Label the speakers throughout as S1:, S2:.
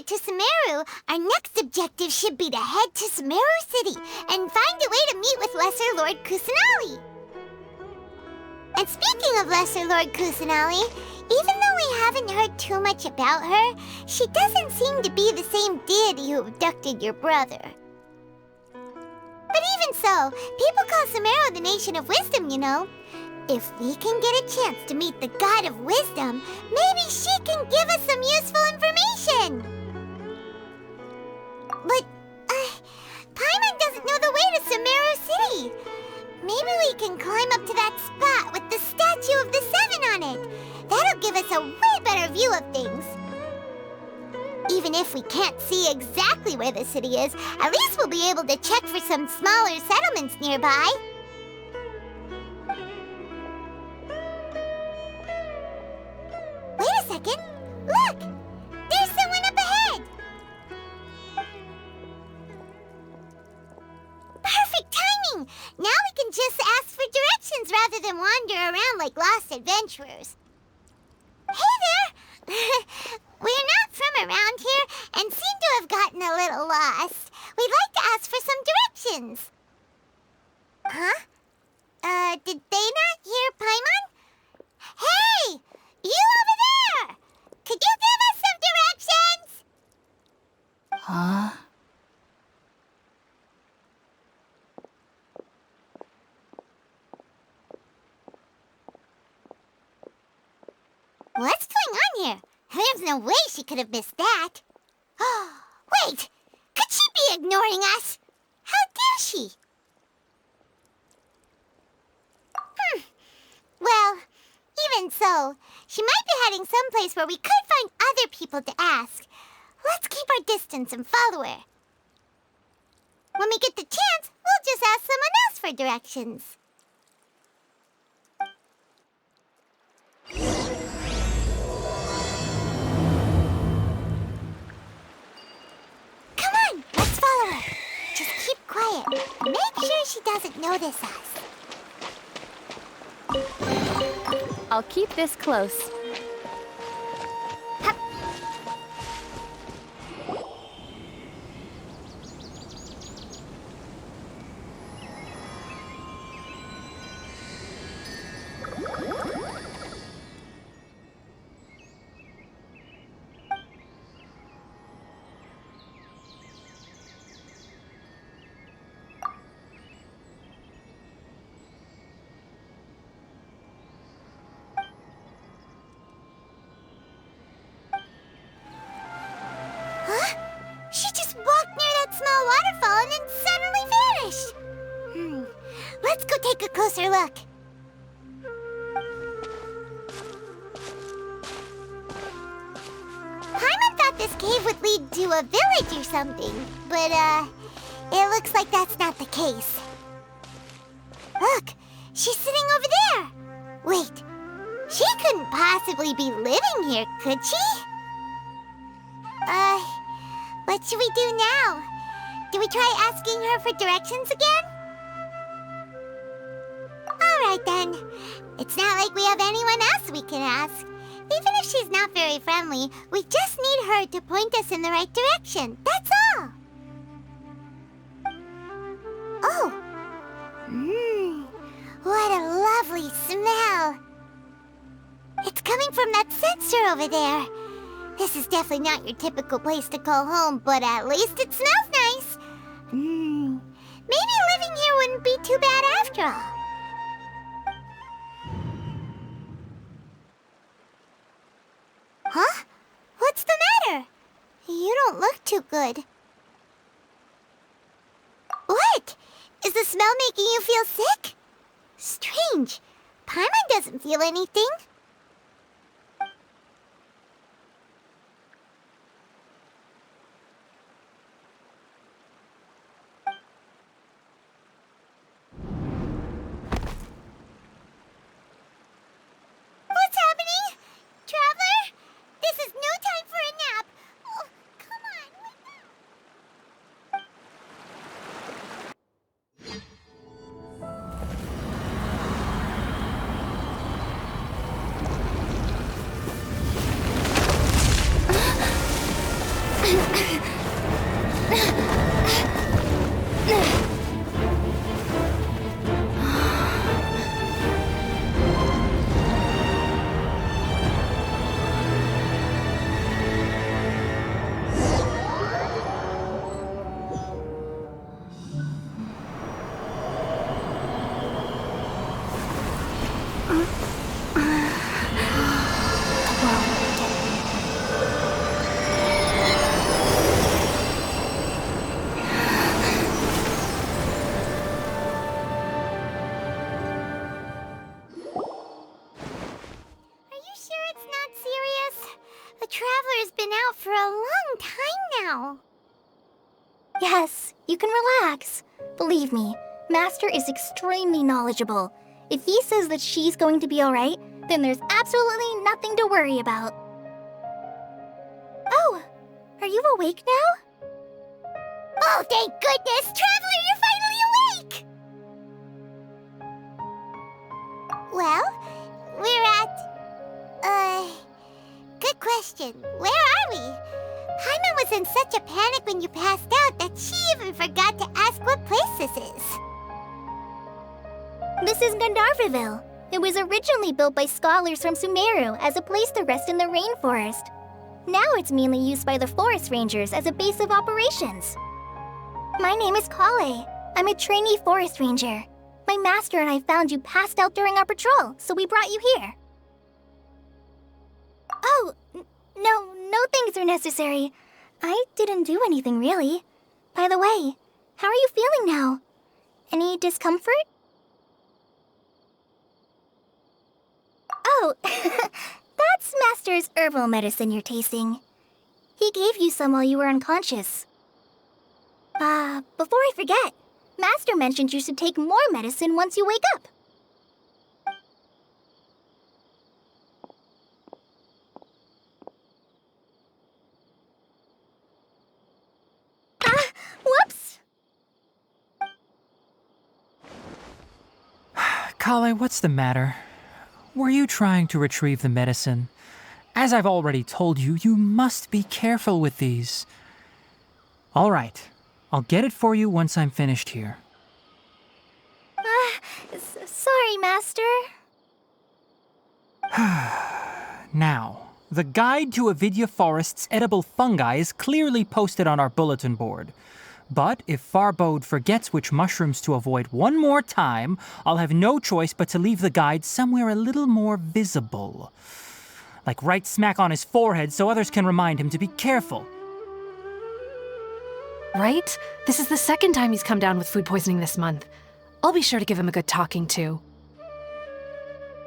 S1: it to Sumeru, our next objective should be to head to Sumeru City and find a way to meet with Lesser Lord Kusanali. And speaking of Lesser Lord Kusanali, even though we haven't heard too much about her, she doesn't seem to be the same deity who abducted your brother. But even so, people call Sumeru the Nation of Wisdom, you know. If we can get a chance to meet the God of Wisdom, maybe she can give us some useful information. But, Paimon doesn't know the way to Sumeru City. Maybe we can climb up to that spot with the statue of the Seven on it. That'll give us a way better view of things. Even if we can't see exactly where the city is, at least we'll be able to check for some smaller settlements nearby. Wait a second. Look! There's someone up ahead! Perfect timing! Now we can just ask for directions rather than wander around like lost adventurers. Hey there! We're not from around here and seem to have gotten a little lost. We'd like to ask for some directions. Huh? Did they not hear Paimon? Hey! You over there! Could you give us some directions?
S2: Huh?
S1: What's going on here? There's no way she could have missed that. Oh, wait! Could she be ignoring us? How dare she? Well, even so, she might be heading someplace where we could find other people to ask. Let's keep our distance and follow her. When we get the chance, we'll just ask someone else for directions. Come on, let's follow her. Just keep quiet. Make sure she doesn't notice us.
S2: I'll keep this close.
S1: Hup. She just walked near that small waterfall and then suddenly vanished. Let's go take a closer look. Paimon thought this cave would lead to a village or something, but, it looks like that's not the case. Look, she's sitting over there. Wait, she couldn't possibly be living here, could she? What should we do now? Do we try asking her for directions again? All right then. It's not like we have anyone else we can ask. Even if she's not very friendly, we just need her to point us in the right direction. That's all. Oh. What a lovely smell. It's coming from that sensor over there. This is definitely not your typical place to call home, but at least it smells nice. Maybe living here wouldn't be too bad after all. Huh? What's the matter? You don't look too good. What? Is the smell making you feel sick? Strange. Paimon doesn't feel anything. What's happening? Traveler? This is no time for a nap. Oh, come on, wake up. you sure it's not serious? The Traveler's been out for a long time now.
S3: Yes, you can relax. Believe me, Master is extremely knowledgeable. If he says that she's going to be alright, then there's absolutely nothing to worry about. Oh, are you awake now?
S1: Oh, thank goodness! Traveler, you're finally awake! Well, we're at... Good question. Where are we? Paimon was in such a panic when you passed out that she even forgot to ask what place this is.
S3: This is Gandharva Ville. It was originally built by scholars from Sumeru as a place to rest in the rainforest. Now it's mainly used by the forest rangers as a base of operations. My name is Kale. I'm a trainee forest ranger. My master and I found you passed out during our patrol, so we brought you here. Oh, no things are necessary. I didn't do anything really. By the way, how are you feeling now? Any discomfort? Oh, that's Master's herbal medicine you're tasting. He gave you some while you were unconscious. Before I forget, Master mentioned you should take more medicine once you wake up. Whoops!
S4: Kale, what's the matter? Were you trying to retrieve the medicine? As I've already told you, you must be careful with these. All right, I'll get it for you once I'm finished here.
S3: Sorry, Master.
S4: Now, the guide to Avidya Forest's edible fungi is clearly posted on our bulletin board. But if Farbode forgets which mushrooms to avoid one more time, I'll have no choice but to leave the guide somewhere a little more visible. Like right smack on his forehead so others can remind him to be careful.
S2: Right? This is the second time he's come down with food poisoning this month. I'll be sure to give him a good talking to.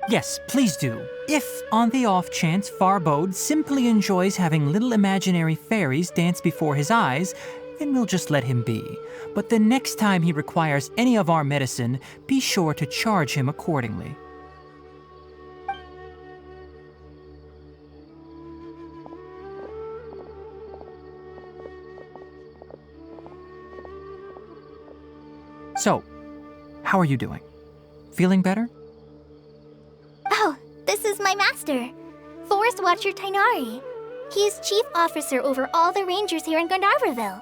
S4: Yes, please do. If, on the off chance, Farbode simply enjoys having little imaginary fairies dance before his eyes, then we'll just let him be. But the next time he requires any of our medicine, be sure to charge him accordingly. So, how are you doing? Feeling better?
S3: Oh, this is my master, Forest Watcher Tainari. He is chief officer over all the rangers here in Gandharva Ville.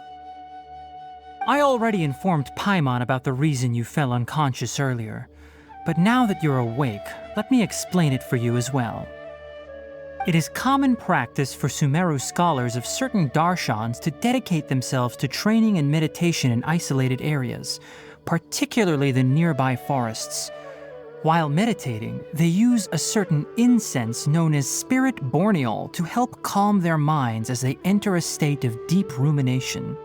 S4: I already informed Paimon about the reason you fell unconscious earlier, but now that you're awake, let me explain it for you as well. It is common practice for Sumeru scholars of certain darshans to dedicate themselves to training and meditation in isolated areas, particularly the nearby forests. While meditating, they use a certain incense known as spirit borneol to help calm their minds as they enter a state of deep rumination.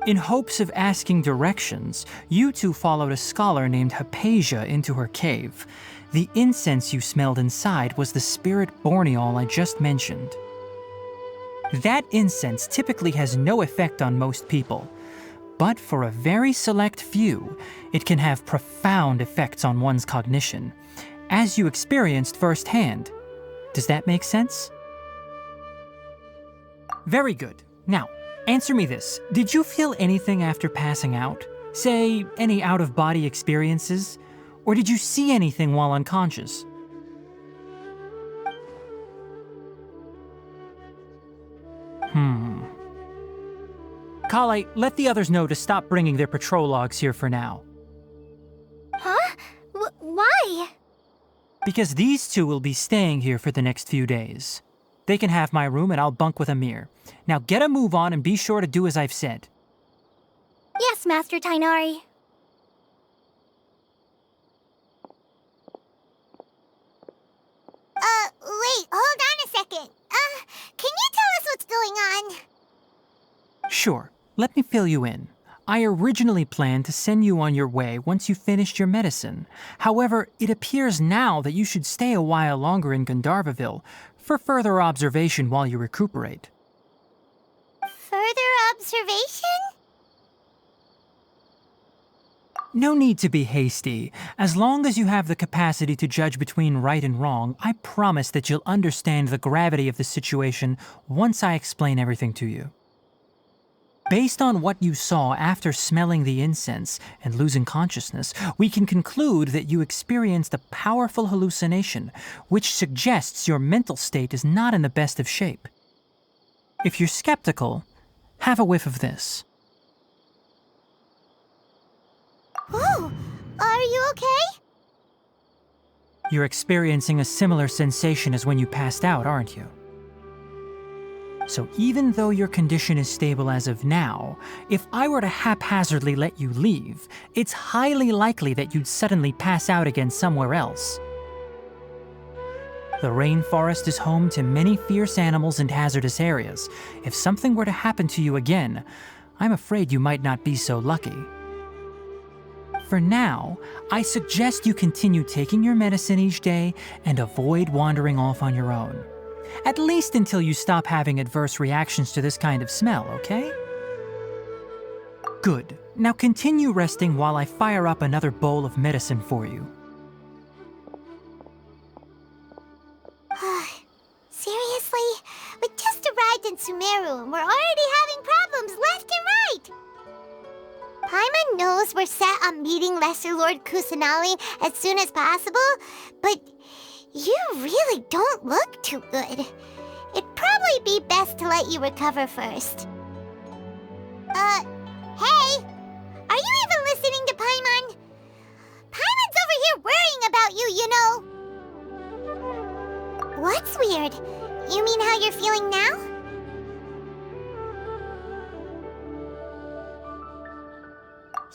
S4: In hopes of asking directions, you two followed a scholar named Hypatia into her cave. The incense you smelled inside was the spirit borneol I just mentioned. That incense typically has no effect on most people, but for a very select few, it can have profound effects on one's cognition, as you experienced firsthand. Does that make sense? Very good. Now, answer me this. Did you feel anything after passing out? Say, any out-of-body experiences? Or did you see anything while unconscious? Kale, let the others know to stop bringing their patrol logs here for now.
S3: Huh? Why?
S4: Because these two will be staying here for the next few days. They can have my room and I'll bunk with Amir. Now get a move on and be sure to do as I've said.
S3: Yes, Master Tainari.
S4: Sure, let me fill you in. I originally planned to send you on your way once you finished your medicine. However, it appears now that you should stay a while longer in Gandharva Ville for further observation while you recuperate.
S1: Further observation?
S4: No need to be hasty. As long as you have the capacity to judge between right and wrong, I promise that you'll understand the gravity of the situation once I explain everything to you. Based on what you saw after smelling the incense and losing consciousness, we can conclude that you experienced a powerful hallucination, which suggests your mental state is not in the best of shape. If you're skeptical, have a whiff of this.
S1: Whoa! Are you okay?
S4: You're experiencing a similar sensation as when you passed out, aren't you? So even though your condition is stable as of now, if I were to haphazardly let you leave, it's highly likely that you'd suddenly pass out again somewhere else. The rainforest is home to many fierce animals and hazardous areas. If something were to happen to you again, I'm afraid you might not be so lucky. For now, I suggest you continue taking your medicine each day and avoid wandering off on your own. At least until you stop having adverse reactions to this kind of smell, okay? Good. Now continue resting while I fire up another bowl of medicine for you.
S1: Seriously? We just arrived in Sumeru and we're already having problems left and right! Paimon knows we're set on meeting Lesser Lord Kusanali as soon as possible, but you really don't look too good. It'd probably be best to let you recover first. Hey! Are you even listening to Paimon? Paimon's over here worrying about you, you know! What's weird? You mean how you're feeling now?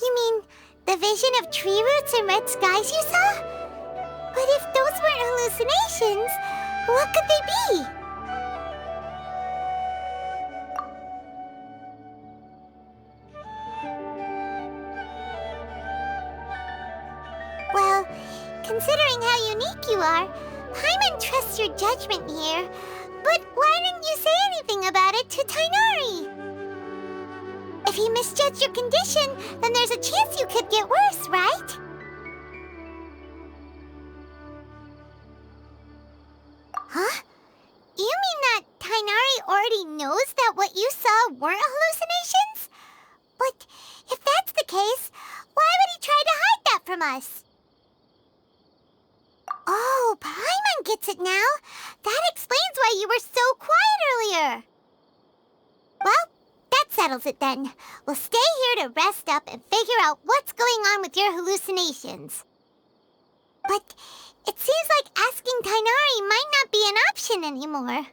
S1: You mean the vision of tree roots and red skies you saw? But if those weren't hallucinations, what could they be? Well, considering how unique you are, Paimon trusts your judgment here. But why didn't you say anything about it to Tighnari? If he misjudged your condition, then there's a chance you could get worse, right? Huh? You mean that Tighnari already knows that what you saw weren't hallucinations? But if that's the case, why would he try to hide that from us? Oh, Paimon gets it now. That explains why you were so quiet earlier. Well, that settles it then. We'll stay here to rest up and figure out what's going on with your hallucinations. But it seems like asking Tighnari might not be an option anymore.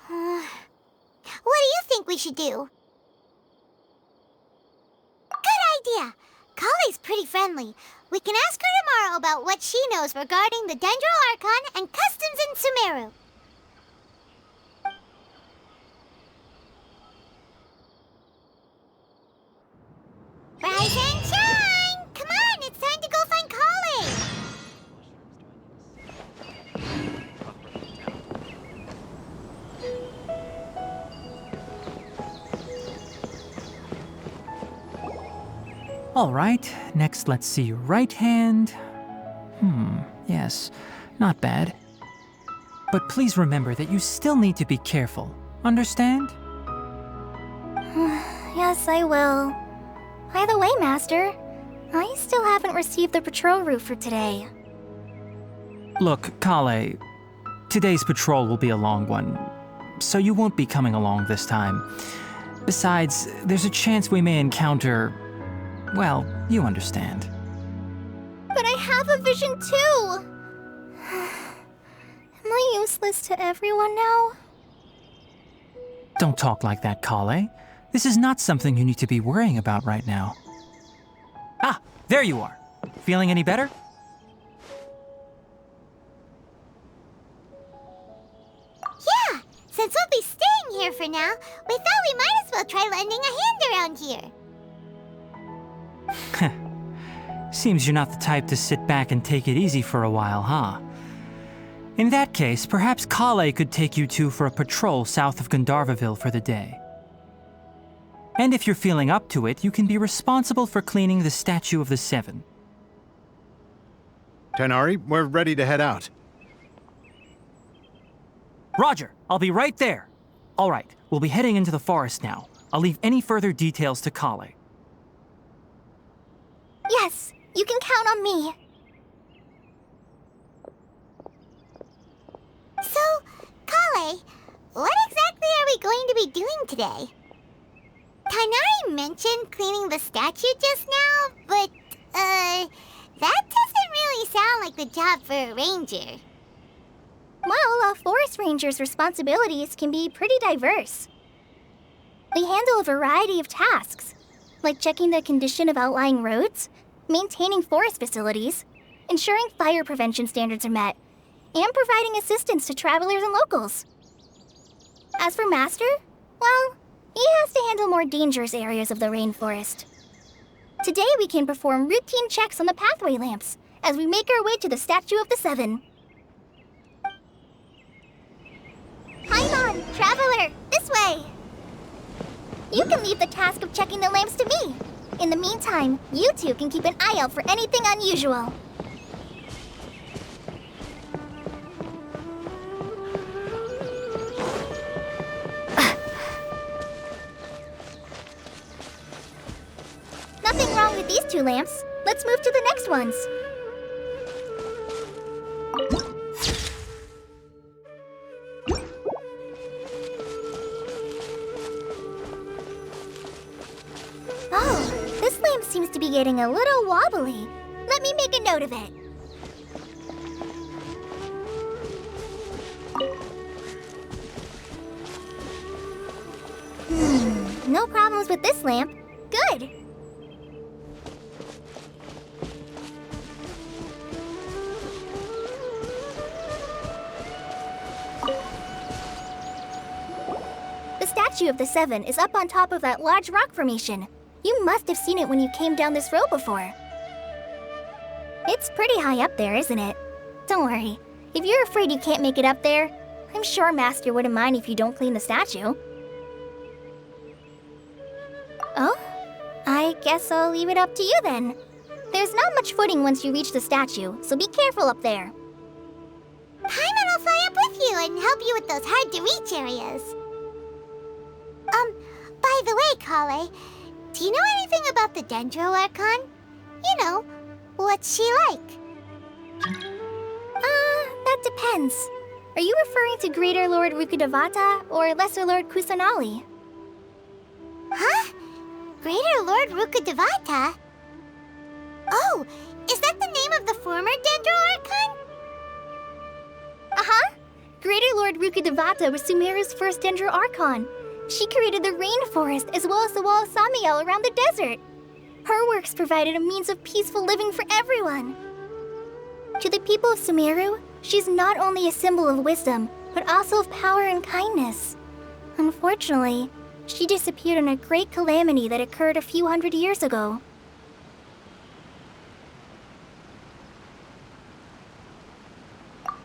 S1: What do you think we should do? Good idea. Kale's pretty friendly. We can ask her tomorrow about what she knows regarding the Dendro Archon and customs in Sumeru. Rise and shine! Come on, it's time to go find Kale!
S4: All right, next let's see your right hand. Yes, not bad. But please remember that you still need to be careful. Understand?
S3: Yes, I will. By the way, Master, I still haven't received the patrol route for today.
S4: Look, Kale, today's patrol will be a long one, so you won't be coming along this time. Besides, there's a chance we may encounter... well, you understand.
S3: But I have a vision too! Am I useless to everyone now?
S4: Don't talk like that, Kale. This is not something you need to be worrying about right now. Ah, there you are. Feeling any better?
S1: Yeah, since we'll be staying here for for now, we thought we might as well try lending a hand around here.
S4: Seems you're not the type to sit back and take it easy for a while, huh? In that case, perhaps Kale could take you two for a patrol south of Gandharva Ville for the day. And if you're feeling up to it, you can be responsible for cleaning the Statue of the Seven.
S5: Tighnari, we're ready to head out.
S4: Roger, I'll be right there. All right, we'll be heading into the forest now. I'll leave any further details to Kale.
S3: Yes, you can count on me.
S1: So, Kale, what exactly are we going to be doing today? Tighnari mentioned cleaning the statue just now, but, that doesn't really sound like the job for a ranger.
S3: Well, a forest ranger's responsibilities can be pretty diverse. They handle a variety of tasks, like checking the condition of outlying roads, maintaining forest facilities, ensuring fire prevention standards are met, and providing assistance to travelers and locals. As for Master, well, he has to handle more dangerous areas of the rainforest. Today we can perform routine checks on the pathway lamps as we make our way to the Statue of the Seven. Paimon, Traveler, this way! You can leave the task of checking the lamps to me. In the meantime, you two can keep an eye out for anything unusual. Nothing wrong with these two lamps. Let's move to the next ones. Oh, this lamp seems to be getting a little wobbly. Let me make a note of it. No problems with this lamp. Good. The Statue of the Seven is up on top of that large rock formation. You must have seen it when you came down this road before. It's pretty high up there, isn't it? Don't worry. If you're afraid you can't make it up there, I'm sure Master wouldn't mind if you don't clean the statue. Oh? I guess I'll leave it up to you then. There's not much footing once you reach the statue, so be careful up there.
S1: Paimon will fly up with you and help you with those hard-to-reach areas. By the way, Kale, do you know anything about the Dendro Archon? You know, what's she like?
S3: That depends. Are you referring to Greater Lord Rukkhadevata or Lesser Lord Kusanali?
S1: Huh? Greater Lord Rukkhadevata? Oh, is that the name of the former Dendro Archon?
S3: Uh-huh. Greater Lord Rukkhadevata was Sumeru's first Dendro Archon. She created the rainforest as well as the wall of Samiel around the desert. Her works provided a means of peaceful living for everyone. To the people of Sumeru, she's not only a symbol of wisdom, but also of power and kindness. Unfortunately, she disappeared in a great calamity that occurred a few hundred years ago.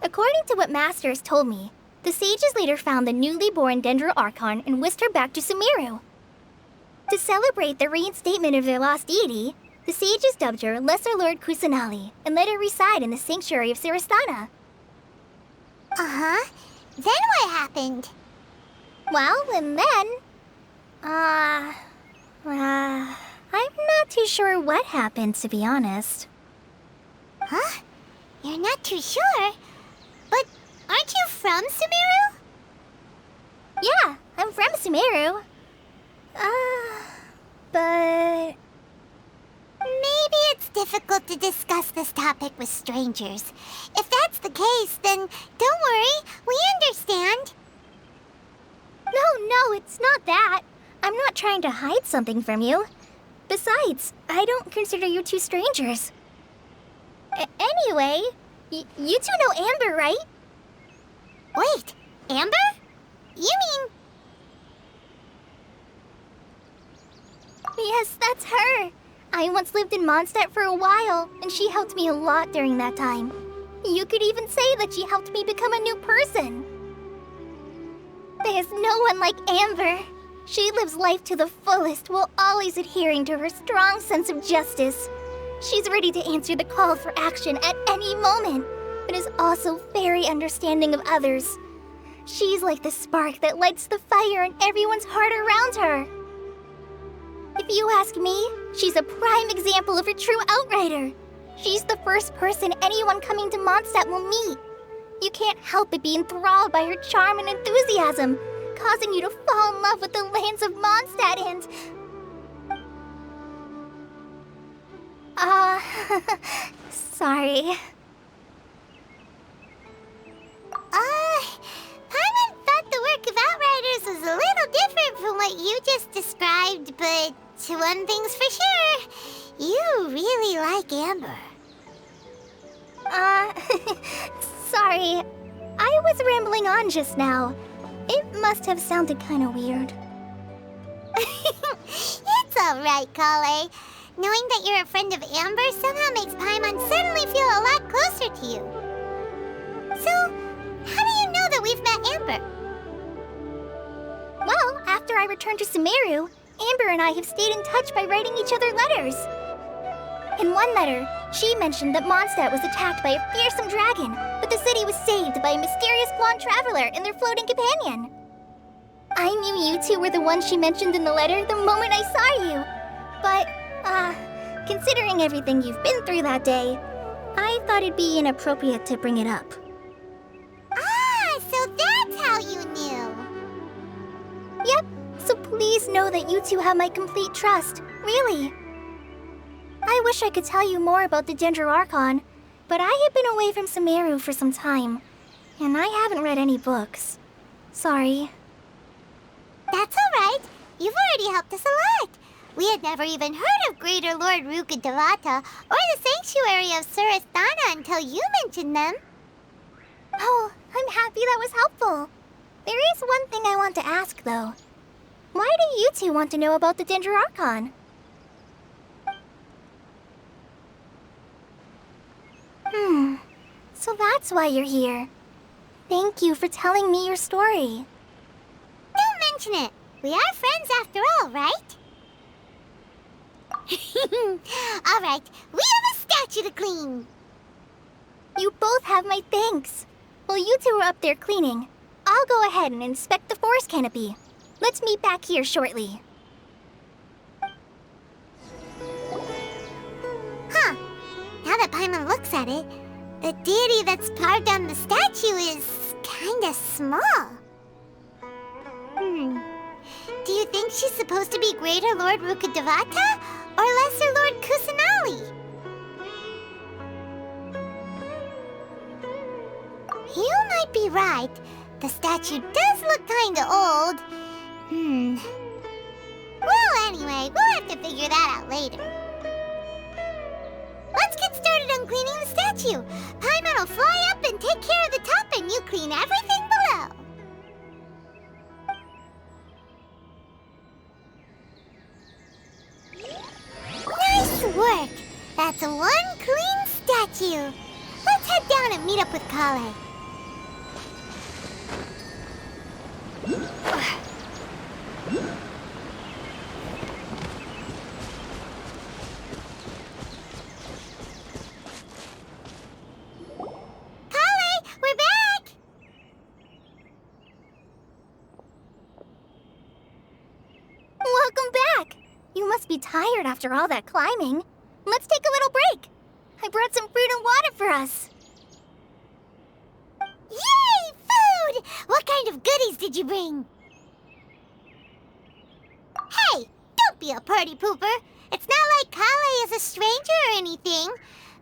S3: According to what Master has told me, the sages later found the newly born Dendro Archon and whisked her back to Sumeru. To celebrate the reinstatement of their lost deity, the sages dubbed her Lesser Lord Kusanali and let her reside in the sanctuary of Siristana.
S1: Uh-huh. Then what happened?
S3: Well, and then... I'm not too sure what happened, to be honest.
S1: Huh? You're not too sure? But aren't you from Sumeru?
S3: Yeah, I'm from Sumeru. But...
S1: Maybe it's difficult to discuss this topic with strangers. If that's the case, then don't worry, we understand.
S3: No, it's not that. I'm not trying to hide something from you. Besides, I don't consider you two strangers. Anyway, you two know Amber, right?
S1: Wait, Amber? You mean...
S3: Yes, that's her. I once lived in Mondstadt for a while, and she helped me a lot during that time. You could even say that she helped me become a new person. There's no one like Amber. She lives life to the fullest while always adhering to her strong sense of justice. She's ready to answer the call for action at any moment, but is also very understanding of others. She's like the spark that lights the fire in everyone's heart around her. If you ask me, she's a prime example of a true outrider. She's the first person anyone coming to Mondstadt will meet. You can't help but be enthralled by her charm and enthusiasm, causing you to fall in love with the lands of Mondstadt and... sorry.
S1: Paimon thought the work of Outriders was a little different from what you just described, but one thing's for sure, you really like Amber.
S3: Sorry. I was rambling on just now. It must have sounded kind of weird.
S1: It's alright, Kale. Knowing that you're a friend of Amber somehow makes Paimon suddenly feel a lot closer to you. So, how do you know that we've met Amber?
S3: Well, after I returned to Sumeru, Amber and I have stayed in touch by writing each other letters. In one letter, she mentioned that Mondstadt was attacked by a fearsome dragon, but the city was saved by a mysterious blonde traveler and their floating companion. I knew you two were the ones she mentioned in the letter the moment I saw you. But, considering everything you've been through that day, I thought it'd be inappropriate to bring it up.
S1: Ah, so that's how you knew.
S3: Yep, so please know that you two have my complete trust, really. I wish I could tell you more about the Dendro Archon, but I have been away from Sumeru for some time, and I haven't read any books. Sorry.
S1: That's alright. You've already helped us a lot. We had never even heard of Greater Lord Rukkhadevata or the Sanctuary of Surasthana until you mentioned them.
S3: Oh, I'm happy that was helpful. There is one thing I want to ask, though. Why do you two want to know about the Dendro Archon? So that's why you're here. Thank you for telling me your story.
S1: Don't mention it. We are friends after all, right? Alright, we have a statue to clean.
S3: You both have my thanks. While you two are up there cleaning, I'll go ahead and inspect the forest canopy. Let's meet back here shortly.
S1: Huh. Now that Paimon looks at it, the deity that's carved on the statue is kinda small. Do you think she's supposed to be Greater Lord Rukkhadevata or Lesser Lord Kusanali? You might be right. The statue does look kinda old. Well, anyway, we'll have to figure that out later. Let's get started on cleaning the statue. Paimon will fly up and take care of the top, and you clean everything below. Nice work! That's one clean statue. Let's head down and meet up with Kale. We're back!
S3: Welcome back! You must be tired after all that climbing. Let's take a little break. I brought some fruit and water for us.
S1: Yay! Food! What kind of goodies did you bring? Hey! Don't be a party pooper! It's not like Kale is a stranger or anything.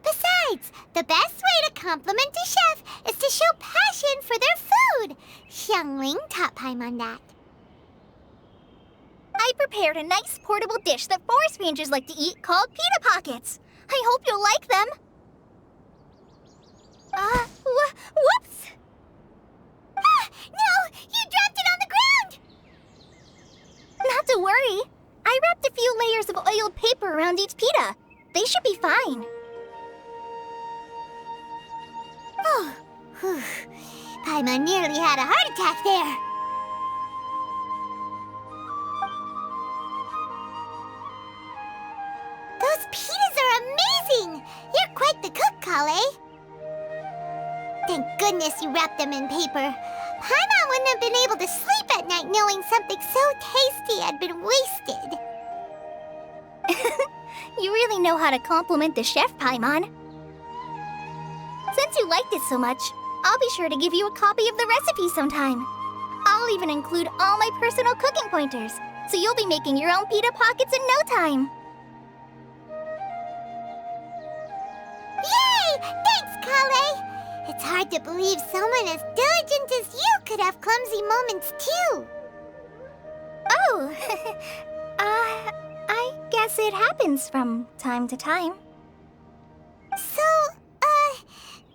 S1: Besides, the best way to compliment a chef is to show passion for their food. Xiangling taught Paimon that.
S3: I prepared a nice portable dish that forest rangers like to eat called pita pockets. I hope you'll like them. Whoops!
S1: Ah, no! You dropped it on the ground!
S3: Not to worry. I wrapped a few layers of They should be fine.
S1: Oh, whew. Paimon nearly had a heart attack there. Those pitas are amazing! You're quite the cook, Kale. Thank goodness you wrapped them in paper. Paimon wouldn't have been able to sleep at night knowing something so tasty had been wasted.
S3: You really know how to compliment the chef, Paimon. Since you liked it so much, I'll be sure to give you a copy of the recipe sometime. I'll even include all my personal cooking pointers, so you'll be making your own pita pockets in no time.
S1: Yay! Thanks, Kale! It's hard to believe someone as diligent as you could have clumsy moments too.
S3: Oh, I guess it happens from time to time.
S1: So,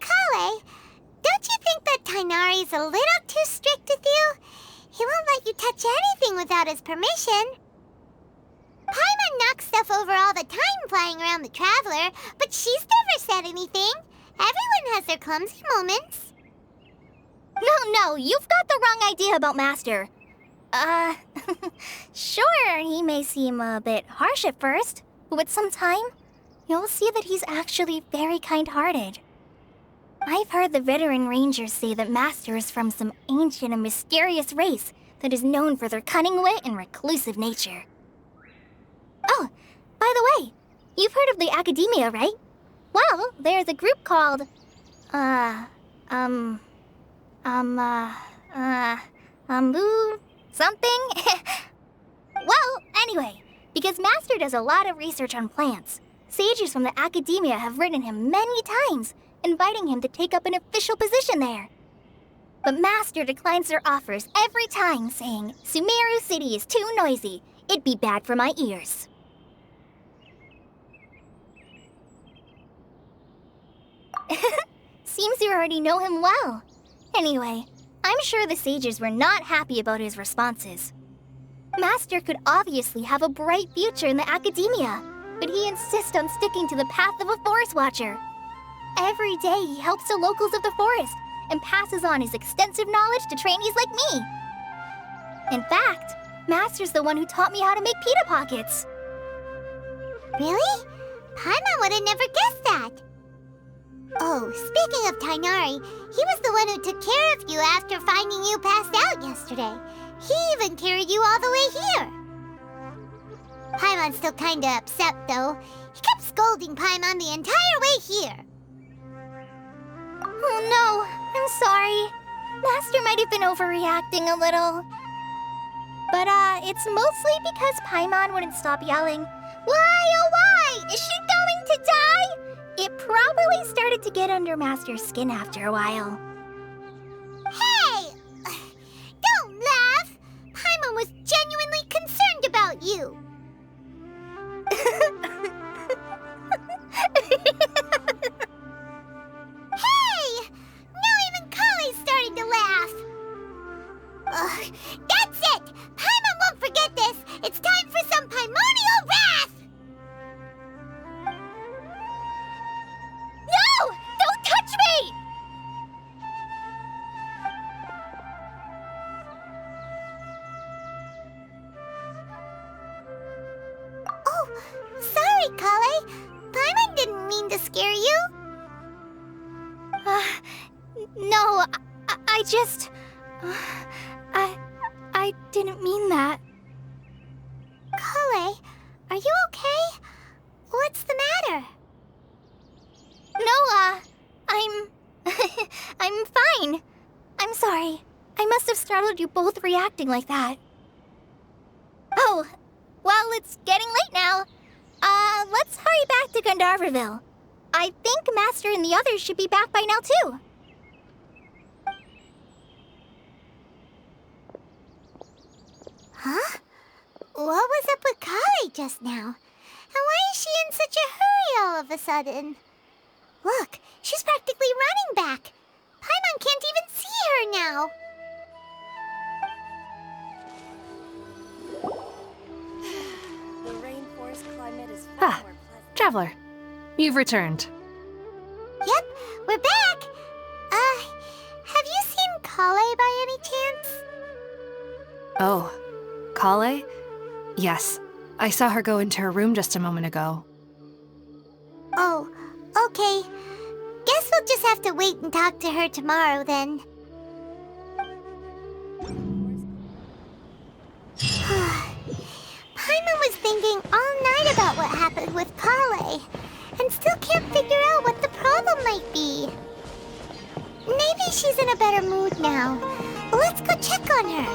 S1: Kale, don't you think that Tighnari's a little too strict with you? He won't let you touch anything without his permission. Paimon knocks stuff over all the time flying around the Traveler, but she's never said anything. Everyone has their clumsy moments.
S3: No, you've got the wrong idea about Master. Sure, he may seem a bit harsh at first, but with some time, you'll see that he's actually very kind-hearted. I've heard the veteran rangers say that Master is from some ancient and mysterious race that is known for their cunning wit and reclusive nature. Oh, by the way, you've heard of the Academia, right? Well, there's a group called, something? Well, anyway, because Master does a lot of research on plants, sages from the Academia have written him many times, inviting him to take up an official position there. But Master declines their offers every time, saying, Sumeru City is too noisy. It'd be bad for my ears. Seems you already know him well. Anyway, I'm sure the sages were not happy about his responses. Master could obviously have a bright future in the Academia, but he insists on sticking to the path of a forest watcher. Every day he helps the locals of the forest and passes on his extensive knowledge to trainees like me. In fact, Master's the one who taught me how to make pita pockets.
S1: Really? Paimon would have never guessed that. Oh, speaking of Tighnari, he was the one who took care of you after finding you passed out yesterday. He even carried you all the way here. Paimon's still kinda upset, though. He kept scolding Paimon the entire way here.
S3: Oh no, I'm sorry. Master might have been overreacting a little. But, it's mostly because Paimon wouldn't stop yelling, Why, oh why? Is she going to die? It probably started to get under Master's skin after a while.
S1: Hey! Don't laugh! Paimon was genuinely concerned about you. Hey! Now even Kale's starting to laugh. Ugh, that's it! Paimon won't forget this! It's time for some Paimonial wrath!
S3: No! Don't touch me!
S1: Oh, sorry, Kale. Paimon didn't mean to scare you.
S3: No, I just... I didn't mean that.
S1: Kale, are you okay? What's the matter?
S3: No, I'm... I'm fine. I'm sorry. I must have startled you both reacting like that. Oh, well, it's getting late now. Let's hurry back to Gandharva Ville. I think Master and the others should be back by now, too.
S1: Huh? What was up with Kale just now? And why is she in such a hurry all of a sudden? Look, she's practically running back. Paimon can't even see her now.
S6: The rainforest climate is far
S2: Ah,
S6: more pleasant.
S2: Traveler, You've returned.
S1: Yep, we're back. Have you seen Kale by any chance?
S2: Oh, Kale? Yes, I saw her go into her room just a moment ago.
S1: Oh, okay. Guess we'll just have to wait and talk to her tomorrow then. Paimon was thinking all night about what happened with Kale, and still can't figure out what the problem might be. Maybe she's in a better mood now. Let's go check on her.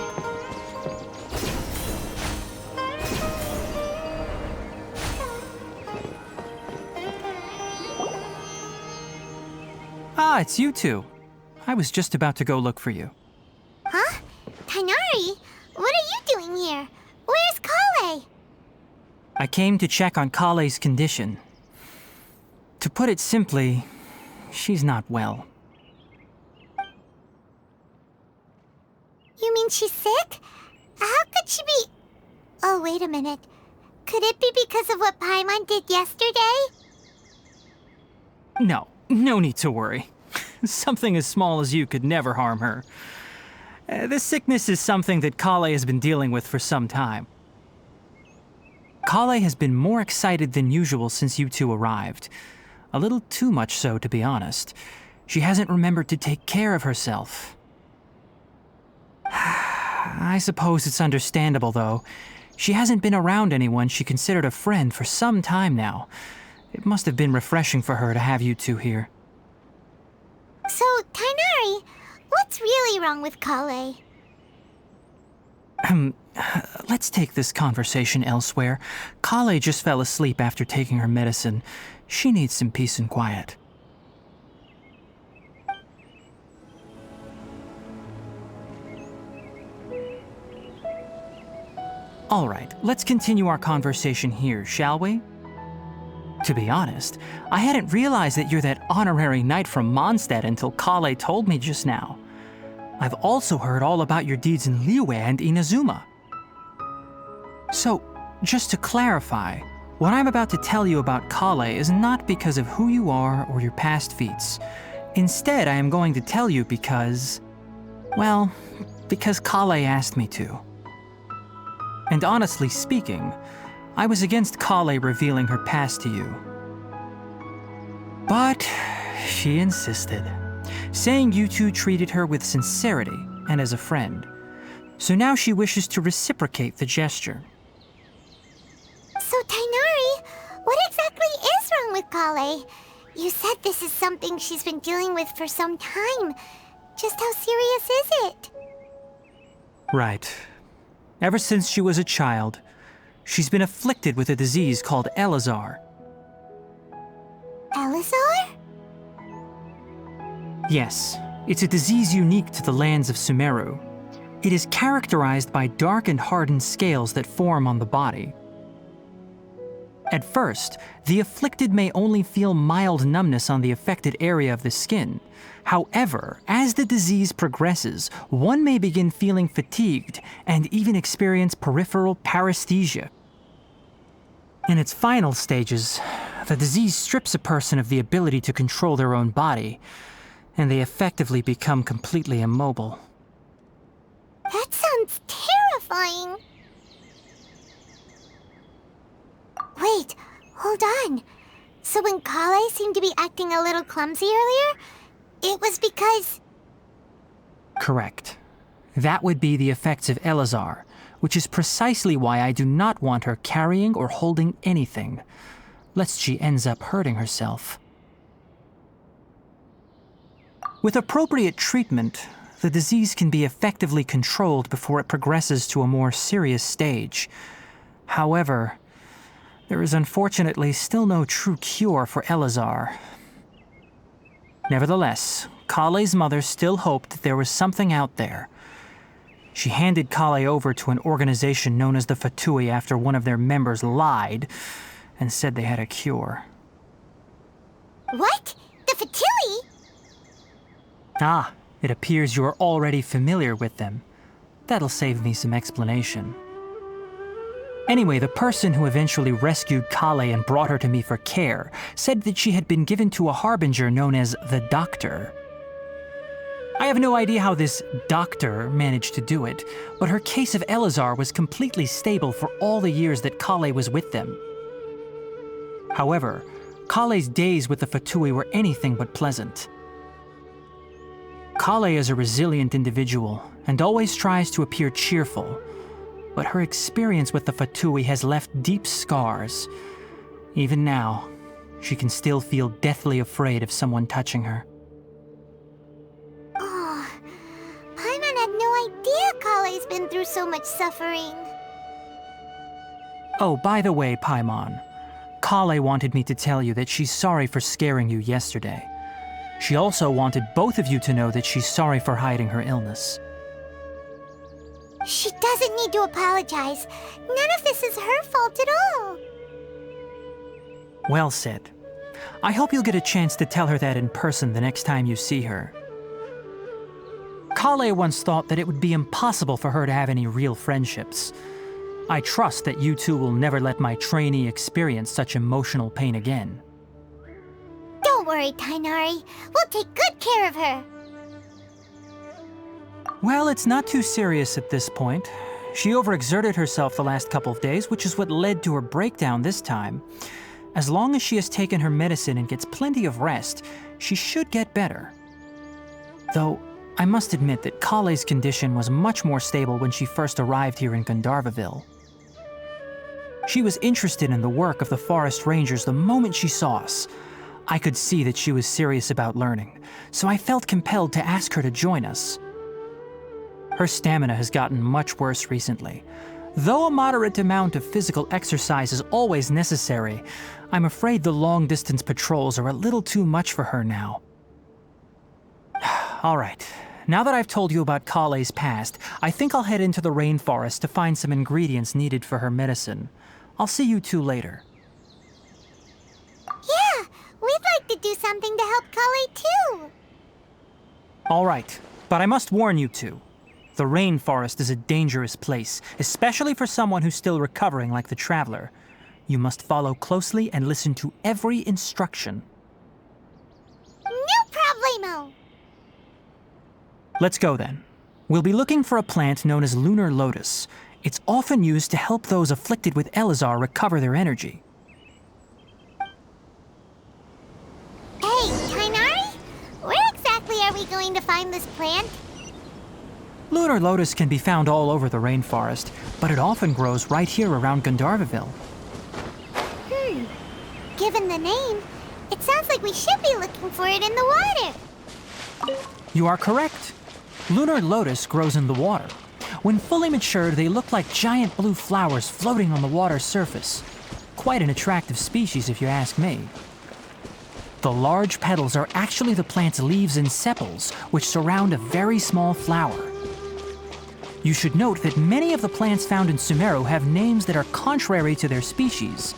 S4: Ah, it's you two. I was just about to go look for you.
S1: Huh? Tighnari? What are you doing here? Where's Kale?
S4: I came to check on Kale's condition. To put it simply, she's not well.
S1: You mean she's sick? How could she be... Oh, wait a minute. Could it be because of what Paimon did yesterday?
S4: No need to worry. Something as small as you could never harm her. This sickness is something that Kale has been dealing with for some time. Kale has been more excited than usual since you two arrived. A little too much so, to be honest. She hasn't remembered to take care of herself. I suppose it's understandable, though. She hasn't been around anyone she considered a friend for some time now. It must have been refreshing for her to have you two here.
S1: So, Tighnari, what's really wrong with Kale?
S4: Let's take this conversation elsewhere. Kale just fell asleep after taking her medicine. She needs some peace and quiet. All right, let's continue our conversation here, shall we? To be honest, I hadn't realized that you're that honorary knight from Mondstadt until Kale told me just now. I've also heard all about your deeds in Liyue and Inazuma. So, just to clarify, what I'm about to tell you about Kale is not because of who you are or your past feats. Instead, I am going to tell you because... well, because Kale asked me to. And honestly speaking, I was against Kale revealing her past to you. But she insisted, saying you two treated her with sincerity and as a friend. So now she wishes to reciprocate the gesture.
S1: So, Tighnari, what exactly is wrong with Kale? You said this is something she's been dealing with for some time. Just how serious is it?
S4: Right. Ever since she was a child, she's been afflicted with a disease called Al-ahmar.
S1: Al-ahmar?
S4: Yes, it's a disease unique to the lands of Sumeru. It is characterized by dark and hardened scales that form on the body. At first, the afflicted may only feel mild numbness on the affected area of the skin. However, as the disease progresses, one may begin feeling fatigued and even experience peripheral paresthesia. In its final stages, the disease strips a person of the ability to control their own body, and they effectively become completely immobile.
S1: That sounds terrifying. Wait, hold on. So when Kale seemed to be acting a little clumsy earlier, it was because...
S4: Correct. That would be the effects of Al-ahmar, which is precisely why I do not want her carrying or holding anything, lest she ends up hurting herself. With appropriate treatment, the disease can be effectively controlled before it progresses to a more serious stage. However, there is unfortunately still no true cure for Al-ahmar. Nevertheless, Kale's mother still hoped that there was something out there. She handed Kale over to an organization known as the Fatui after one of their members lied and said they had a cure.
S1: What? The Fatui?
S4: Ah, it appears you are already familiar with them. That'll save me some explanation. Anyway, the person who eventually rescued Kale and brought her to me for care said that she had been given to a harbinger known as the Doctor. I have no idea how this doctor managed to do it, but her case of Al-ahmar was completely stable for all the years that Kale was with them. However, Kale's days with the Fatui were anything but pleasant. Kale is a resilient individual and always tries to appear cheerful, but her experience with the Fatui has left deep scars. Even now, she can still feel deathly afraid of someone touching her.
S1: Oh, Paimon had no idea Kale's been through so much suffering.
S4: Oh, by the way, Paimon, Kale wanted me to tell you that she's sorry for scaring you yesterday. She also wanted both of you to know that she's sorry for hiding her illness.
S1: She doesn't need to apologize. None of this is her fault at all.
S4: Well said. I hope you'll get a chance to tell her that in person the next time you see her. Kale once thought that it would be impossible for her to have any real friendships. I trust that you two will never let my trainee experience such emotional pain again.
S1: Don't worry, Tighnari. We'll take good care of her.
S4: Well, it's not too serious at this point. She overexerted herself the last couple of days, which is what led to her breakdown this time. As long as she has taken her medicine and gets plenty of rest, she should get better. Though, I must admit that Kale's condition was much more stable when she first arrived here in Gandharva Ville. She was interested in the work of the forest rangers the moment she saw us. I could see that she was serious about learning, so I felt compelled to ask her to join us. Her stamina has gotten much worse recently. Though a moderate amount of physical exercise is always necessary, I'm afraid the long-distance patrols are a little too much for her now. All right, now that I've told you about Kale's past, I think I'll head into the rainforest to find some ingredients needed for her medicine. I'll see you two later.
S1: Yeah, we'd like to do something to help Kale too.
S4: All right, but I must warn you two. The rainforest is a dangerous place, especially for someone who's still recovering like the Traveler. You must follow closely and listen to every instruction.
S1: No problemo.
S4: Let's go then. We'll be looking for a plant known as lunar lotus. It's often used to help those afflicted with Al-ahmar recover their energy.
S1: Hey, Tighnari, where exactly are we going to find this plant?
S4: Lunar lotus can be found all over the rainforest, but it often grows right here around Gandharva Ville.
S1: Given the name, it sounds like we should be looking for it in the water.
S4: You are correct. Lunar lotus grows in the water. When fully matured, they look like giant blue flowers floating on the water's surface. Quite an attractive species, if you ask me. The large petals are actually the plant's leaves and sepals, which surround a very small flower. You should note that many of the plants found in Sumeru have names that are contrary to their species.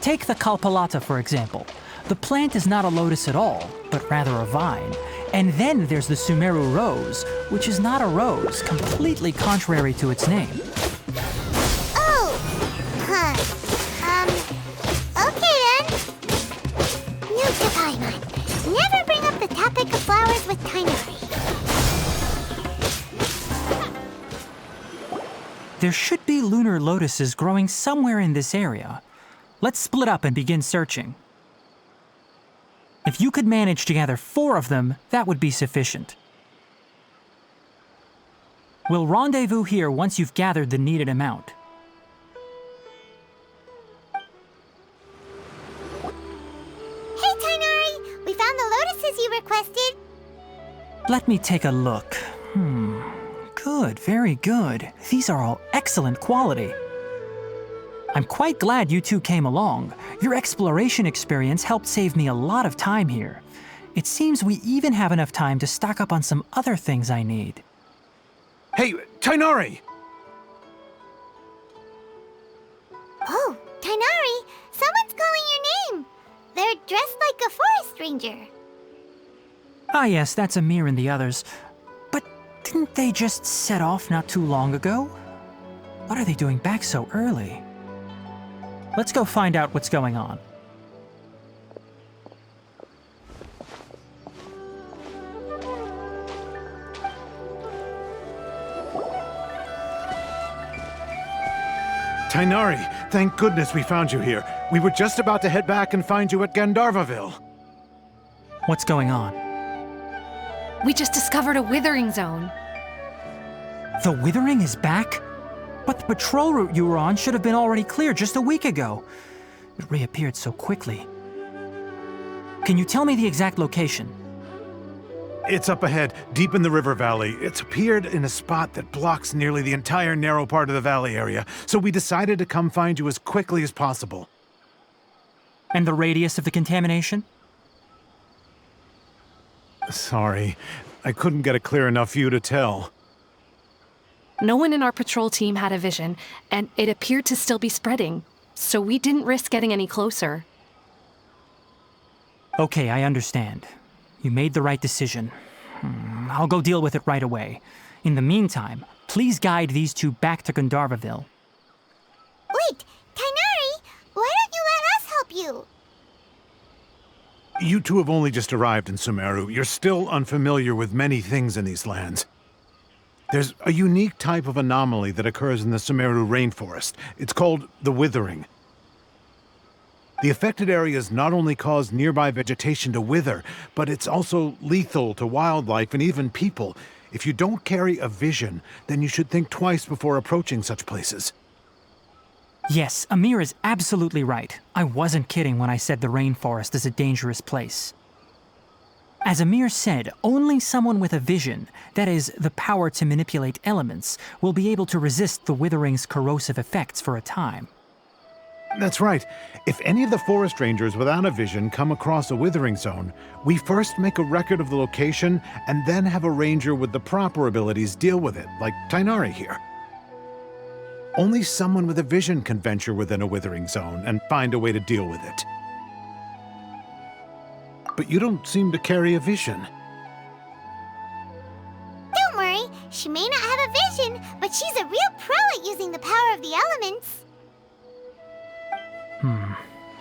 S4: Take the Kalpalata, for example. The plant is not a lotus at all, but rather a vine. And then there's the Sumeru rose, which is not a rose, completely contrary to its name.
S1: Oh, okay then. Note to Paimon. Never bring up the topic of flowers with Tighnari.
S4: There should be lunar lotuses growing somewhere in this area. Let's split up and begin searching. If you could manage to gather 4 of them, that would be sufficient. We'll rendezvous here once you've gathered the needed amount.
S1: Hey, Tighnari, we found the lotuses you requested.
S4: Let me take a look. Good, very good. These are all excellent quality. I'm quite glad you two came along. Your exploration experience helped save me a lot of time here. It seems we even have enough time to stock up on some other things I need.
S5: Hey, Tighnari!
S1: Oh, Tighnari, someone's calling your name. They're dressed like a forest ranger.
S4: Ah yes, that's Amir and the others. But didn't they just set off not too long ago? What are they doing back so early? Let's go find out what's going on.
S5: Tainari, thank goodness we found you here. We were just about to head back and find you at Gandharva Ville.
S4: What's going on?
S2: We just discovered a withering zone.
S4: The Withering is back? But the patrol route you were on should have been already clear just a week ago. It reappeared so quickly. Can you tell me the exact location?
S5: It's up ahead, deep in the river valley. It's appeared in a spot that blocks nearly the entire narrow part of the valley area, so we decided to come find you as quickly as possible.
S4: And the radius of the contamination?
S5: Sorry, I couldn't get a clear enough view to tell.
S2: No one in our patrol team had a vision, and it appeared to still be spreading, so we didn't risk getting any closer.
S4: Okay, I understand. You made the right decision. I'll go deal with it right away. In the meantime, please guide these two back to Gandharva Ville.
S1: Wait, Tainari, why don't you let us help you?
S5: You two have only just arrived in Sumeru. You're still unfamiliar with many things in these lands. There's a unique type of anomaly that occurs in the Sumeru rainforest. It's called the Withering. The affected areas not only cause nearby vegetation to wither, but it's also lethal to wildlife and even people. If you don't carry a vision, then you should think twice before approaching such places.
S4: Yes, Amir is absolutely right. I wasn't kidding when I said the rainforest is a dangerous place. As Amir said, only someone with a vision, that is, the power to manipulate elements, will be able to resist the Withering's corrosive effects for a time.
S5: That's right. If any of the forest rangers without a vision come across a withering zone, we first make a record of the location and then have a ranger with the proper abilities deal with it, like Tainari here. Only someone with a vision can venture within a withering zone and find a way to deal with it. But you don't seem to carry a vision.
S1: Don't worry, she may not have a vision, but she's a real pro at using the power of the elements.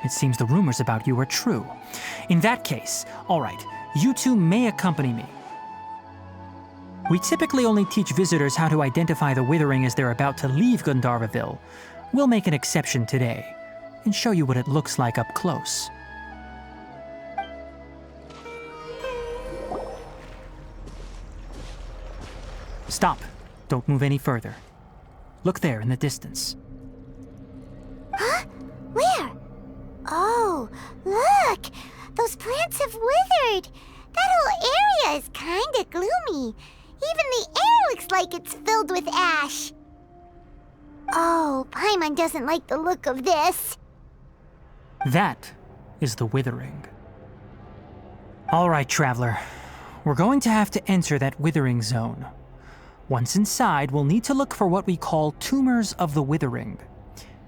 S4: It seems the rumors about you are true. In that case, all right, you two may accompany me. We typically only teach visitors how to identify the Withering as they're about to leave Gandharva Ville. We'll make an exception today and show you what it looks like up close. Stop. Don't move any further. Look there in the distance.
S1: Huh? Where? Oh, look! Those plants have withered! That whole area is kinda gloomy. Even the air looks like it's filled with ash. Oh, Paimon doesn't like the look of this.
S4: That is the Withering. All right, Traveler. We're going to have to enter that Withering zone. Once inside, we'll need to look for what we call tumors of the Withering.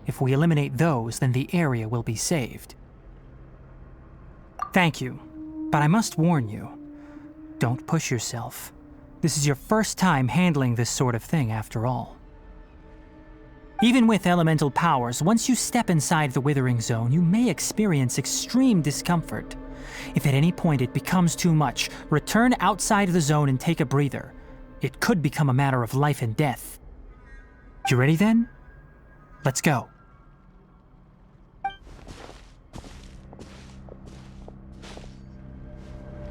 S4: If we eliminate those, then the area will be saved. Thank you, but I must warn you, don't push yourself. This is your first time handling this sort of thing, after all. Even with elemental powers, once you step inside the Withering zone, you may experience extreme discomfort. If at any point it becomes too much, return outside of the zone and take a breather. It could become a matter of life and death. You ready then? Let's go.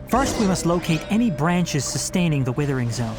S4: First, we must locate any branches sustaining the Withering zone.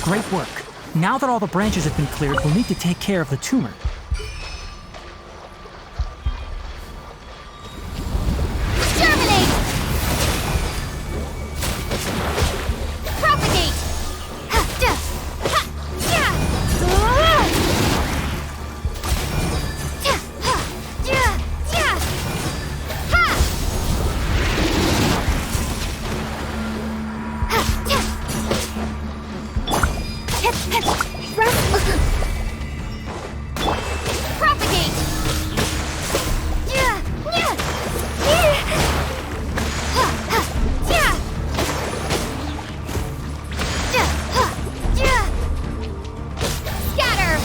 S4: Great work. Now that all the branches have been cleared, we'll need to take care of the tumor.
S1: Germinate! Propagate! Propagate! Scatter!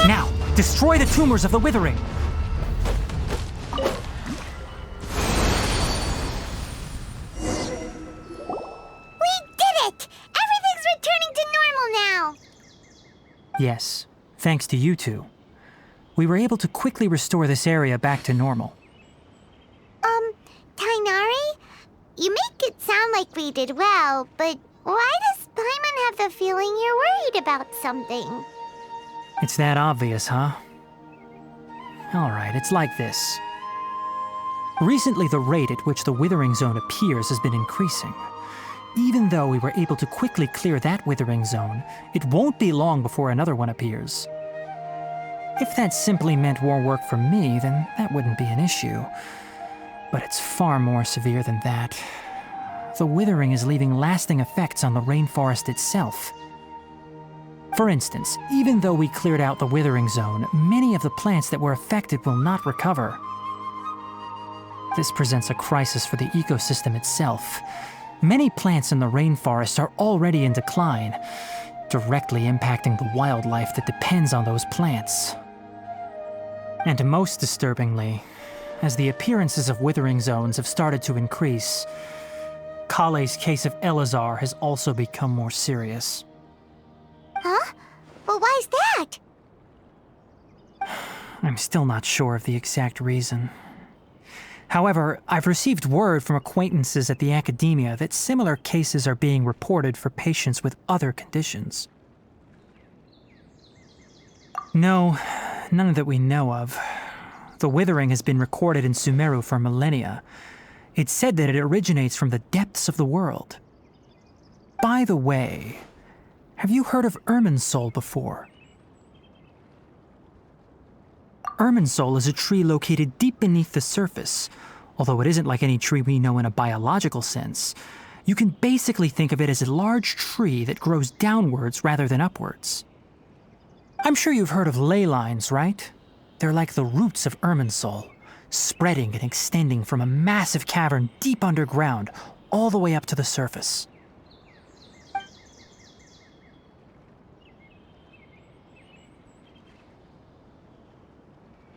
S4: Now, destroy the tumors of the withering. Yes, thanks to you two. We were able to quickly restore this area back to normal.
S1: Tainari? You make it sound like we did well, but why does Paimon have the feeling you're worried about something?
S4: It's that obvious, huh? Alright, it's like this. Recently, the rate at which the withering zone appears has been increasing. Even though we were able to quickly clear that withering zone, it won't be long before another one appears. If that simply meant more work for me, then that wouldn't be an issue. But it's far more severe than that. The withering is leaving lasting effects on the rainforest itself. For instance, even though we cleared out the withering zone, many of the plants that were affected will not recover. This presents a crisis for the ecosystem itself. Many plants in the rainforest are already in decline, directly impacting the wildlife that depends on those plants. And most disturbingly, as the appearances of withering zones have started to increase, Kale's case of Elazar has also become more serious.
S1: Huh? Well, why's that?
S4: I'm still not sure of the exact reason. However, I've received word from acquaintances at the academia that similar cases are being reported for patients with other conditions. No, none that we know of. The withering has been recorded in Sumeru for millennia. It's said that it originates from the depths of the world. By the way, have you heard of Irminsul before? Irminsul is a tree located deep beneath the surface. Although it isn't like any tree we know in a biological sense, you can basically think of it as a large tree that grows downwards rather than upwards. I'm sure you've heard of ley lines, right? They're like the roots of Irminsul, spreading and extending from a massive cavern deep underground all the way up to the surface.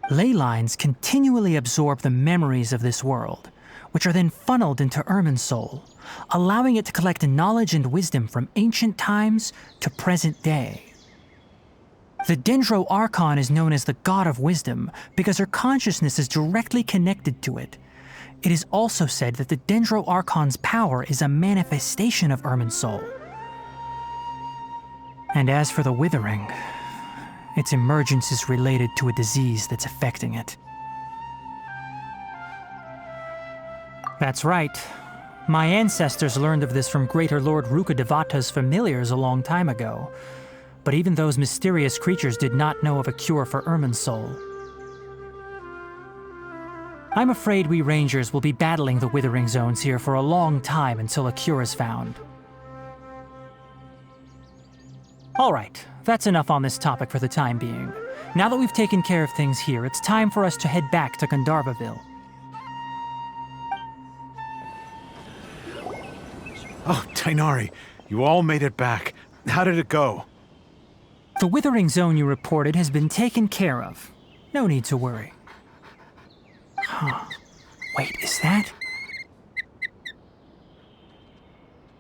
S4: Ley lines continually absorb the memories of this world, which are then funneled into Irminsul, allowing it to collect knowledge and wisdom from ancient times to present day. The Dendro Archon is known as the God of Wisdom because her consciousness is directly connected to it. It is also said that the Dendro Archon's power is a manifestation of Irminsul. And as for the Withering, its emergence is related to a disease that's affecting it. That's right. My ancestors learned of this from Greater Lord Rukkhadevata's familiars a long time ago. But even those mysterious creatures did not know of a cure for Irminsul. I'm afraid we Rangers will be battling the Withering Zones here for a long time until a cure is found. Alright, that's enough on this topic for the time being. Now that we've taken care of things here, it's time for us to head back to Gandharva Ville.
S5: Oh, Tainari, you all made it back. How did it go?
S4: The Withering Zone you reported has been taken care of. No need to worry. Huh. Wait, is that?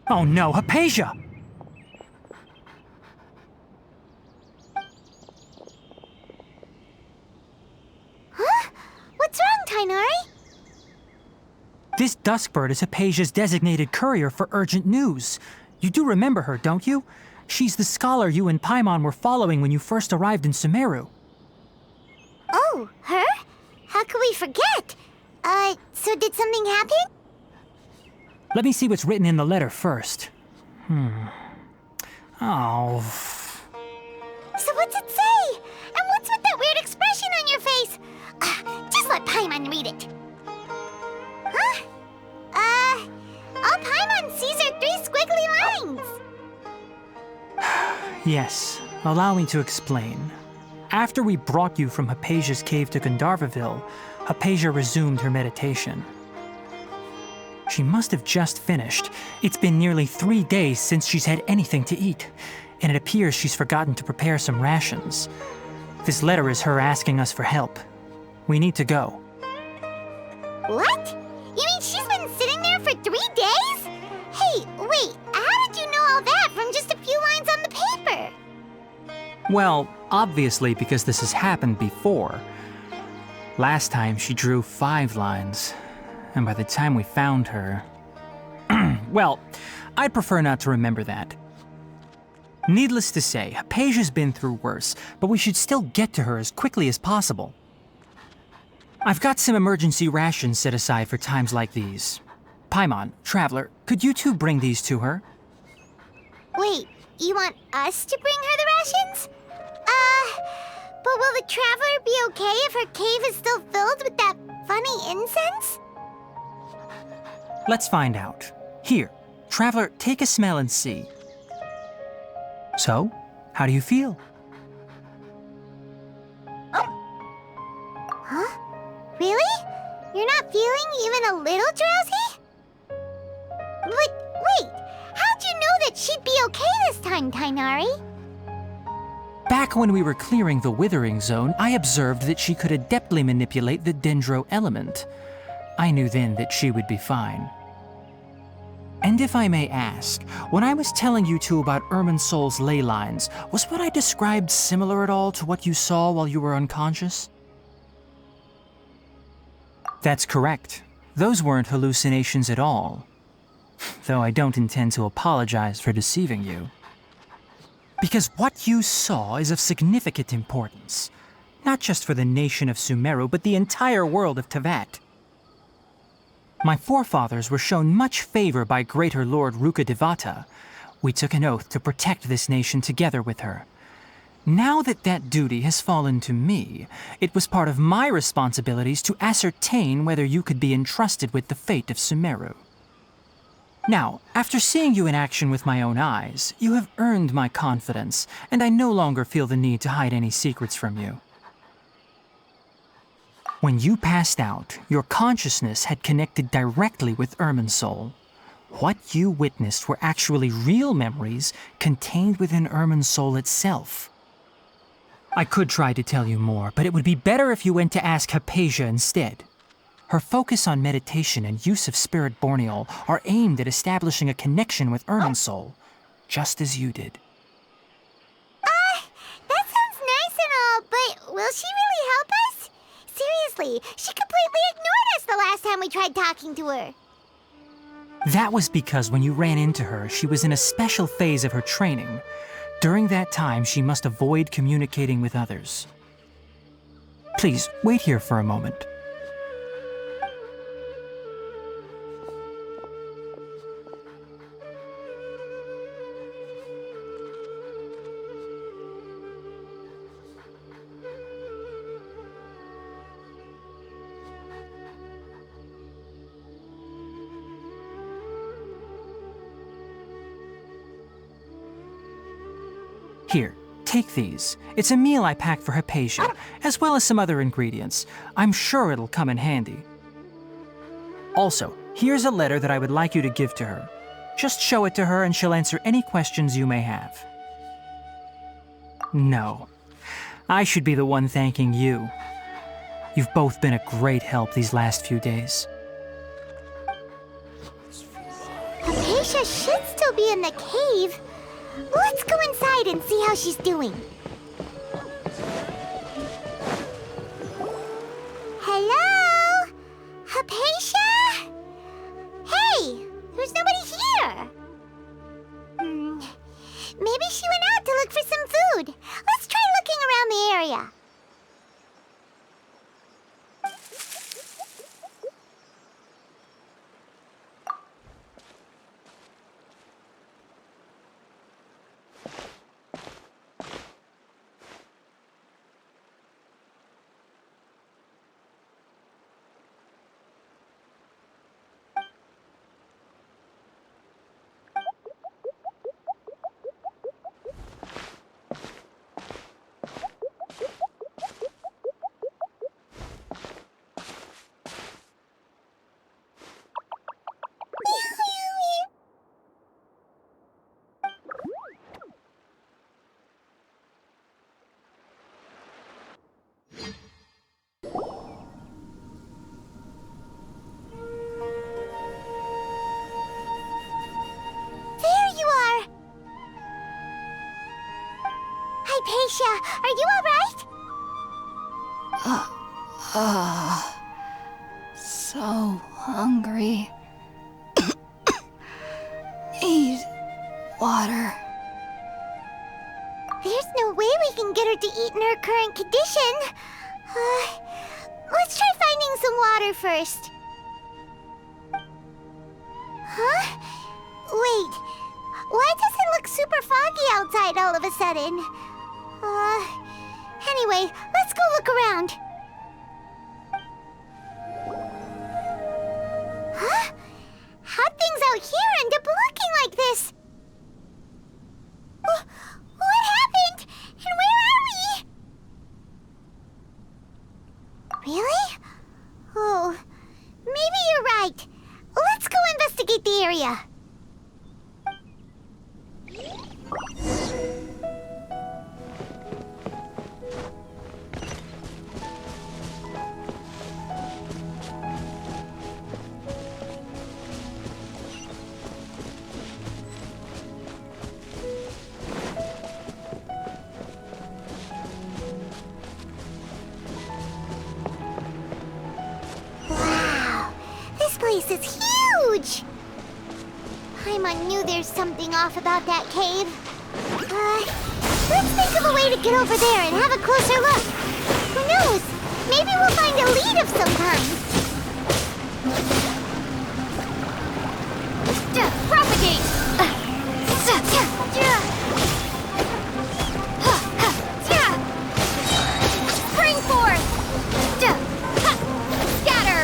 S4: Oh no, Hypatia!
S1: Huh? What's wrong, Tainari?
S4: This Duskbird is Hypatia's designated courier for urgent news. You do remember her, don't you? She's the scholar you and Paimon were following when you first arrived in Sumeru.
S1: Oh, her? How could we forget? So did something happen?
S4: Let me see what's written in the letter first. Oh.
S1: So what's it say? And what's with that weird expression on your face? Just let Paimon read it. Huh? All Paimon sees are 3 squiggly lines.
S4: Yes, allow me to explain. After we brought you from Hypatia's cave to Gandharva Ville, Hypatia resumed her meditation. She must have just finished. It's been nearly 3 days since she's had anything to eat, and it appears she's forgotten to prepare some rations. This letter is her asking us for help. We need to go.
S1: What? You mean she's been sitting there for 3 days? Hey, wait, how did you know all that from just a few lines on the paper?
S4: Well, obviously because this has happened before. Last time she drew 5 lines, and by the time we found her... Well, I'd prefer not to remember that. Needless to say, Hypatia's been through worse, but we should still get to her as quickly as possible. I've got some emergency rations set aside for times like these. Paimon, Traveler, could you two bring these to her?
S1: Wait, you want us to bring her the rations? But will the Traveler be okay if her cave is still filled with that funny incense?
S4: Let's find out. Here, Traveler, take a smell and see. So, how do you feel?
S1: Huh? Really? You're not feeling even a little drowsy? But wait, how'd you know that she'd be okay this time, Tainari?
S4: Back when we were clearing the Withering Zone, I observed that she could adeptly manipulate the Dendro element. I knew then that she would be fine. And if I may ask, when I was telling you two about Irminsol's ley lines, was what I described similar at all to what you saw while you were unconscious? That's correct. Those weren't hallucinations at all. Though I don't intend to apologize for deceiving you. Because what you saw is of significant importance. Not just for the nation of Sumeru, but the entire world of Teyvat. My forefathers were shown much favor by Greater Lord Rukkhadevata. We took an oath to protect this nation together with her. Now that that duty has fallen to me, it was part of my responsibilities to ascertain whether you could be entrusted with the fate of Sumeru. Now, after seeing you in action with my own eyes, you have earned my confidence, and I no longer feel the need to hide any secrets from you. When you passed out, your consciousness had connected directly with Irminsol. What you witnessed were actually real memories contained within Irminsol itself. I could try to tell you more, but it would be better if you went to ask Hypatia instead. Her focus on meditation and use of Spirit Borneol are aimed at establishing a connection with Irminsol, just as you did.
S1: That sounds nice and all, but will she really help us? Seriously, she completely ignored us the last time we tried talking to her.
S4: That was because when you ran into her, she was in a special phase of her training. During that time, she must avoid communicating with others. Please, wait here for a moment. Here, take these. It's a meal I packed for Hypatia, as well as some other ingredients. I'm sure it'll come in handy. Also, here's a letter that I would like you to give to her. Just show it to her and she'll answer any questions you may have. No, I should be the one thanking you. You've both been a great help these last few days.
S1: Hypatia should still be in the cave. Let's go inside and see how she's doing. Hello? Hypatia? There's nobody here. Maybe she went out to look for some food. Let's try looking around the area. Hypatia, are you alright?
S2: So hungry. Need water.
S1: There's no way we can get her to eat in her current condition. Let's try finding some water first. Huh? Wait, why does it look super foggy outside all of a sudden? Anyway, let's go look around. Huh? How'd things out here end up looking like this? What happened? And where are we? Really? Oh, maybe you're right. Let's go investigate the area. This place is huge! Paimon knew there's something off about that cave. Let's think of a way to get over there and have a closer look. Who knows? Maybe we'll find a lead of some kind.
S3: Propagate! Spring forth! Scatter!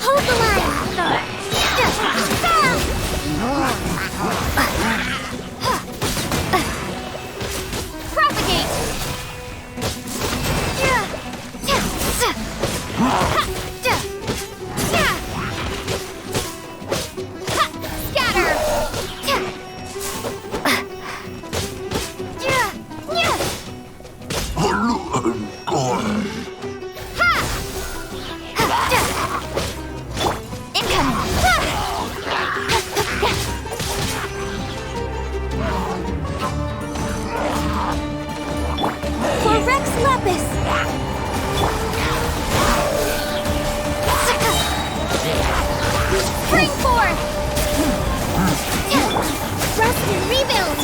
S3: Hold the line! Propagate! Scatter! For Rex Lapis! Spring forth! Rust and rebuild!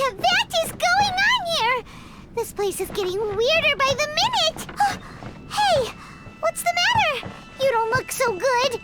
S1: What is going on here? This place is getting weirder by the minute. Hey, what's the matter? You don't look so good.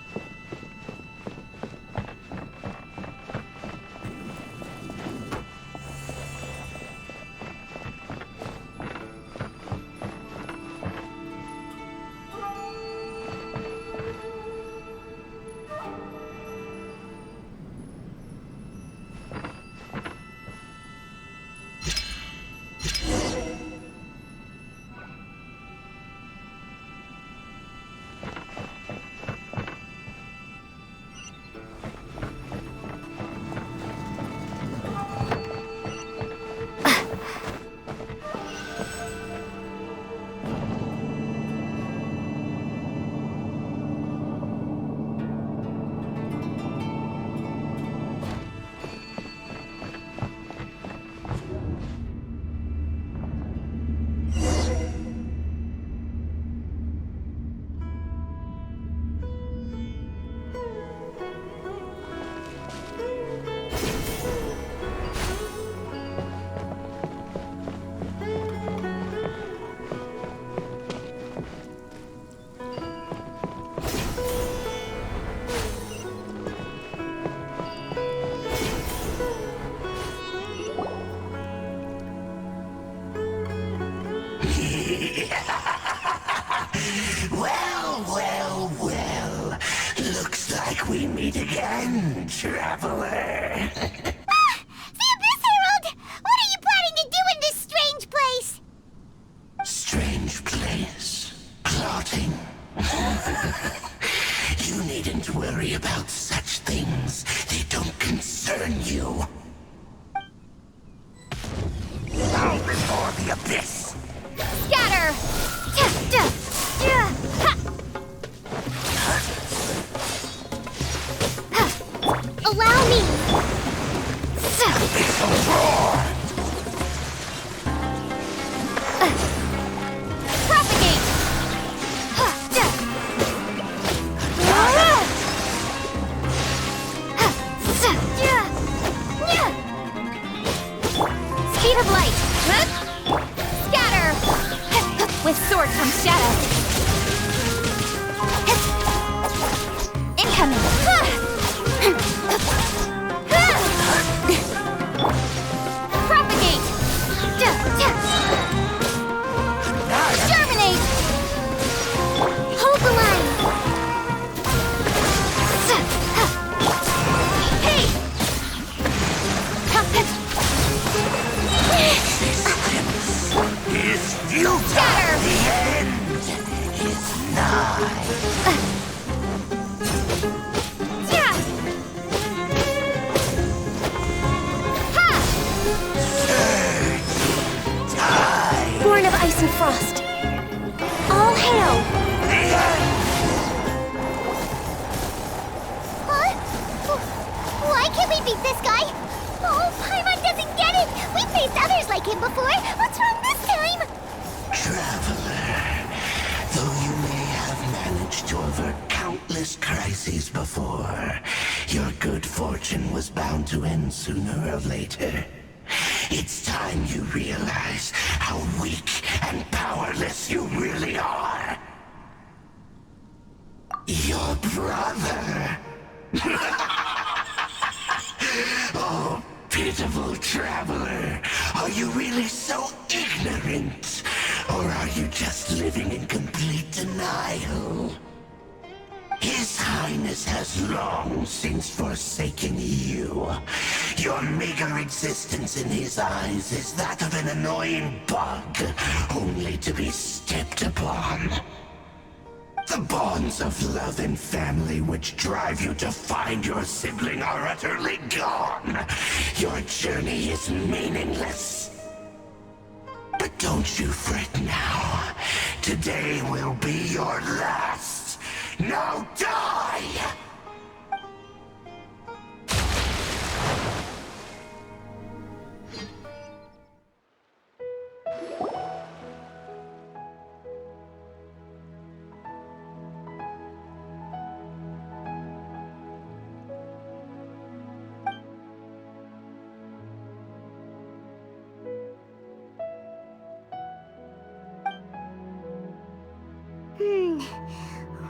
S6: again, Traveler.
S1: The Abyss Herald! What are you planning to do in this strange place?
S6: Strange place. Plotting. You needn't worry about such things. They don't concern you. Bow before the abyss.
S3: Scatter! Allow me!
S6: It's a roar.
S3: Propagate! Speed of light! Scatter! With sword comes shadow. Incoming! Propagate! Germinate! Hold the line! Hey!
S6: Is futile.
S3: Scatter!
S6: The end is nigh.
S3: Born of ice and frost. All hail!
S1: Huh? Why can't we beat this guy? Oh, Paimon doesn't get it! We faced others like him before! What's wrong this time?
S6: Traveler, though you may have managed to avert countless crises before, your good fortune was bound to end sooner or later. It's time you realize how weak and powerless you really are. Your brother. Oh, pitiful traveler. Are you really so ignorant? Or are you just living in complete denial? His Highness has long since forsaken you. Your meager existence in his eyes is that of an annoying bug, only to be stepped upon. The bonds of love and family which drive you to find your sibling are utterly gone. Your journey is meaningless. But don't you fret now. Today will be your last. Now die!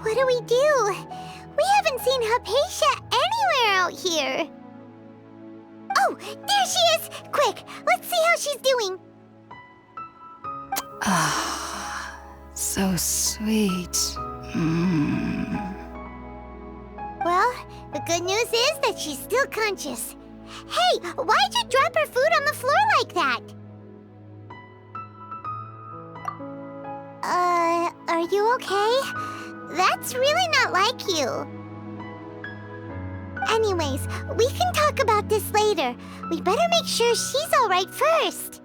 S1: What do we do? We haven't seen Hypatia anywhere out here. Oh, there she is! Quick, let's see how she's doing.
S2: So sweet.
S1: Well, the good news is that she's still conscious. Hey, why'd you drop her food on the floor like that? Are you okay? That's really not like you. Anyways, we can talk about this later. We better make sure she's all right first.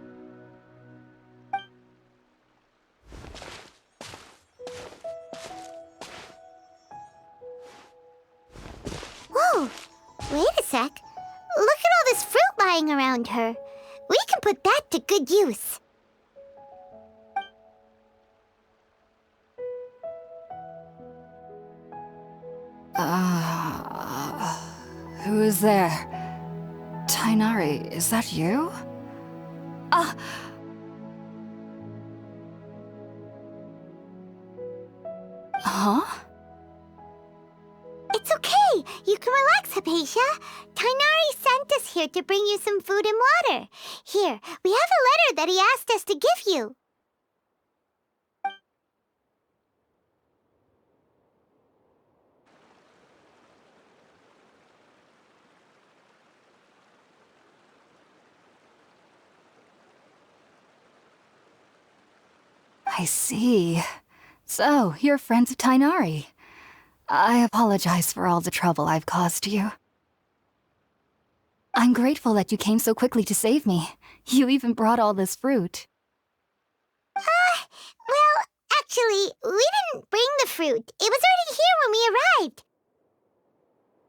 S1: Whoa, wait a sec. Look at all this fruit lying around her. We can put that to good use.
S2: Who is there? Tainari, is that you? Huh?
S1: It's okay. You can relax, Hypatia. Tainari sent us here to bring you some food and water. Here, we have a letter that he asked us to give you.
S7: I see. So, you're friends of Tighnari. I apologize for all the trouble I've caused you. I'm grateful that you came so quickly to save me. You even brought all this fruit.
S1: Well, actually, we didn't bring the fruit. It was already here when we arrived.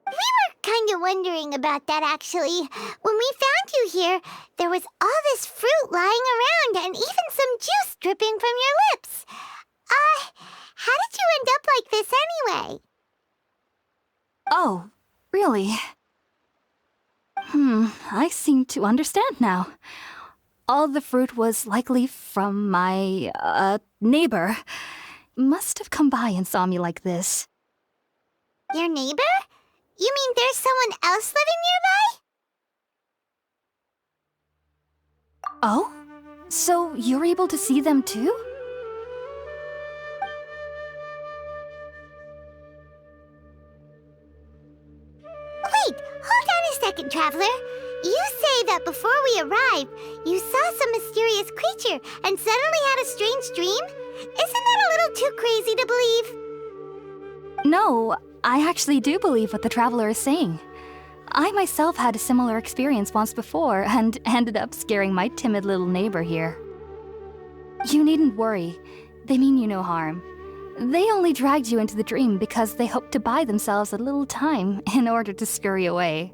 S1: We were kind of wondering about that, actually. When we found you here, there was all this fruit lying around and even some juice dripping from your lips. How did you end up like this anyway?
S7: Oh, really? I seem to understand now. All the fruit was likely from my, neighbor. Must have come by and saw me like this.
S1: Your neighbor? You mean there's someone else living nearby?
S7: Oh? So you're able to see them too?
S1: Wait, hold on a second, Traveler. You say that before we arrived, you saw some mysterious creature and suddenly had a strange dream? Isn't that a little too crazy to believe?
S7: No, I actually do believe what the Traveler is saying. I myself had a similar experience once before and ended up scaring my timid little neighbor here. You needn't worry. They mean you no harm. They only dragged you into the dream because they hoped to buy themselves a little time in order to scurry away.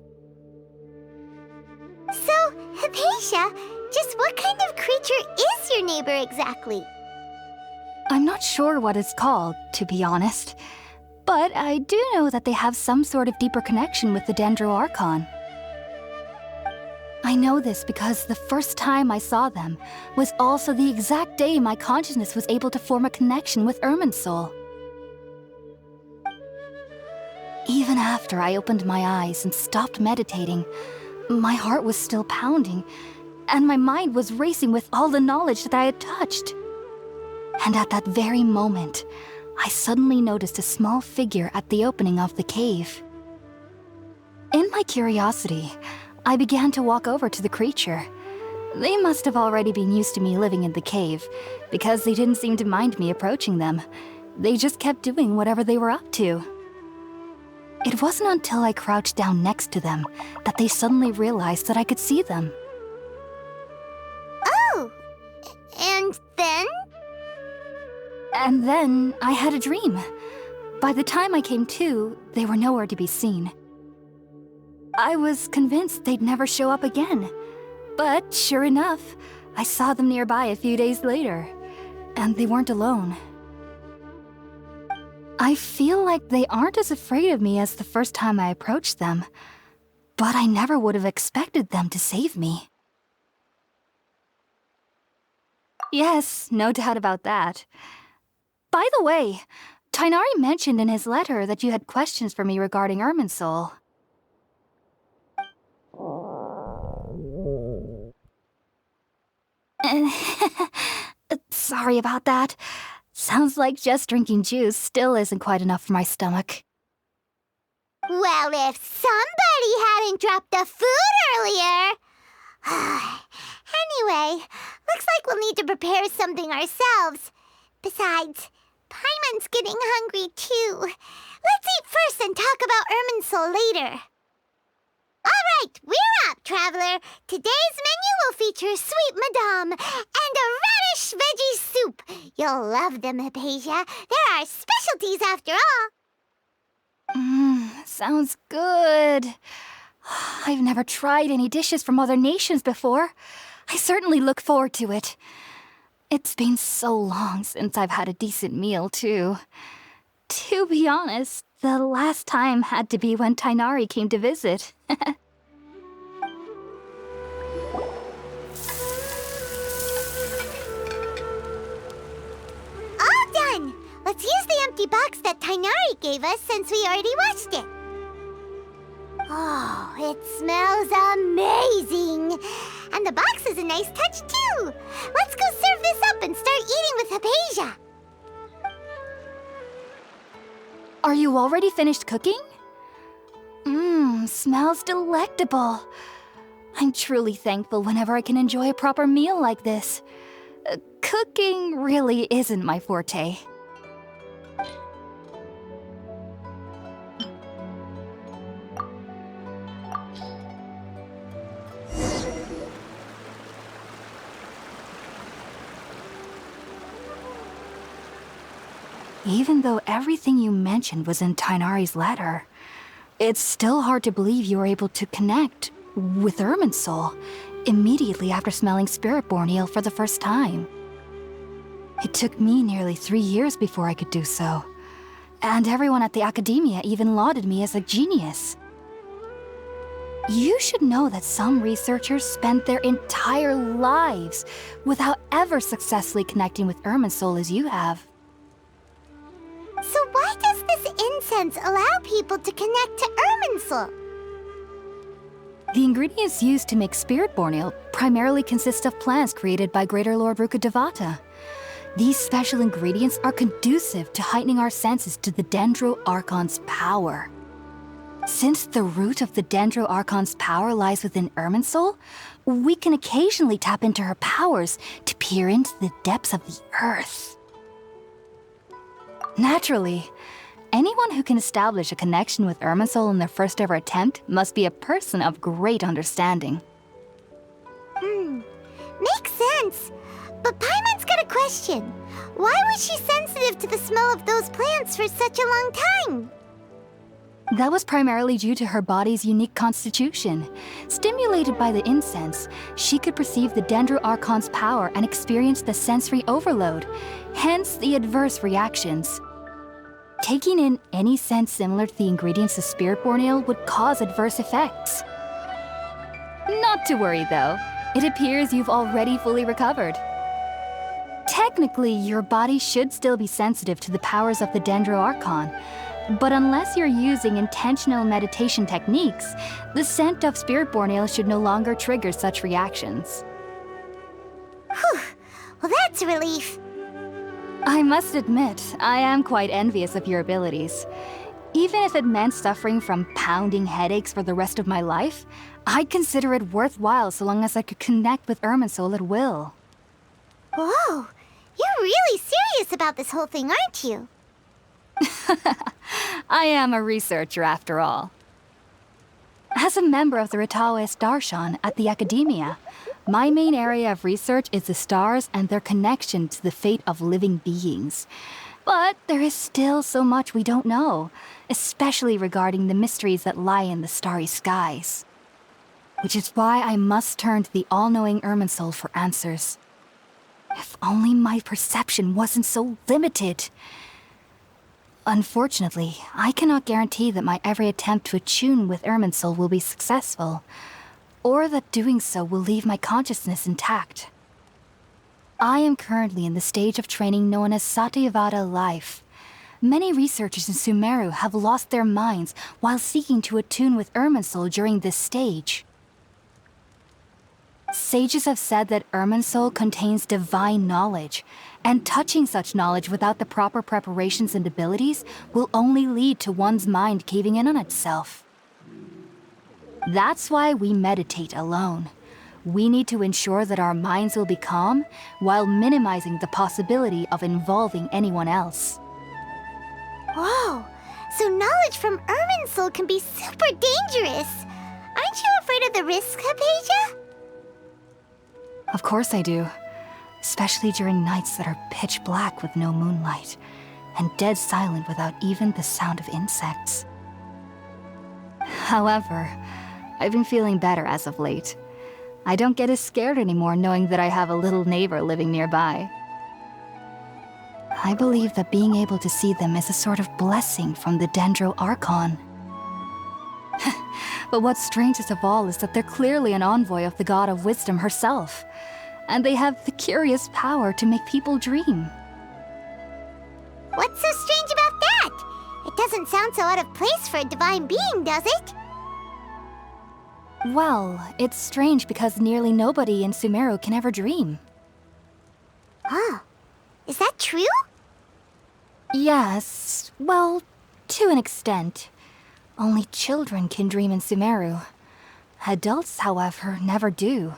S1: So, Hypatia, just what kind of creature is your neighbor exactly?
S7: I'm not sure what it's called, to be honest. But I do know that they have some sort of deeper connection with the Dendro Archon. I know this because the first time I saw them was also the exact day my consciousness was able to form a connection with Irminsul. Even after I opened my eyes and stopped meditating, my heart was still pounding, and my mind was racing with all the knowledge that I had touched. And at that very moment, I suddenly noticed a small figure at the opening of the cave. In my curiosity, I began to walk over to the creature. They must have already been used to me living in the cave, because they didn't seem to mind me approaching them. They just kept doing whatever they were up to. It wasn't until I crouched down next to them that they suddenly realized that I could see them.
S1: Oh, and then?
S7: And then I had a dream. By the time I came to, they were nowhere to be seen. I was convinced they'd never show up again. But sure enough, I saw them nearby a few days later. And they weren't alone. I feel like they aren't as afraid of me as the first time I approached them. But I never would have expected them to save me. Yes, no doubt about that. By the way, Tighnari mentioned in his letter that you had questions for me regarding Irminsul. Sorry about that. Sounds like just drinking juice still isn't quite enough for my stomach.
S1: Well, if somebody hadn't dropped the food earlier... Anyway, looks like we'll need to prepare something ourselves. Besides, Paimon's getting hungry too. Let's eat first and talk about Irminsul later. Alright, we're up, Traveler. Today's menu will feature sweet madame and a radish veggie soup. You'll love them, Hypatia. They're our specialties after all.
S7: Sounds good. I've never tried any dishes from other nations before. I certainly look forward to it. It's been so long since I've had a decent meal, too. To be honest, the last time had to be when Tighnari came to visit.
S1: All done! Let's use the empty box that Tighnari gave us since we already washed it. Oh, it smells amazing! And the box is a nice touch, too! Let's go serve this up and start eating with Hypatia!
S7: Are you already finished cooking? Smells delectable. I'm truly thankful whenever I can enjoy a proper meal like this. Cooking really isn't my forte. Even though everything you mentioned was in Tainari's letter, it's still hard to believe you were able to connect with Irminsul immediately after smelling Spiritborn Ale for the first time. It took me nearly 3 years before I could do so, and everyone at the Academia even lauded me as a genius. You should know that some researchers spent their entire lives without ever successfully connecting with Irminsul as you have.
S1: So why does this incense allow people to connect to Irminsul?
S7: The ingredients used to make Spiritborn Ale primarily consist of plants created by Greater Lord Rukkhadevata. These special ingredients are conducive to heightening our senses to the Dendro Archon's power. Since the root of the Dendro Archon's power lies within Irminsul, we can occasionally tap into her powers to peer into the depths of the earth. Naturally, anyone who can establish a connection with Irminsul in their first ever attempt must be a person of great understanding.
S1: Makes sense. But Paimon's got a question. Why was she sensitive to the smell of those plants for such a long time?
S7: That was primarily due to her body's unique constitution. Stimulated by the incense, she could perceive the Dendro Archon's power and experience the sensory overload, hence the adverse reactions. Taking in any scent similar to the ingredients of Spiritborn Ale would cause adverse effects. Not to worry though, it appears you've already fully recovered. Technically, your body should still be sensitive to the powers of the Dendro Archon, but unless you're using intentional meditation techniques, the scent of Spiritborn Ale should no longer trigger such reactions.
S1: Whew. Well, that's a relief.
S7: I must admit, I am quite envious of your abilities. Even if it meant suffering from pounding headaches for the rest of my life, I'd consider it worthwhile so long as I could connect with Irminsul at will.
S1: Whoa, you're really serious about this whole thing, aren't you?
S7: I am a researcher after all. As a member of the Ritaoist Darshan at the Academia, my main area of research is the stars and their connection to the fate of living beings. But there is still so much we don't know, especially regarding the mysteries that lie in the starry skies. Which is why I must turn to the all-knowing Irminsul for answers. If only my perception wasn't so limited. Unfortunately, I cannot guarantee that my every attempt to attune with Irminsul will be successful, or that doing so will leave my consciousness intact. I am currently in the stage of training known as Satyavada life. Many researchers in Sumeru have lost their minds while seeking to attune with Irminsul during this stage. Sages have said that Irminsul contains divine knowledge, and touching such knowledge without the proper preparations and abilities will only lead to one's mind caving in on itself. That's why we meditate alone. We need to ensure that our minds will be calm while minimizing the possibility of involving anyone else.
S1: Whoa, so knowledge from Irminsul can be super dangerous. Aren't you afraid of the risks, Hypatia?
S7: Of course I do. Especially during nights that are pitch black with no moonlight, and dead silent without even the sound of insects. However, I've been feeling better as of late. I don't get as scared anymore knowing that I have a little neighbor living nearby. I believe that being able to see them is a sort of blessing from the Dendro Archon. But what's strangest of all is that they're clearly an envoy of the God of Wisdom herself, and they have the curious power to make people dream.
S1: What's so strange about that? It doesn't sound so out of place for a divine being, does it?
S7: Well, it's strange because nearly nobody in Sumeru can ever dream.
S1: Oh, is that true?
S7: Yes, well, to an extent. Only children can dream in Sumeru. Adults, however, never do.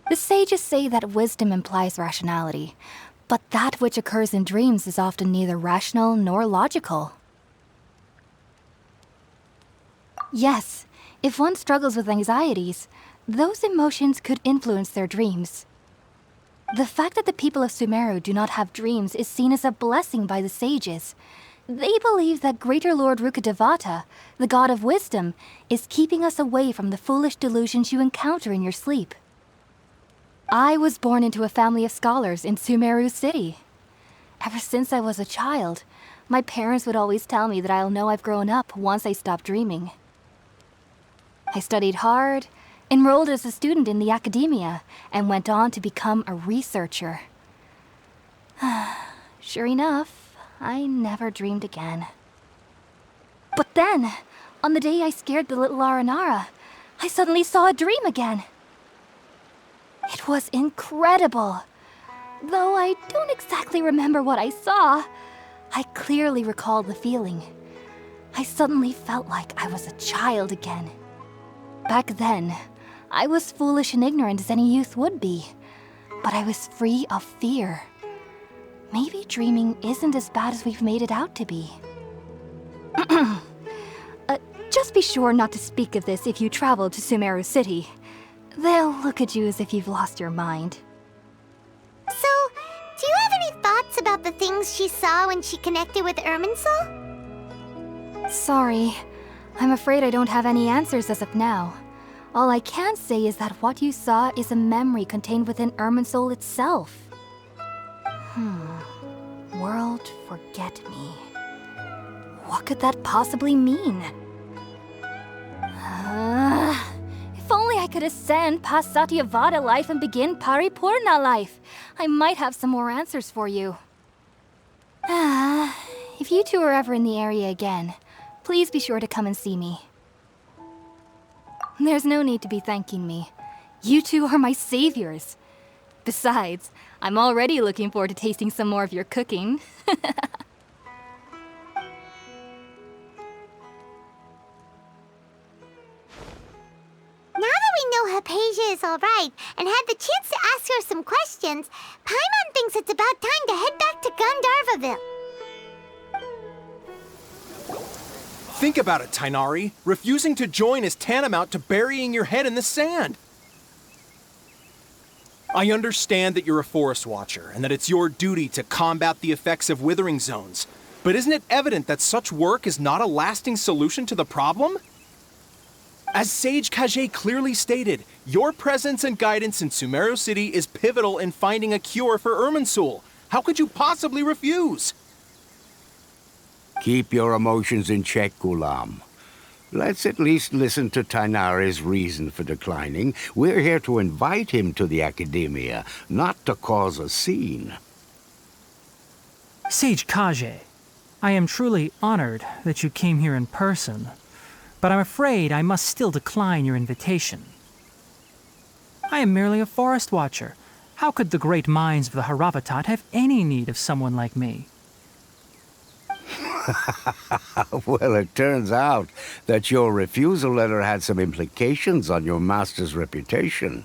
S7: The sages say that wisdom implies rationality, but that which occurs in dreams is often neither rational nor logical. Yes, if one struggles with anxieties, those emotions could influence their dreams. The fact that the people of Sumeru do not have dreams is seen as a blessing by the sages. They believe that Greater Lord Rukkhadevata, the god of wisdom, is keeping us away from the foolish delusions you encounter in your sleep. I was born into a family of scholars in Sumeru City. Ever since I was a child, my parents would always tell me that I'll know I've grown up once I stop dreaming. I studied hard, enrolled as a student in the academia, and went on to become a researcher. Sure enough, I never dreamed again. But then, on the day I scared the little Aranara, I suddenly saw a dream again. It was incredible. Though I don't exactly remember what I saw, I clearly recall the feeling. I suddenly felt like I was a child again. Back then, I was foolish and ignorant as any youth would be, but I was free of fear. Maybe dreaming isn't as bad as we've made it out to be. Just be sure not to speak of this if you travel to Sumeru City. They'll look at you as if you've lost your mind.
S1: So, do you have any thoughts about the things she saw when she connected with Irminsul?
S7: Sorry. I'm afraid I don't have any answers as of now. All I can say is that what you saw is a memory contained within Irminsul itself. World forget me. What could that possibly mean? If only I could ascend past Satyavada life and begin Paripurna life, I might have some more answers for you. If you two are ever in the area again, please be sure to come and see me. There's no need to be thanking me. You two are my saviors. Besides, I'm already looking forward to tasting some more of your cooking.
S1: Now that we know Hypatia is alright and had the chance to ask her some questions, Paimon thinks it's about time to head back to Gandharva Ville.
S8: Think about it, Tighnari. Refusing to join is tantamount to burying your head in the sand. I understand that you're a forest watcher and that it's your duty to combat the effects of withering zones. But isn't it evident that such work is not a lasting solution to the problem? As Sage Kage clearly stated, your presence and guidance in Sumeru City is pivotal in finding a cure for Irminsul. How could you possibly refuse?
S6: Keep your emotions in check, Ghulam. Let's at least listen to Tighnari's reason for declining. We're here to invite him to the Academia, not to cause a scene.
S4: Sage Kage, I am truly honored that you came here in person, but I'm afraid I must still decline your invitation. I am merely a forest watcher. How could the great minds of the Haravatat have any need of someone like me?
S6: Well, it turns out that your refusal letter had some implications on your master's reputation.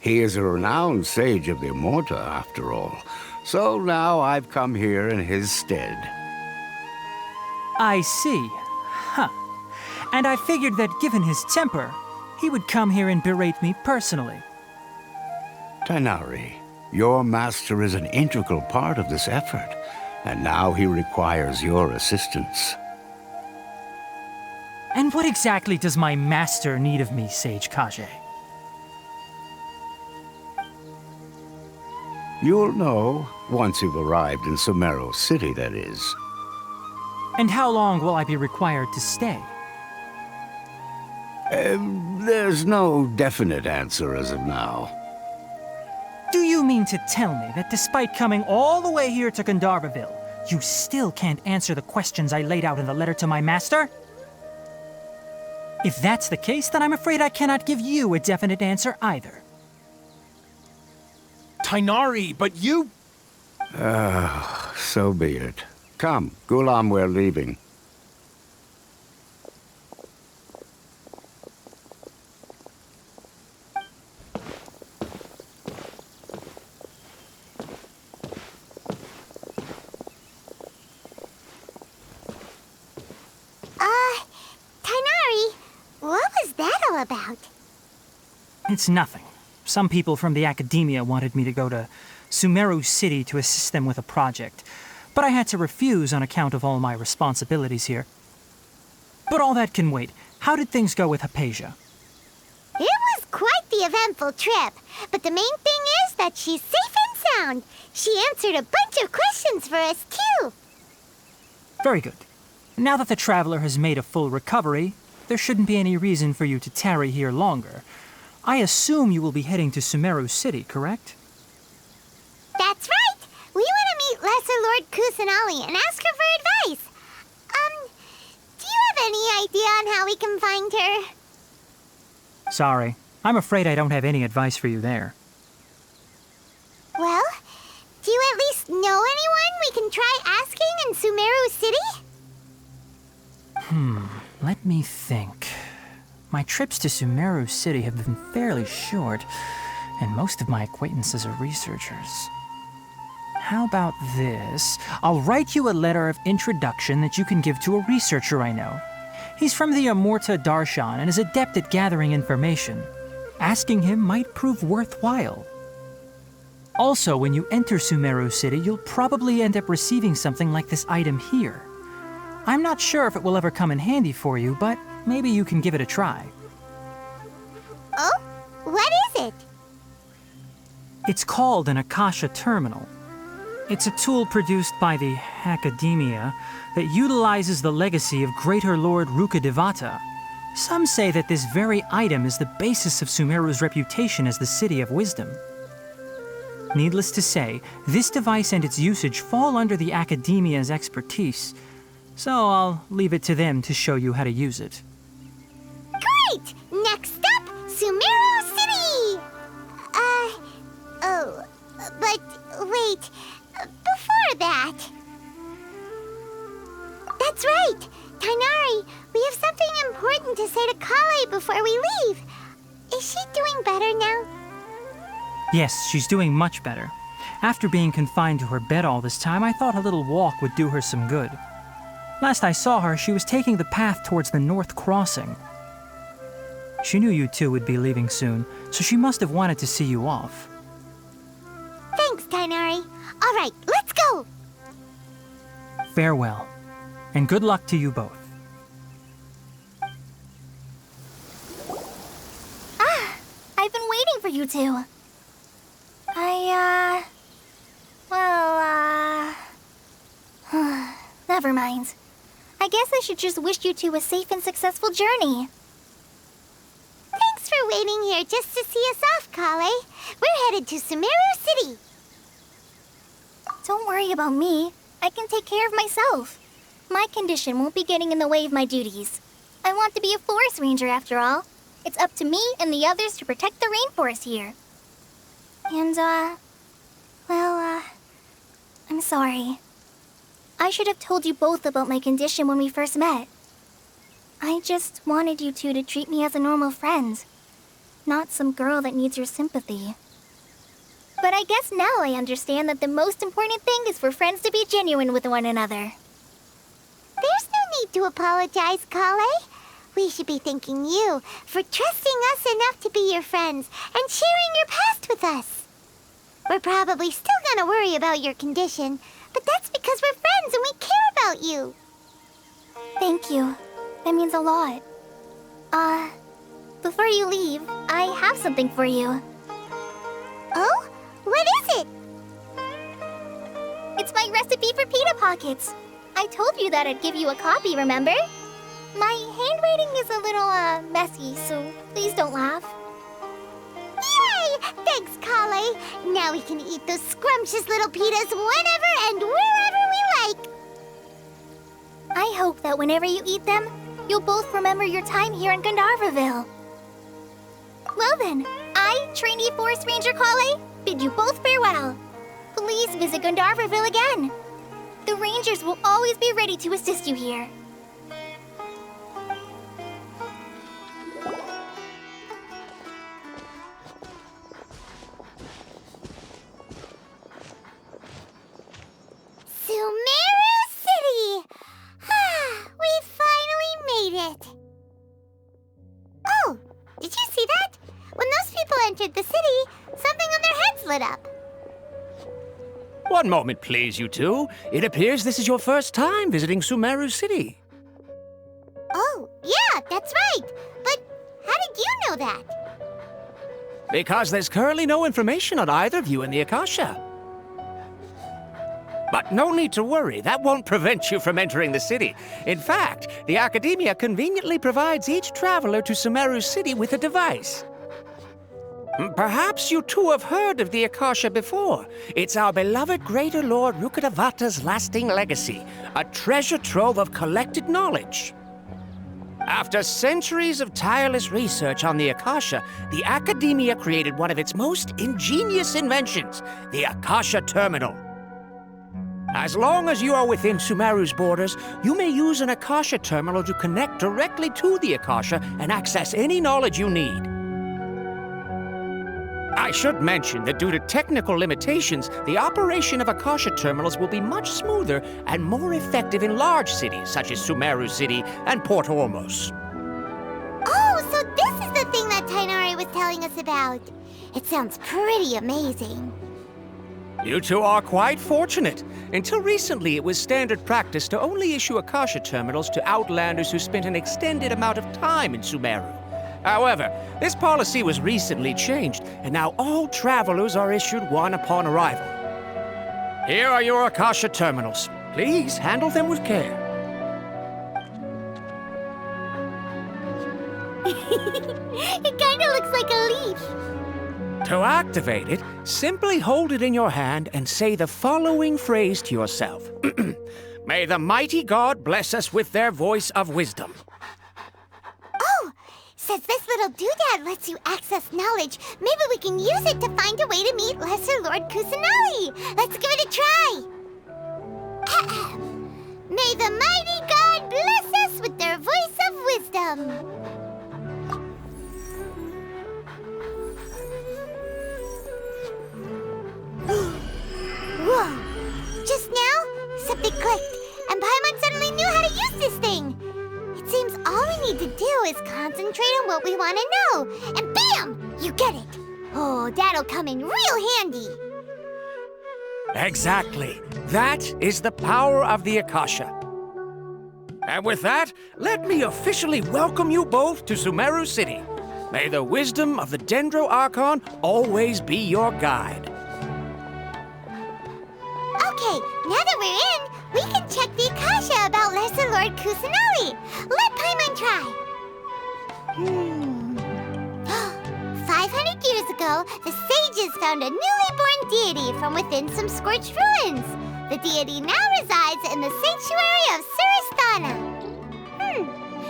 S6: He is a renowned sage of the Immorta, after all. So now I've come here in his stead.
S4: I see. Huh. And I figured that given his temper, he would come here and berate me personally.
S6: Tighnari, your master is an integral part of this effort. And now he requires your assistance.
S4: And what exactly does my master need of me, Sage Kage?
S6: You'll know, once you've arrived in Sumeru City, that is.
S4: And how long will I be required to stay?
S6: There's no definite answer as of now.
S4: Do you mean to tell me that despite coming all the way here to Gandharva Ville, you still can't answer the questions I laid out in the letter to my master? If that's the case, then I'm afraid I cannot give you a definite answer either.
S8: Tighnari, but you...
S6: So be it. Come, Ghulam, we're leaving.
S1: about?
S4: It's nothing. Some people from the academia wanted me to go to Sumeru City to assist them with a project, but I had to refuse on account of all my responsibilities here. But all that can wait. How did things go with Hypatia?
S1: It was quite the eventful trip, but the main thing is that she's safe and sound. She answered a bunch of questions for us, too.
S4: Very good. Now that the Traveler has made a full recovery, there shouldn't be any reason for you to tarry here longer. I assume you will be heading to Sumeru City, correct?
S1: That's right. We want to meet Lesser Lord Kusanali and ask her for advice. Do you have any idea on how we can find her?
S4: Sorry. I'm afraid I don't have any advice for you there.
S1: Well, do you at least know anyone we can try asking in Sumeru City?
S4: Let me think. My trips to Sumeru City have been fairly short, and most of my acquaintances are researchers. How about this? I'll write you a letter of introduction that you can give to a researcher I know. He's from the Amurta Darshan and is adept at gathering information. Asking him might prove worthwhile. Also, when you enter Sumeru City, you'll probably end up receiving something like this item here. I'm not sure if it will ever come in handy for you, but maybe you can give it a try.
S1: Oh? What is it?
S4: It's called an Akasha Terminal. It's a tool produced by the Academia that utilizes the legacy of Greater Lord Rukkhadevata. Some say that this very item is the basis of Sumeru's reputation as the City of Wisdom. Needless to say, this device and its usage fall under the Academia's expertise, so I'll leave it to them to show you how to use it.
S1: Great! Next up, Sumeru City! But wait, before that... That's right! Tainari, we have something important to say to Kale before we leave. Is she doing better now?
S4: Yes, she's doing much better. After being confined to her bed all this time, I thought a little walk would do her some good. Last I saw her, she was taking the path towards the North Crossing. She knew you two would be leaving soon, so she must have wanted to see you off.
S1: Thanks, Tainari. All right, let's go!
S4: Farewell, and good luck to you both.
S3: I've been waiting for you two. Never mind. I guess I should just wish you two a safe and successful journey.
S1: Thanks for waiting here just to see us off, Kale. We're headed to Sumeru City.
S3: Don't worry about me. I can take care of myself. My condition won't be getting in the way of my duties. I want to be a forest ranger after all. It's up to me and the others to protect the rainforest here. And, I'm sorry. I should have told you both about my condition when we first met. I just wanted you two to treat me as a normal friend, not some girl that needs your sympathy. But I guess now I understand that the most important thing is for friends to be genuine with one another.
S1: There's no need to apologize, Kale. We should be thanking you for trusting us enough to be your friends and sharing your past with us. We're probably still gonna worry about your condition, but that's because we're friends and we care about you.
S3: Thank you. That means a lot. Before you leave, I have something for you.
S1: Oh? What is it?
S3: It's my recipe for pita pockets. I told you that I'd give you a copy, remember? My handwriting is a little, messy, so please don't laugh.
S1: Yay! Thanks, Kale. Now we can eat those scrumptious little pitas whenever and wherever we like.
S3: I hope that whenever you eat them, you'll both remember your time here in Gandharva Ville. Well then, I, trainee Forest Ranger Kale, bid you both farewell. Please visit Gandharva Ville again. The Rangers will always be ready to assist you here.
S1: Sumeru City! We finally made it! Oh, people entered the city, something on their heads lit up.
S9: One moment, please, you two. It appears this is your first time visiting Sumeru City.
S1: Oh, yeah, that's right. But how did you know that?
S9: Because there's currently no information on either of you in the Akasha. But no need to worry, that won't prevent you from entering the city. In fact, the Academia conveniently provides each traveler to Sumeru City with a device. Perhaps you two have heard of the Akasha before. It's our beloved Greater Lord Rukkhadevata's lasting legacy, a treasure trove of collected knowledge. After centuries of tireless research on the Akasha, the Academia created one of its most ingenious inventions, the Akasha Terminal. As long as you are within Sumeru's borders, you may use an Akasha terminal to connect directly to the Akasha and access any knowledge you need. I should mention that due to technical limitations, the operation of Akasha terminals will be much smoother and more effective in large cities such as Sumeru City and Port Ormos.
S1: Oh, so this is the thing that Tainari was telling us about. It sounds pretty amazing.
S9: You two are quite fortunate. Until recently, it was standard practice to only issue Akasha terminals to outlanders who spent an extended amount of time in Sumeru. However, this policy was recently changed, and now all travelers are issued one upon arrival. Here are your Akasha terminals. Please handle them with care.
S1: It kinda looks like a leaf.
S9: To activate it, simply hold it in your hand and say the following phrase to yourself. May the mighty God bless us with their voice of wisdom.
S1: Oh, since this little doodad lets you access knowledge, maybe we can use it to find a way to meet Lesser Lord Kusanali. Let's give it a try. May the mighty God bless us with their voice of wisdom. Whoa! Just now, something clicked, and Paimon suddenly knew how to use this thing. It seems all we need to do is concentrate on what we want to know, and bam! You get it. Oh, that'll come in real handy.
S9: Exactly. That is the power of the Akasha. And with that, let me officially welcome you both to Sumeru City. May the wisdom of the Dendro Archon always be your guide.
S1: Okay, now that we're in, we can check the Akasha about Lesser Lord Kusanali. Let Paimon try. 500 years ago, the sages found a newly born deity from within some scorched ruins. The deity now resides in the sanctuary of Surasthana.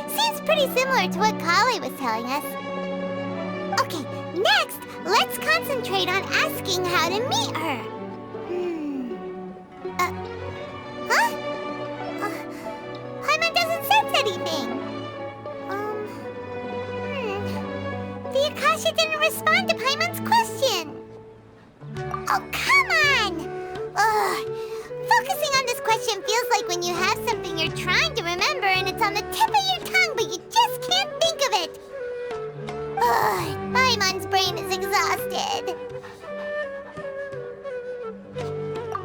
S1: Seems pretty similar to what Kali was telling us. Okay, next, let's concentrate on asking how to meet her. Paimon doesn't sense anything. The Akasha didn't respond to Paimon's question. Oh, come on! Ugh. Focusing on this question feels like when you have something you're trying to remember and it's on the tip of your tongue, but you just can't think of it. Ugh. Paimon's brain is exhausted.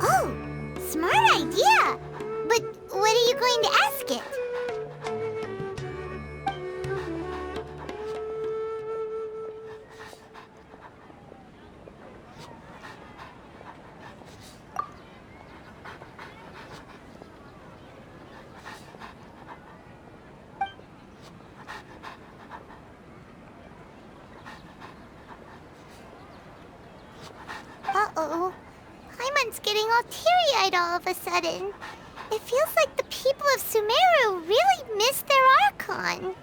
S1: Oh, smart idea. But what are you going to ask it? Uh-oh. Paimon's getting all teary-eyed all of a sudden. It feels like the people of Sumeru really miss their Archon.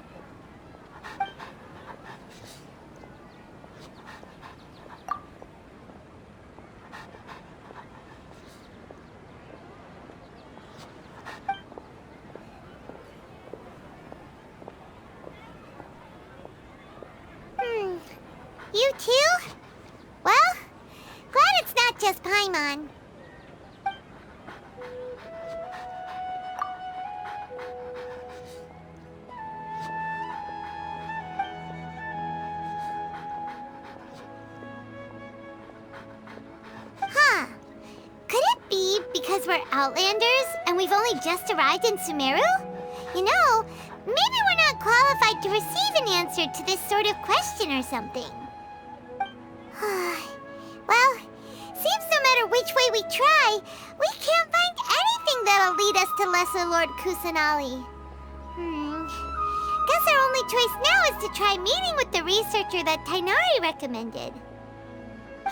S1: You too? Well, glad it's not just Paimon. because we're Outlanders and we've only just arrived in Sumeru? You know, maybe we're not qualified to receive an answer to this sort of question or something. Well, seems no matter which way we try, we can't find anything that'll lead us to Lesser Lord Kusanali. Guess our only choice now is to try meeting with the researcher that Tighnari recommended.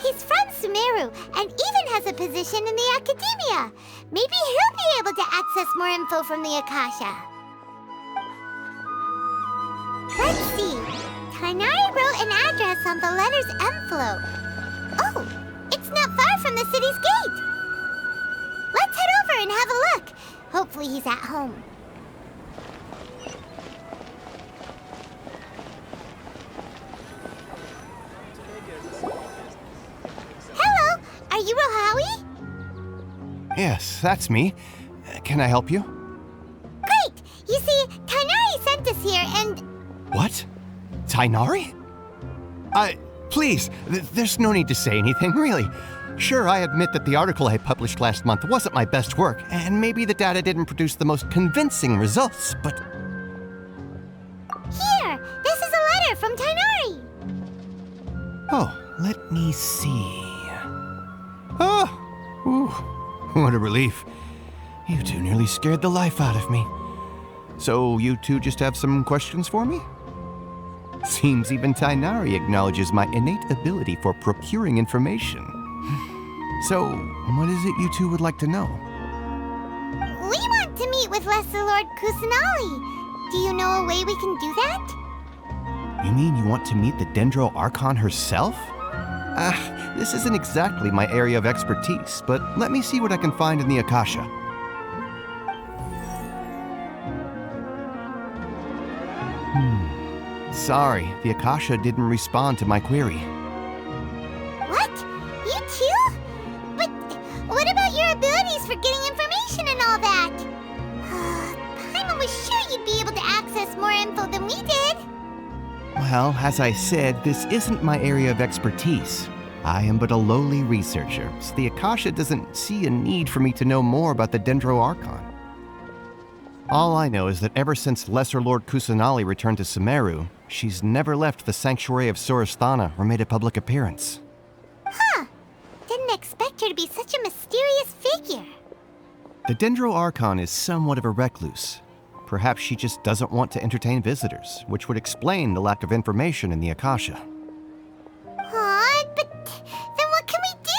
S1: He's from Sumeru and even has a position in the academia. Maybe he'll be able to access more info from the Akasha. Let's see. Tighnari wrote an address on the letter's envelope. Oh, it's not far from the city's gate. Let's head over and have a look. Hopefully he's at home. Hello, are you Rohawi?
S10: Yes, that's me. Can I help you?
S1: Great! You see, Tighnari sent us here and...
S10: What? Tighnari? Please, there's no need to say anything, really. Sure, I admit that the article I published last month wasn't my best work, and maybe the data didn't produce the most convincing results, but...
S1: Here! This is a letter from Tighnari!
S10: Oh, let me see... Oh! Ooh, what a relief. You two nearly scared the life out of me. So, you two just have some questions for me? Seems even Tighnari acknowledges my innate ability for procuring information. So, what is it you two would like to know?
S1: We want to meet with Lesser Lord Kusanali. Do you know a way we can do that?
S10: You mean you want to meet the Dendro Archon herself? This isn't exactly my area of expertise, but let me see what I can find in the Akasha. Sorry, the Akasha didn't respond to my query.
S1: What? You too? But what about your abilities for getting information and all that? Paimon was sure you'd be able to access more info than we did.
S10: Well, as I said, this isn't my area of expertise. I am but a lowly researcher, so the Akasha doesn't see a need for me to know more about the Dendro Archon. All I know is that ever since Lesser Lord Kusanali returned to Sumeru, she's never left the Sanctuary of Sorasthana or made a public appearance.
S1: Huh. Didn't expect her to be such a mysterious figure.
S10: The Dendro Archon is somewhat of a recluse. Perhaps she just doesn't want to entertain visitors, which would explain the lack of information in the Akasha.
S1: But then what can we do?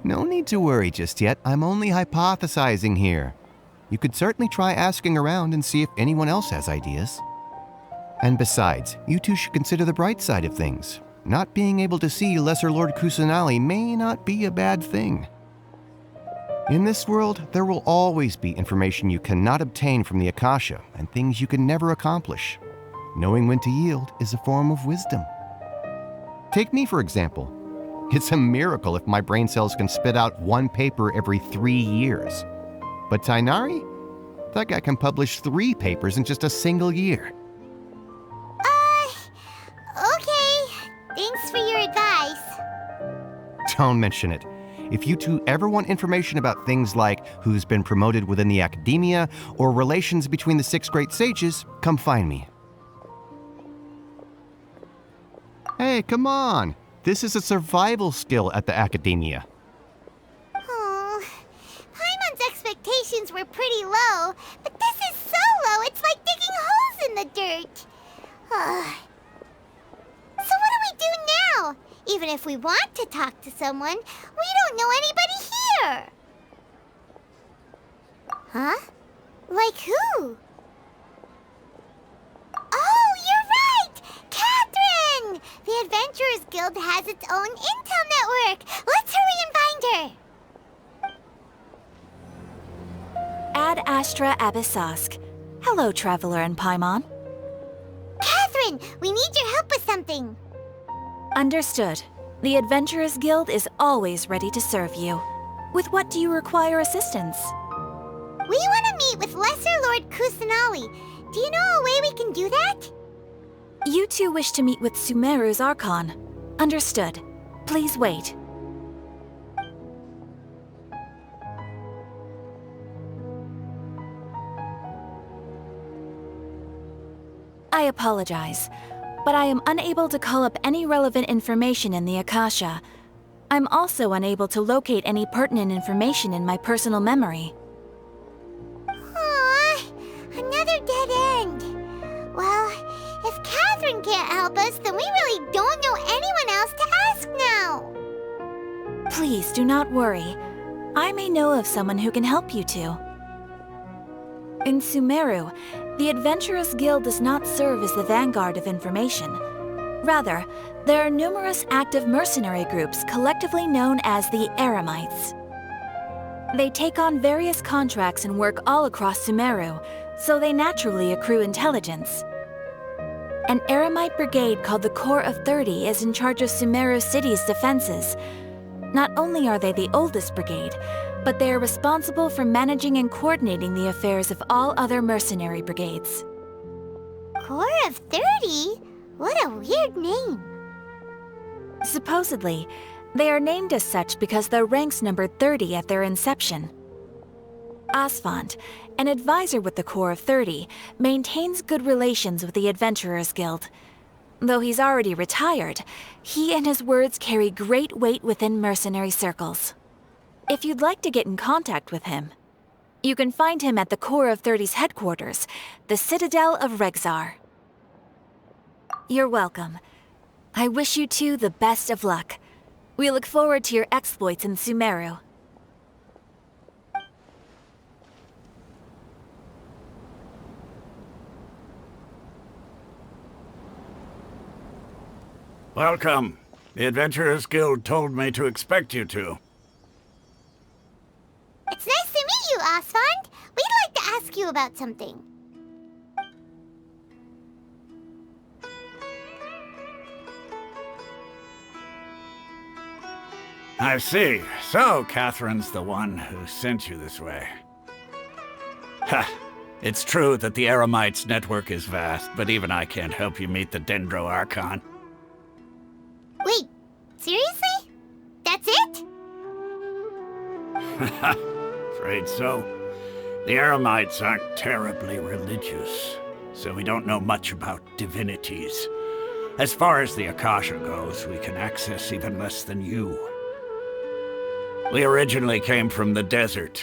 S10: No need to worry just yet. I'm only hypothesizing here. You could certainly try asking around and see if anyone else has ideas. And besides, you two should consider the bright side of things. Not being able to see Lesser Lord Kusanali may not be a bad thing. In this world, there will always be information you cannot obtain from the Akasha and things you can never accomplish. Knowing when to yield is a form of wisdom. Take me, for example. It's a miracle if my brain cells can spit out one paper every 3 years. But Tighnari? That guy can publish 3 papers in just a single year.
S1: Okay. Thanks for your advice.
S10: Don't mention it. If you two ever want information about things like who's been promoted within the academia or relations between the 6 great sages, come find me. Hey, come on! This is a survival skill at the academia.
S1: Oh, Paimon's expectations were pretty low, but this is so low it's like digging holes in the dirt. So what do we do now? Even if we want to talk to someone, we don't know anybody here. Huh? Like who? Oh, you're right! Catherine! The Adventurers Guild has its own intel network. Let's hurry and find her.
S11: Ad Astra Abyssask. Hello, Traveler and Paimon.
S1: Catherine, we need your help with something.
S11: Understood. The Adventurers Guild is always ready to serve you. With what do you require assistance?
S1: We want to meet with Lesser Lord Kusanali. Do you know a way we can do that?
S11: You two wish to meet with Sumeru's Archon. Understood. Please wait. I apologize, but I am unable to call up any relevant information in the Akasha. I'm also unable to locate any pertinent information in my personal memory.
S1: Aww, another dead end. Well, if Catherine can't help us, then we really don't know anyone else to ask now.
S11: Please do not worry. I may know of someone who can help you too. In Sumeru, the Adventurers Guild does not serve as the vanguard of information. Rather, there are numerous active mercenary groups collectively known as the Eremites. They take on various contracts and work all across Sumeru, so they naturally accrue intelligence. An Eremite brigade called the Corps of 30 is in charge of Sumeru City's defenses. Not only are they the oldest brigade, but they are responsible for managing and coordinating the affairs of all other mercenary brigades.
S1: Corps of 30? What a weird name.
S11: Supposedly, they are named as such because their ranks numbered 30 at their inception. Asfand, an advisor with the Corps of 30, maintains good relations with the Adventurers Guild. Though he's already retired, he and his words carry great weight within mercenary circles. If you'd like to get in contact with him, you can find him at the Corps of 30's headquarters, the Citadel of Regzar. You're welcome. I wish you two the best of luck. We look forward to your exploits in Sumeru.
S12: Welcome. The Adventurers Guild told me to expect you two.
S1: It's nice to meet you, Asfand. We'd like to ask you about something.
S12: I see. So, Catherine's the one who sent you this way. Ha! It's true that the Eremites' network is vast, but even I can't help you meet the Dendro Archon.
S1: Wait, seriously? That's it?
S12: Afraid so. The Eremites aren't terribly religious, so we don't know much about divinities. As far as the Akasha goes, we can access even less than you. We originally came from the desert.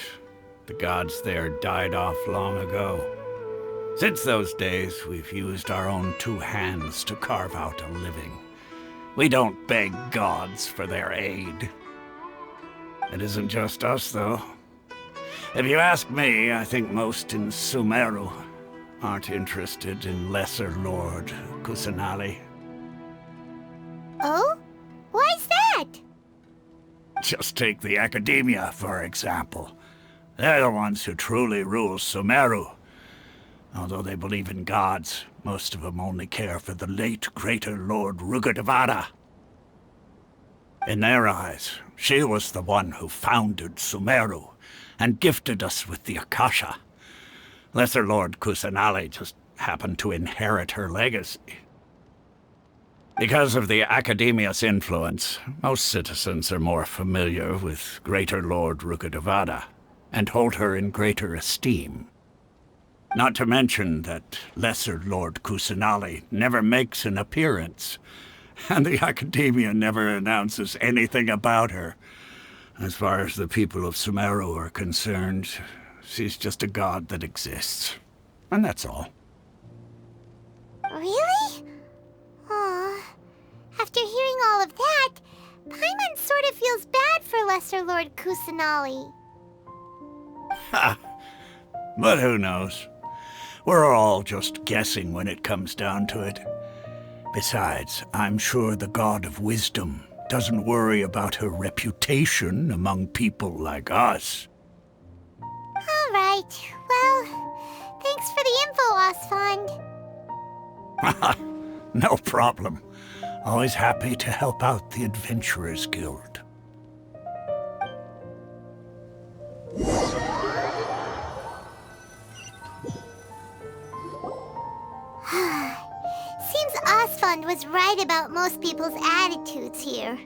S12: The gods there died off long ago. Since those days, we've used our own two hands to carve out a living. We don't beg gods for their aid. It isn't just us, though. If you ask me, I think most in Sumeru aren't interested in Lesser Lord Kusanali.
S1: Oh? Why's that?
S12: Just take the Academia, for example. They're the ones who truly rule Sumeru. Although they believe in gods, most of them only care for the late Greater Lord Rukkhadevata. In their eyes, she was the one who founded Sumeru and gifted us with the Akasha. Lesser Lord Kusanali just happened to inherit her legacy. Because of the Academia's influence, most citizens are more familiar with Greater Lord Rukkhadevata and hold her in greater esteem. Not to mention that Lesser Lord Kusanali never makes an appearance, and the Academia never announces anything about her. As far as the people of Sumeru are concerned, she's just a god that exists. And that's all.
S1: Really? Aw. After hearing all of that, Paimon sort of feels bad for Lesser Lord Kusanali.
S12: Ha! But who knows? We're all just guessing when it comes down to it. Besides, I'm sure the God of Wisdom doesn't worry about her reputation among people like us.
S1: All right. Well, thanks for the info, Asfand.
S12: No problem. Always happy to help out the Adventurers Guild.
S1: Seems Asfand was right about most people's attitudes here.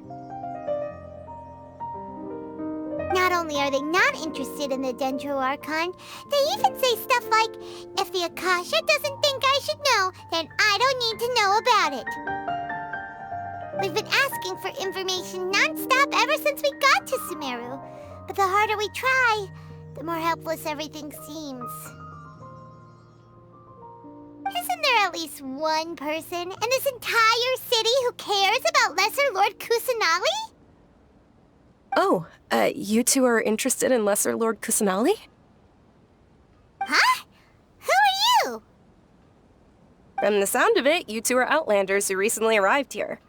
S1: Now Not only are they not interested in the Dendro Archon, they even say stuff like, if the Akasha doesn't think I should know, then I don't need to know about it. We've been asking for information non-stop ever since we got to Sumeru. But the harder we try, the more helpless everything seems. Isn't there at least one person in this entire city who cares about Lesser Lord Kusanali?
S13: Oh, you two are interested in Lesser Lord Kusanali?
S1: Huh? Who are you?
S13: From the sound of it, you two are Outlanders who recently arrived here.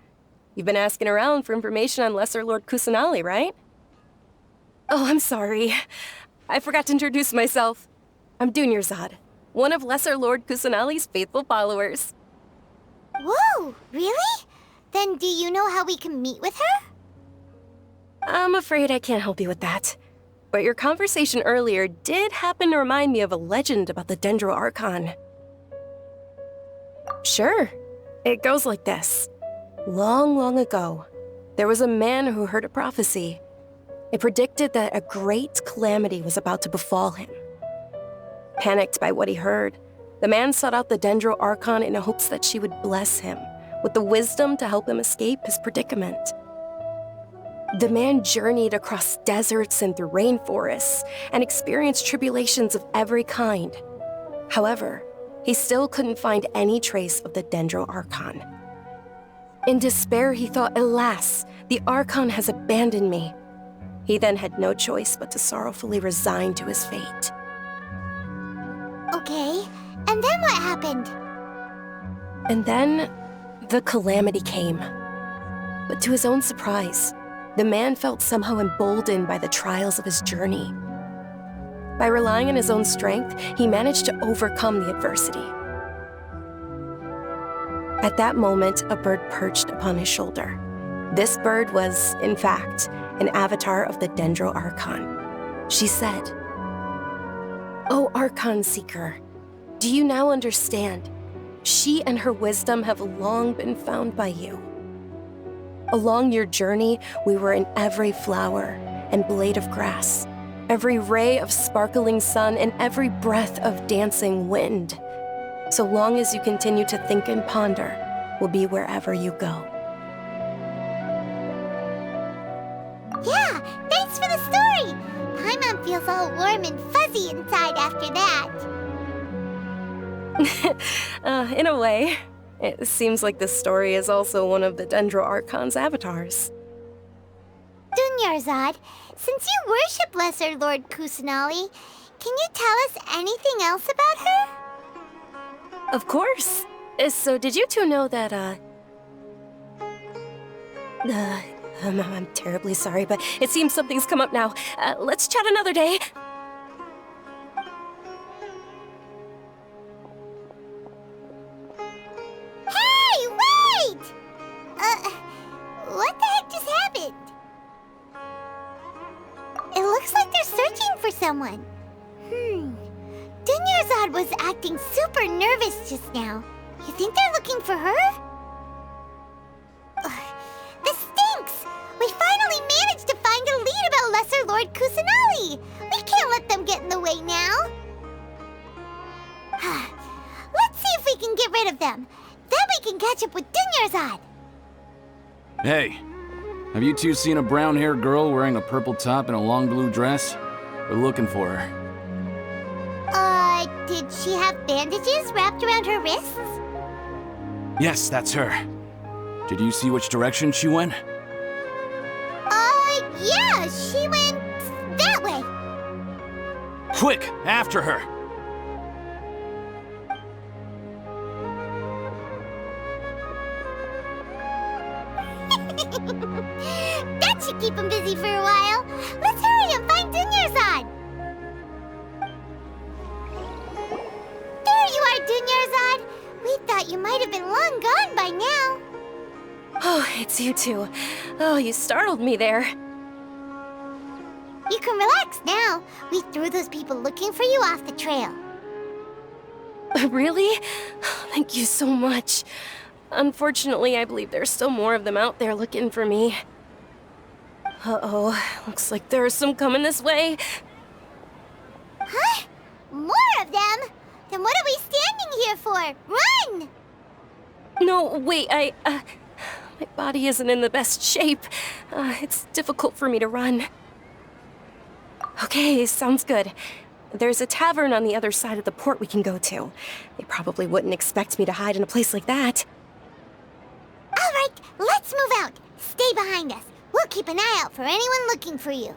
S13: You've been asking around for information on Lesser Lord Kusanali, right? Oh, I'm sorry. I forgot to introduce myself. I'm Dunyarzad, one of Lesser Lord Kusanali's faithful followers.
S1: Whoa, really? Then do you know how we can meet with her?
S13: I'm afraid I can't help you with that. But your conversation earlier did happen to remind me of a legend about the Dendro Archon. Sure. It goes like this. Long, long ago, there was a man who heard a prophecy. It predicted that a great calamity was about to befall him. Panicked by what he heard, the man sought out the Dendro Archon in hopes that she would bless him with the wisdom to help him escape his predicament. The man journeyed across deserts and through rainforests and experienced tribulations of every kind. However, he still couldn't find any trace of the Dendro Archon. In despair, he thought, alas, the Archon has abandoned me. He then had no choice but to sorrowfully resign to his fate.
S1: Okay, and then what happened?
S13: And then, the calamity came. But to his own surprise, the man felt somehow emboldened by the trials of his journey. By relying on his own strength, he managed to overcome the adversity. At that moment, a bird perched upon his shoulder. This bird was, in fact, an avatar of the Dendro Archon. She said, "O Archon Seeker, do you now understand? She and her wisdom have long been found by you. Along your journey, we were in every flower and blade of grass, every ray of sparkling sun, and every breath of dancing wind. So long as you continue to think and ponder, we'll be wherever you go."
S1: Yeah, thanks for the story! Paimon feels all warm and fuzzy inside after that.
S13: In a way. It seems like this story is also one of the Dendro Archon's avatars.
S1: Dunyarzad, since you worship Lesser Lord Kusanali, can you tell us anything else about her?
S13: Of course. So did you two know that, I'm terribly sorry, but it seems something's come up now. Let's chat another day.
S1: Hey, wait! What the heck just happened? It looks like they're searching for someone. Dunyarzad was acting super nervous just now. You think they're looking for her? This stinks! We finally managed to find a lead about Lesser Lord Kusanali! We can't let them get in the way now! Let's see if we can get rid of them. Then we can catch up with Dunyarzad!
S14: Hey, have you two seen a brown-haired girl wearing a purple top and a long blue dress? We're looking for her.
S1: Did she have bandages wrapped around her wrists?
S14: Yes, that's her. Did you see which direction she went?
S1: Yeah, she went that way.
S14: Quick, after her!
S1: That should keep him busy for a while. Let's hurry and find Dunyarzad. There you are, Dunyarzad. We thought you might have been long gone by now.
S13: Oh, it's you two. Oh, you startled me there.
S1: You can relax now. We threw those people looking for you off the trail.
S13: Really? Thank you so much. Unfortunately, I believe there's still more of them out there looking for me. Uh-oh, looks like there are some coming this way.
S1: Huh? More of them? Then what are we standing here for? Run!
S13: No, wait, my body isn't in the best shape. It's difficult for me to run. Okay, sounds good. There's a tavern on the other side of the port we can go to. They probably wouldn't expect me to hide in a place like that.
S1: All right, let's move out. Stay behind us. We'll keep an eye out for anyone looking for you.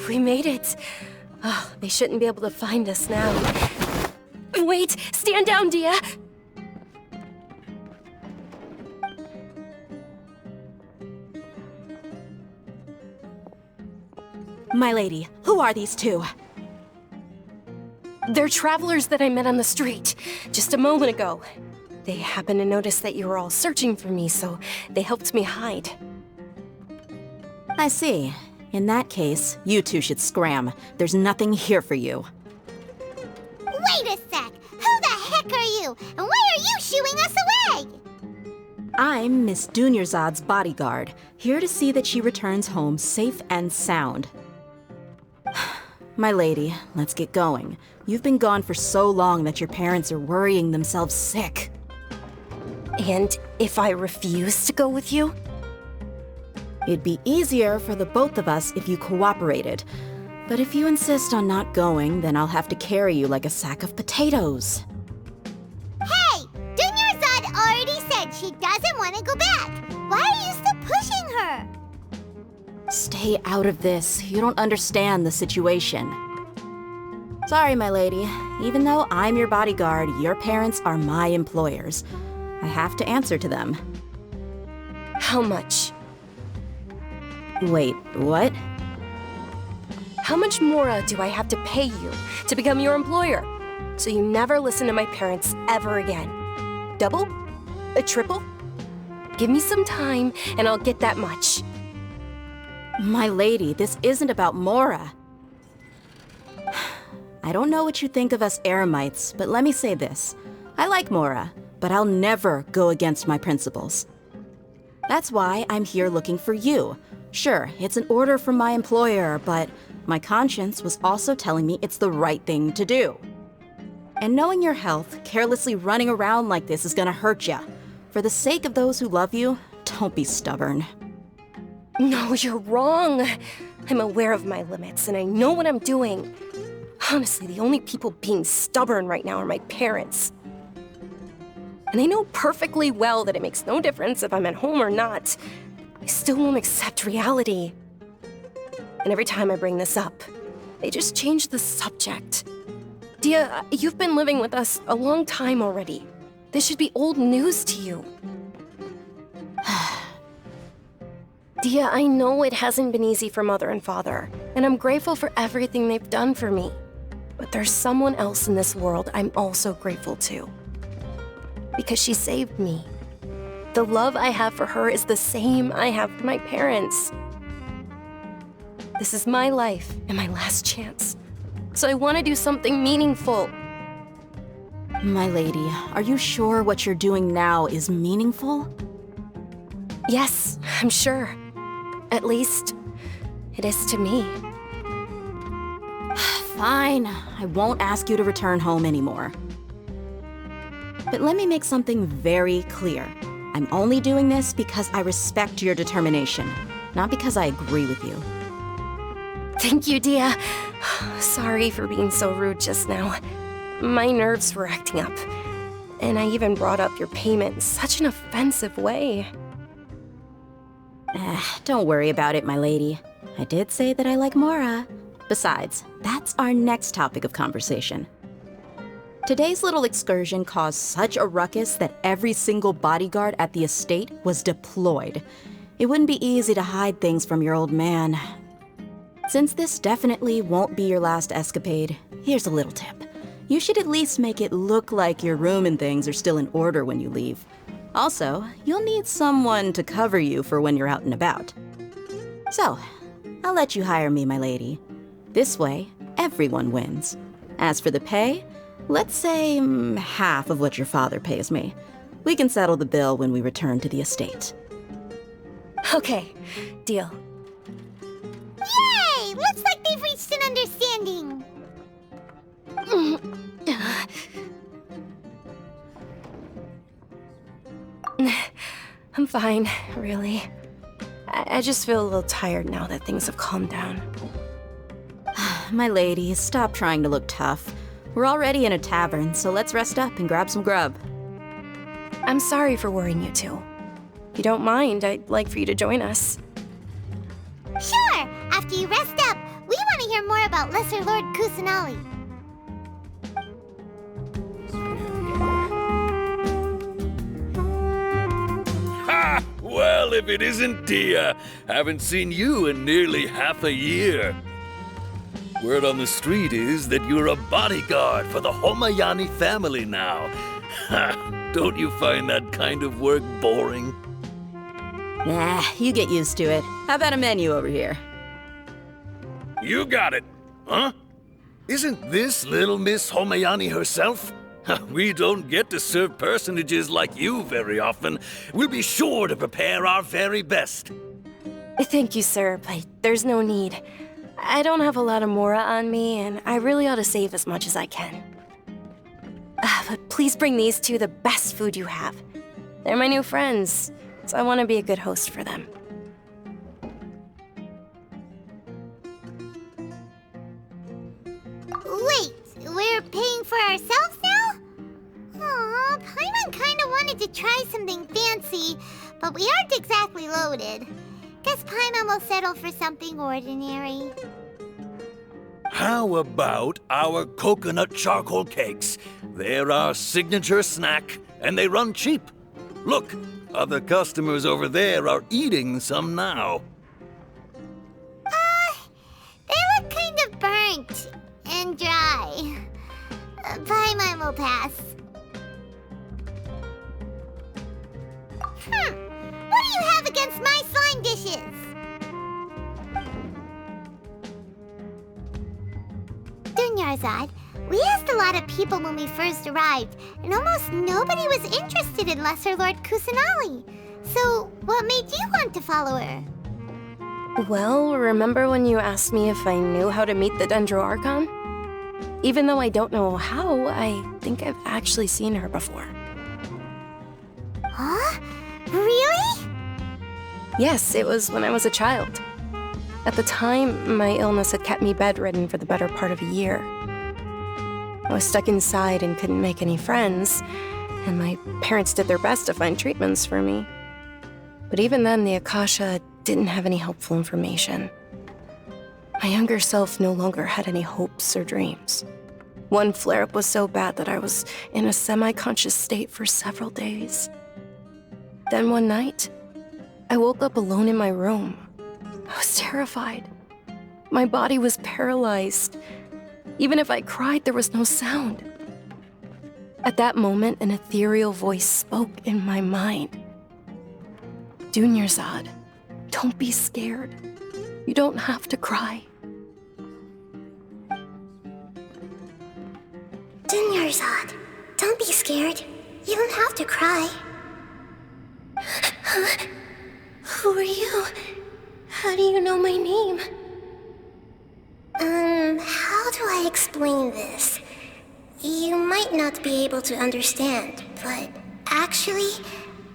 S13: We made it. Oh, they shouldn't be able to find us now. Wait! Stand down, Dia!
S15: My lady, who are these two?
S13: They're travelers that I met on the street just a moment ago. They happened to notice that you were all searching for me, so they helped me hide.
S15: I see. In that case, you two should scram. There's nothing here for you.
S1: Wait a sec! Who the heck are you? And why are you shooing us away?
S15: I'm Miss Dunyarzad's bodyguard, here to see that she returns home safe and sound. My lady, let's get going. You've been gone for so long that your parents are worrying themselves sick.
S13: And if I refuse to go with you?
S15: It'd be easier for the both of us if you cooperated. But if you insist on not going, then I'll have to carry you like a sack of potatoes.
S1: Hey! Dunyarzad already said she doesn't want to go back. Why are you still pushing her?
S15: Stay out of this. You don't understand the situation. Sorry, my lady. Even though I'm your bodyguard, your parents are my employers. I have to answer to them.
S13: How much?
S15: Wait, what?
S13: How much more do I have to pay you to become your employer? So you never listen to my parents ever again. Double? A triple? Give me some time and I'll get that much.
S15: My lady, this isn't about Mora. I don't know what you think of us Eremites, but let me say this. I like Mora, but I'll never go against my principles. That's why I'm here looking for you. Sure, it's an order from my employer, but my conscience was also telling me it's the right thing to do. And knowing your health, carelessly running around like this is gonna hurt ya. For the sake of those who love you, don't be stubborn.
S13: No, you're wrong. I'm aware of my limits and I know what I'm doing. Honestly, the only people being stubborn right now are my parents. And they know perfectly well that it makes no difference if I'm at home or not. I still won't accept reality. And every time I bring this up, they just change the subject. Dia, you've been living with us a long time already. This should be old news to you. Dia, I know it hasn't been easy for Mother and Father, and I'm grateful for everything they've done for me. But there's someone else in this world I'm also grateful to. Because she saved me. The love I have for her is the same I have for my parents. This is my life and my last chance. So I want to do something meaningful.
S15: My lady, are you sure what you're doing now is meaningful?
S13: Yes, I'm sure. At least, it is to me.
S15: Fine, I won't ask you to return home anymore. But let me make something very clear. I'm only doing this because I respect your determination, not because I agree with you.
S13: Thank you, Dia. Sorry for being so rude just now. My nerves were acting up. And I even brought up your payment in such an offensive way.
S15: Don't worry about it, my lady. I did say that I like Mora. Besides, that's our next topic of conversation. Today's little excursion caused such a ruckus that every single bodyguard at the estate was deployed. It wouldn't be easy to hide things from your old man. Since this definitely won't be your last escapade, here's a little tip. You should at least make it look like your room and things are still in order when you leave. Also, you'll need someone to cover you for when you're out and about. So, I'll let you hire me, my lady. This way, everyone wins. As for the pay, let's say half of what your father pays me. We can settle the bill when we return to the estate.
S13: Okay, deal.
S1: Yay! Looks like they've reached an understanding.
S13: I'm fine, really. I just feel a little tired now that things have calmed down.
S15: My lady, stop trying to look tough. We're already in a tavern, so let's rest up and grab some grub.
S13: I'm sorry for worrying you two. If you don't mind, I'd like for you to join us.
S1: Sure! After you rest up, we want to hear more about Lesser Lord Kusanali.
S16: Ha! Well, if it isn't Dia, haven't seen you in nearly half a year. Word on the street is that you're a bodyguard for the Homayani family now. Ha! Don't you find that kind of work boring?
S15: Nah, you get used to it. How about a menu over here?
S16: You got it, huh? Isn't this little Miss Homayani herself? We don't get to serve personages like you very often. We'll be sure to prepare our very best.
S13: Thank you, sir, but there's no need. I don't have a lot of Mora on me, and I really ought to save as much as I can. But please bring these two the best food you have. They're my new friends, so I want to be a good host for them.
S1: Wait, we're paying for ourselves now? Aw, Paimon kinda wanted to try something fancy, but we aren't exactly loaded. Guess Paimon will settle for something ordinary.
S16: How about our coconut charcoal cakes? They're our signature snack, and they run cheap. Look, other customers over there are eating some now.
S1: They look kind of burnt and dry. Paimon will pass. What do you have against my slime dishes? Dunyarzad, we asked a lot of people when we first arrived, and almost nobody was interested in Lesser Lord Kusanali. So, what made you want to follow her?
S13: Well, remember when you asked me if I knew how to meet the Dendroarchon? Even though I don't know how, I think I've actually seen her before.
S1: Huh? Really?
S13: Yes, it was when I was a child. At the time, my illness had kept me bedridden for the better part of a year. I was stuck inside and couldn't make any friends, and my parents did their best to find treatments for me. But even then, the Akasha didn't have any helpful information. My younger self no longer had any hopes or dreams. One flare-up was so bad that I was in a semi-conscious state for several days. Then one night, I woke up alone in my room. I was terrified. My body was paralyzed. Even if I cried, there was no sound. At that moment, an ethereal voice spoke in my mind. Dunyarzad, don't be scared. You don't have to cry.
S1: Dunyarzad, don't be scared. You don't have to cry. Huh? Who are you? How do you know my name? How do I explain this? You might not be able to understand, but actually,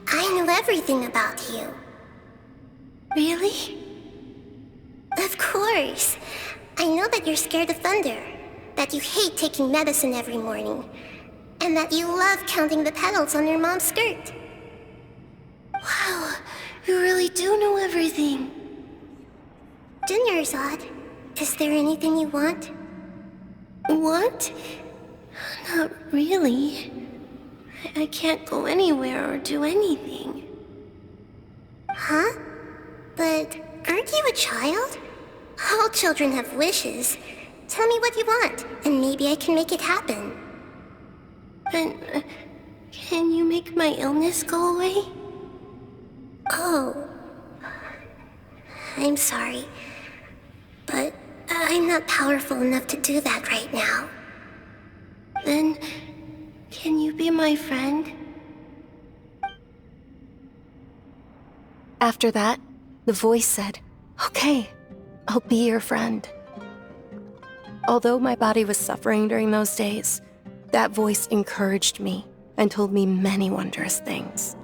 S1: I know everything about you. Really? Of course. I know that you're scared of thunder, that you hate taking medicine every morning, and that you love counting the petals on your mom's skirt. Wow, you really do know everything. Dunyarzad, is there anything you want? Want? Not really. I can't go anywhere or do anything. Huh? But aren't you a child? All children have wishes. Tell me what you want, and maybe I can make it happen. But can you make my illness go away? Oh. I'm sorry. But
S3: I'm not powerful enough to do that right now. Then, can you be my friend?
S13: After that, the voice said, "Okay, I'll be your friend." Although my body was suffering during those days, that voice encouraged me and told me many wondrous things.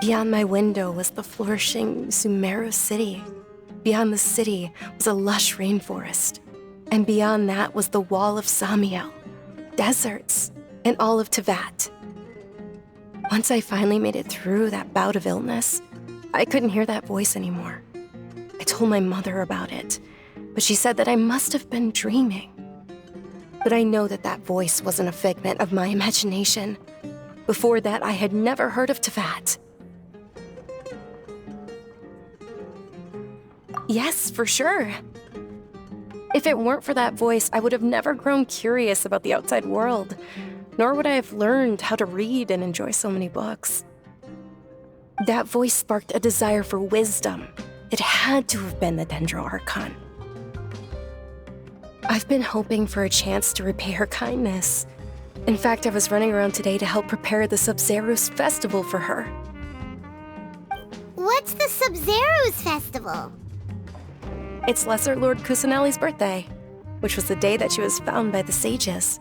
S13: Beyond my window was the flourishing Sumeru City. Beyond the city was a lush rainforest. And beyond that was the wall of Samiel, deserts, and all of Tevat. Once I finally made it through that bout of illness, I couldn't hear that voice anymore. I told my mother about it, but she said that I must have been dreaming. But I know that that voice wasn't a figment of my imagination. Before that, I had never heard of Tevat. Yes, for sure. If it weren't for that voice, I would have never grown curious about the outside world, nor would I have learned how to read and enjoy so many books. That voice sparked a desire for wisdom. It had to have been the Dendro Archon. I've been hoping for a chance to repay her kindness. In fact, I was running around today to help prepare the Sub-Zerus festival for her.
S1: What's the Sub-Zerus festival?
S13: It's Lesser Lord Kusanali's birthday, which was the day that she was found by the sages.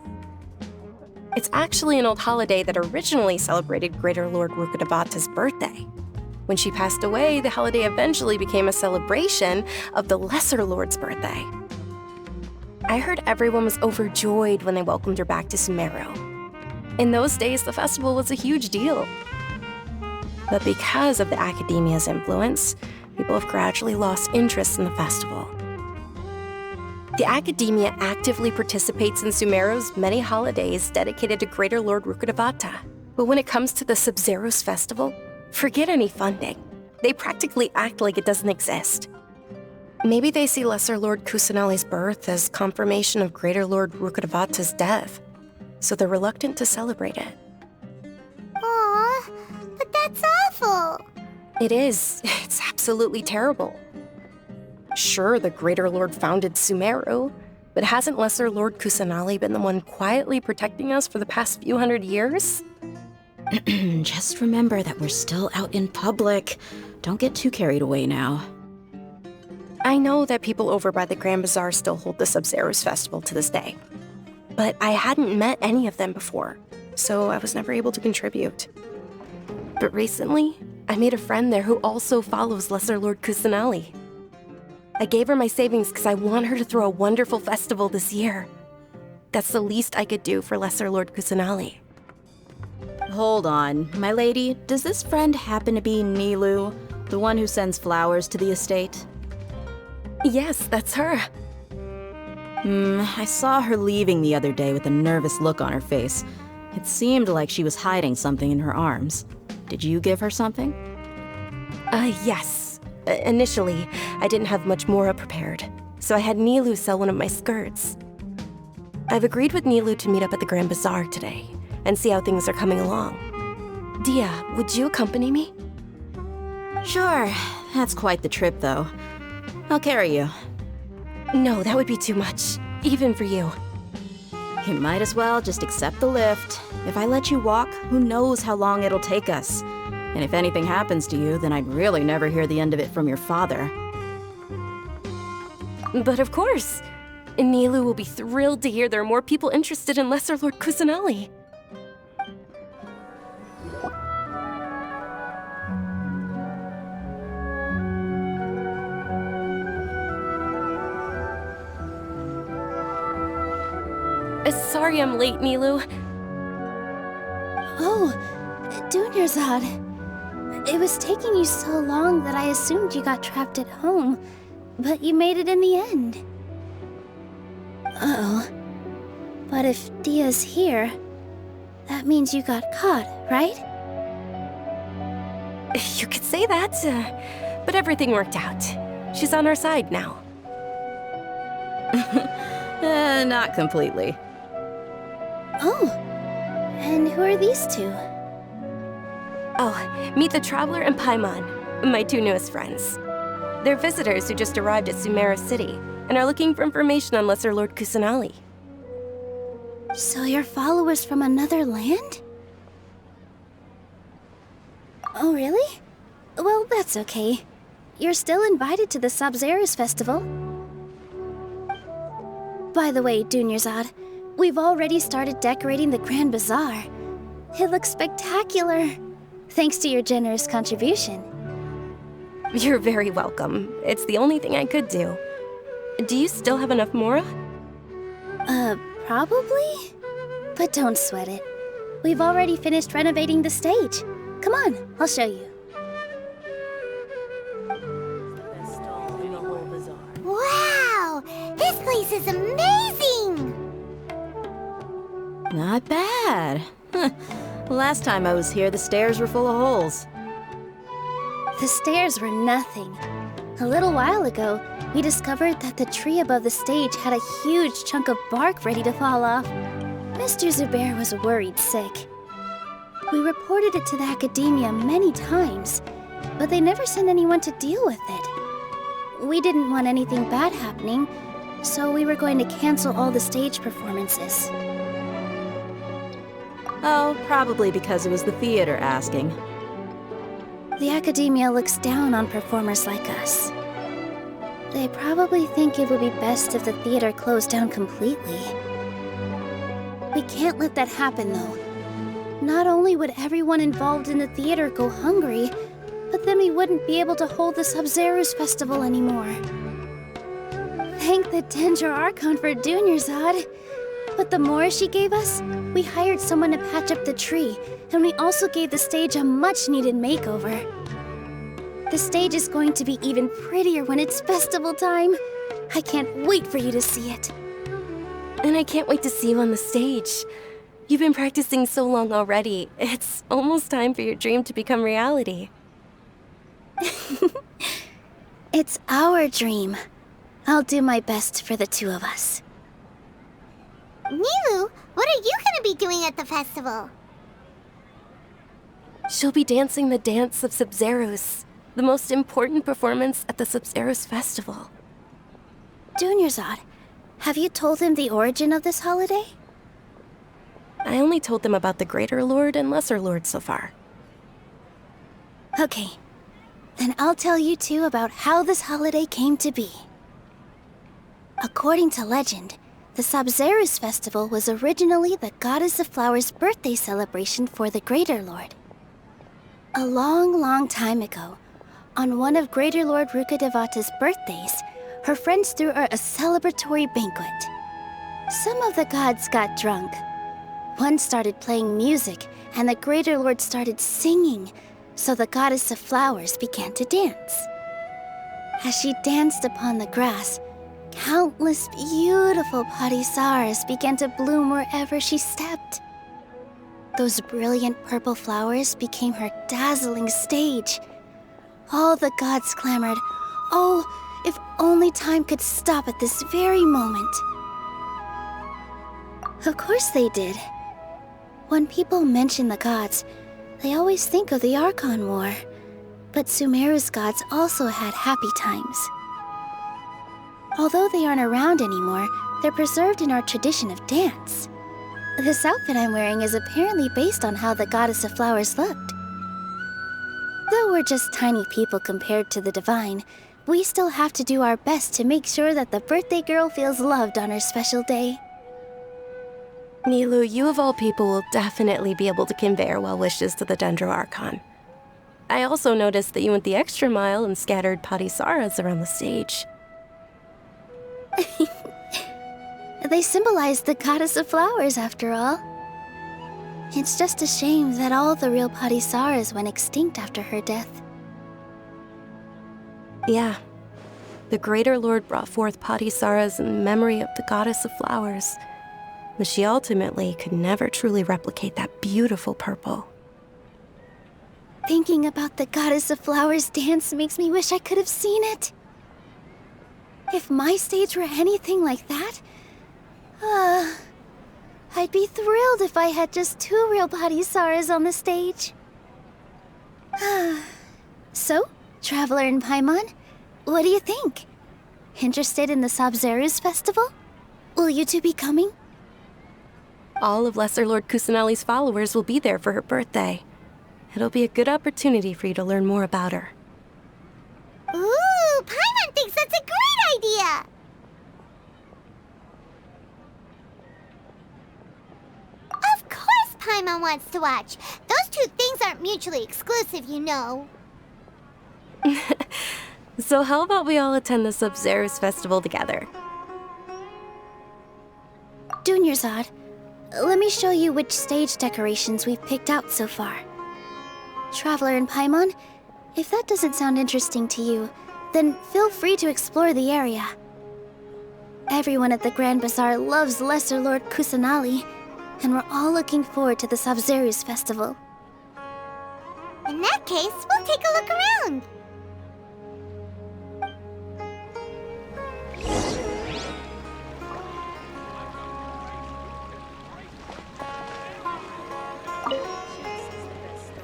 S13: It's actually an old holiday that originally celebrated Greater Lord Rukkhadevata's birthday. When she passed away, the holiday eventually became a celebration of the Lesser Lord's birthday. I heard everyone was overjoyed when they welcomed her back to Sumeru. In those days, the festival was a huge deal. But because of the Academia's influence, people have gradually lost interest in the festival. The Academia actively participates in Sumeru's many holidays dedicated to Greater Lord Rukkhadevata. But when it comes to the Sub-Zerus festival, forget any funding. They practically act like it doesn't exist. Maybe they see Lesser Lord Kusanali's birth as confirmation of Greater Lord Rukkhadevata's death, so they're reluctant to celebrate it.
S1: Aw, but that's awful.
S13: It is. It's absolutely terrible. Sure, the Greater Lord founded Sumeru, but hasn't Lesser Lord Kusanali been the one quietly protecting us for the past few hundred years?
S15: Just remember that we're still out in public. Don't get too carried away now.
S13: I know that people over by the Grand Bazaar still hold the Sub-Zerus festival to this day, but I hadn't met any of them before, so I was never able to contribute. But recently, I made a friend there who also follows Lesser Lord Kusanali. I gave her my savings because I want her to throw a wonderful festival this year. That's the least I could do for Lesser Lord Kusanali.
S15: Hold on, my lady. Does this friend happen to be Nilu, the one who sends flowers to the estate?
S13: Yes, that's her.
S15: I saw her leaving the other day with a nervous look on her face. It seemed like she was hiding something in her arms. Did you give her something?
S13: Yes. Initially, I didn't have much Mora prepared, so I had Nilu sell one of my skirts. I've agreed with Nilu to meet up at the Grand Bazaar today and see how things are coming along. Dia, would you accompany me?
S15: Sure. That's quite the trip, though. I'll carry you.
S13: No, that would be too much, even for you.
S15: You might as well just accept the lift. If I let you walk, who knows how long it'll take us. And if anything happens to you, then I'd really never hear the end of it from your father.
S13: But of course! Nilu will be thrilled to hear there are more people interested in Lesser Lord Kusanali. Sorry I'm late, Nilu.
S3: Oh, Dunyarzad. It was taking you so long that I assumed you got trapped at home, but you made it in the end. Uh-oh. But if Dia's here, that means you got caught, right?
S13: You could say that, but everything worked out. She's on our side now.
S15: Not completely.
S3: Oh, and who are these two?
S13: Oh, meet the Traveler and Paimon, my two newest friends. They're visitors who just arrived at Sumeru City, and are looking for information on Lesser Lord Kusanali.
S3: So you're followers from another land? Oh, really? Well, that's okay. You're still invited to the Sabzeruz Festival. By the way, Dunyarzad, we've already started decorating the Grand Bazaar. It looks spectacular, thanks to your generous contribution.
S13: You're very welcome. It's the only thing I could do. Do you still have enough Mora?
S3: Probably? But don't sweat it. We've already finished renovating the stage. Come on, I'll show you.
S1: Wow! This place is amazing!
S15: Not bad. Last time I was here, the stairs were full of holes.
S3: The stairs were nothing. A little while ago, we discovered that the tree above the stage had a huge chunk of bark ready to fall off. Mr. Zubair was worried sick. We reported it to the academia many times, but they never sent anyone to deal with it. We didn't want anything bad happening, so we were going to cancel all the stage performances.
S15: Oh, probably because it was the theater asking.
S3: The academia looks down on performers like us. They probably think it would be best if the theater closed down completely. We can't let that happen, though. Not only would everyone involved in the theater go hungry, but then we wouldn't be able to hold the Sabzeruz Festival anymore. Thank the Dendro Archon for Dunyarzad. But the more she gave us, we hired someone to patch up the tree, and we also gave the stage a much-needed makeover. The stage is going to be even prettier when it's festival time. I can't wait for you to see it.
S13: And I can't wait to see you on the stage. You've been practicing so long already. It's almost time for your dream to become reality.
S3: It's our dream. I'll do my best for the two of us.
S1: Nilou, what are you gonna be doing at the festival?
S13: She'll be dancing the dance of Sabzeruz, the most important performance at the Sabzeruz Festival.
S3: Dunyarzad, have you told him the origin of this holiday?
S13: I only told them about the Greater Lord and Lesser Lord so far.
S3: Okay, then I'll tell you two about how this holiday came to be. According to legend, the Sabzeruz Festival was originally the Goddess of Flowers' birthday celebration for the Greater Lord. A long, long time ago, on one of Greater Lord Rukkhadevata's birthdays, her friends threw her a celebratory banquet. Some of the gods got drunk. One started playing music, and the Greater Lord started singing, so the Goddess of Flowers began to dance. As she danced upon the grass, countless beautiful parisaras began to bloom wherever she stepped. Those brilliant purple flowers became her dazzling stage. All the gods clamored, "Oh, if only time could stop at this very moment." Of course they did. When people mention the gods, they always think of the Archon War. But Sumeru's gods also had happy times. Although they aren't around anymore, they're preserved in our tradition of dance. This outfit I'm wearing is apparently based on how the Goddess of Flowers looked. Though we're just tiny people compared to the Divine, we still have to do our best to make sure that the birthday girl feels loved on her special day.
S13: Nilou, you of all people will definitely be able to convey our well wishes to the Dendro Archon. I also noticed that you went the extra mile and scattered parisaras around the stage.
S3: They symbolize the Goddess of Flowers, after all. It's just a shame that all the real parisaras went extinct after her death.
S13: Yeah. The Greater Lord brought forth parisaras in memory of the Goddess of Flowers, but she ultimately could never truly replicate that beautiful purple.
S3: Thinking about the Goddess of Flowers dance makes me wish I could have seen it. If my stage were anything like that, I'd be thrilled if I had just 2 real parisaras on the stage. So, Traveler and Paimon, what do you think? Interested in the Sabzeruz festival? Will you two be coming?
S13: All of Lesser Lord Kusanali's followers will be there for her birthday. It'll be a good opportunity for you to learn more about her.
S1: Ooh, Paimon thinks that's a great idea! Of course Paimon wants to watch. Those two things aren't mutually exclusive, you know.
S13: So how about we all attend the Sabzeruz festival together?
S3: Dunyarzad, let me show you which stage decorations we've picked out so far. Traveler and Paimon, if that doesn't sound interesting to you, then feel free to explore the area. Everyone at the Grand Bazaar loves Lesser Lord Kusanali, and we're all looking forward to the Sabzeruz festival.
S1: In that case, we'll take a look around.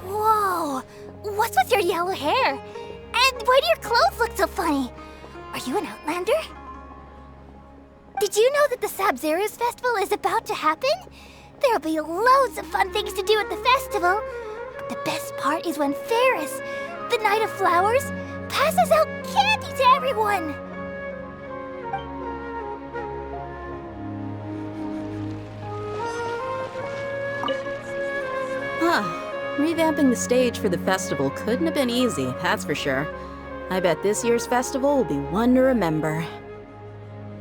S3: Whoa! What's with your yellow hair? And why do your clothes look so funny? Are you an Outlander? Did you know that the Sabzeruz festival is about to happen? There'll be loads of fun things to do at the festival. But the best part is when Ferris, the Knight of Flowers, passes out candy to everyone.
S15: Revamping the stage for the festival couldn't have been easy, that's for sure. I bet this year's festival will be one to remember.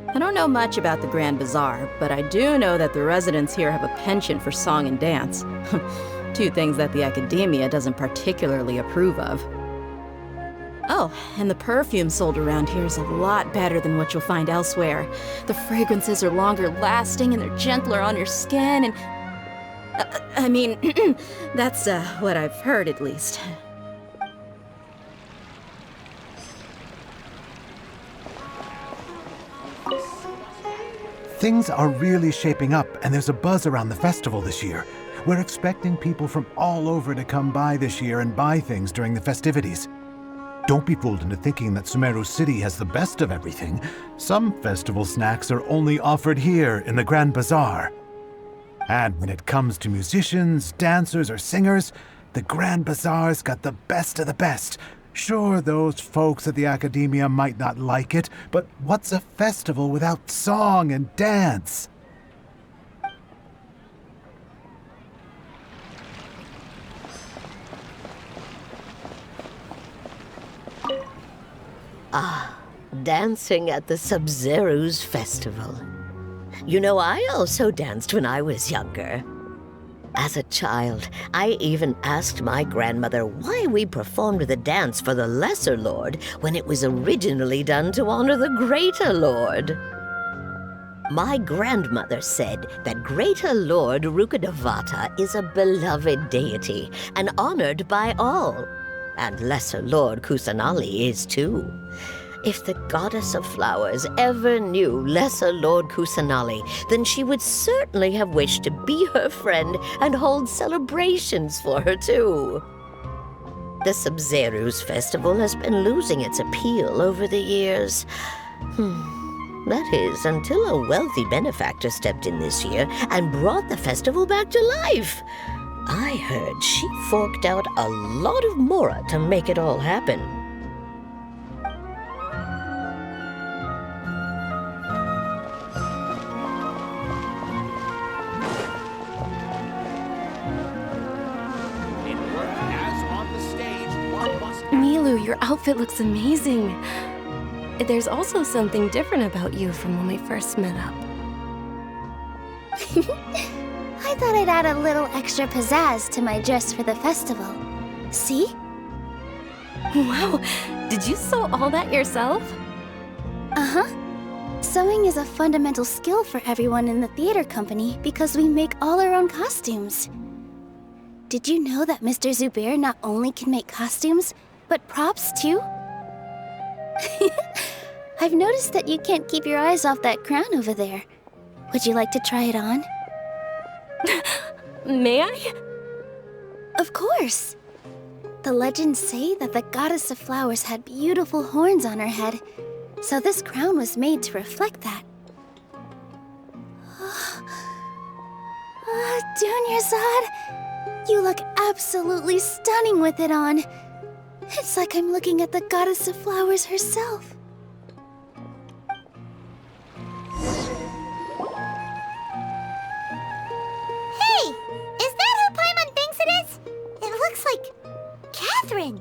S15: I don't know much about the Grand Bazaar, but I do know that the residents here have a penchant for song and dance. Two things that the academia doesn't particularly approve of. Oh, and the perfume sold around here is a lot better than what you'll find elsewhere. The fragrances are longer lasting and they're gentler on your skin and... I mean, that's what I've heard at least.
S5: Things are really shaping up, and there's a buzz around the festival this year. We're expecting people from all over to come by this year and buy things during the festivities. Don't be fooled into thinking that Sumeru City has the best of everything. Some festival snacks are only offered here in the Grand Bazaar. And when it comes to musicians, dancers, or singers, the Grand Bazaar's got the best of the best. Sure, those folks at the academia might not like it, but what's a festival without song and dance?
S17: Dancing at the Sabzeruz festival. You know, I also danced when I was younger. As a child, I even asked my grandmother why we performed the dance for the Lesser Lord when it was originally done to honor the Greater Lord. My grandmother said that Greater Lord Rukkhadevata is a beloved deity and honored by all, and Lesser Lord Kusanali is too. If the Goddess of Flowers ever knew Lesser Lord Kusanali, then she would certainly have wished to be her friend and hold celebrations for her too. The Sabzeruz festival has been losing its appeal over the years. That is, until a wealthy benefactor stepped in this year and brought the festival back to life. I heard she forked out a lot of mora to make it all happen.
S13: Milu, your outfit looks amazing. There's also something different about you from when we first met up.
S3: I thought I'd add a little extra pizzazz to my dress for the festival. See?
S13: Wow, did you sew all that yourself?
S3: Uh-huh. Sewing is a fundamental skill for everyone in the theater company because we make all our own costumes. Did you know that Mr. Zubair not only can make costumes, but props too? I've noticed that you can't keep your eyes off that crown over there. Would you like to try it on?
S13: May I?
S3: Of course. The legends say that the Goddess of Flowers had beautiful horns on her head, So this crown was made to reflect that. Dunyarzad, you look absolutely stunning with it on. It's like I'm looking at the goddess of flowers herself.
S1: Hey! Is that who Paimon thinks it is? It looks like Catherine.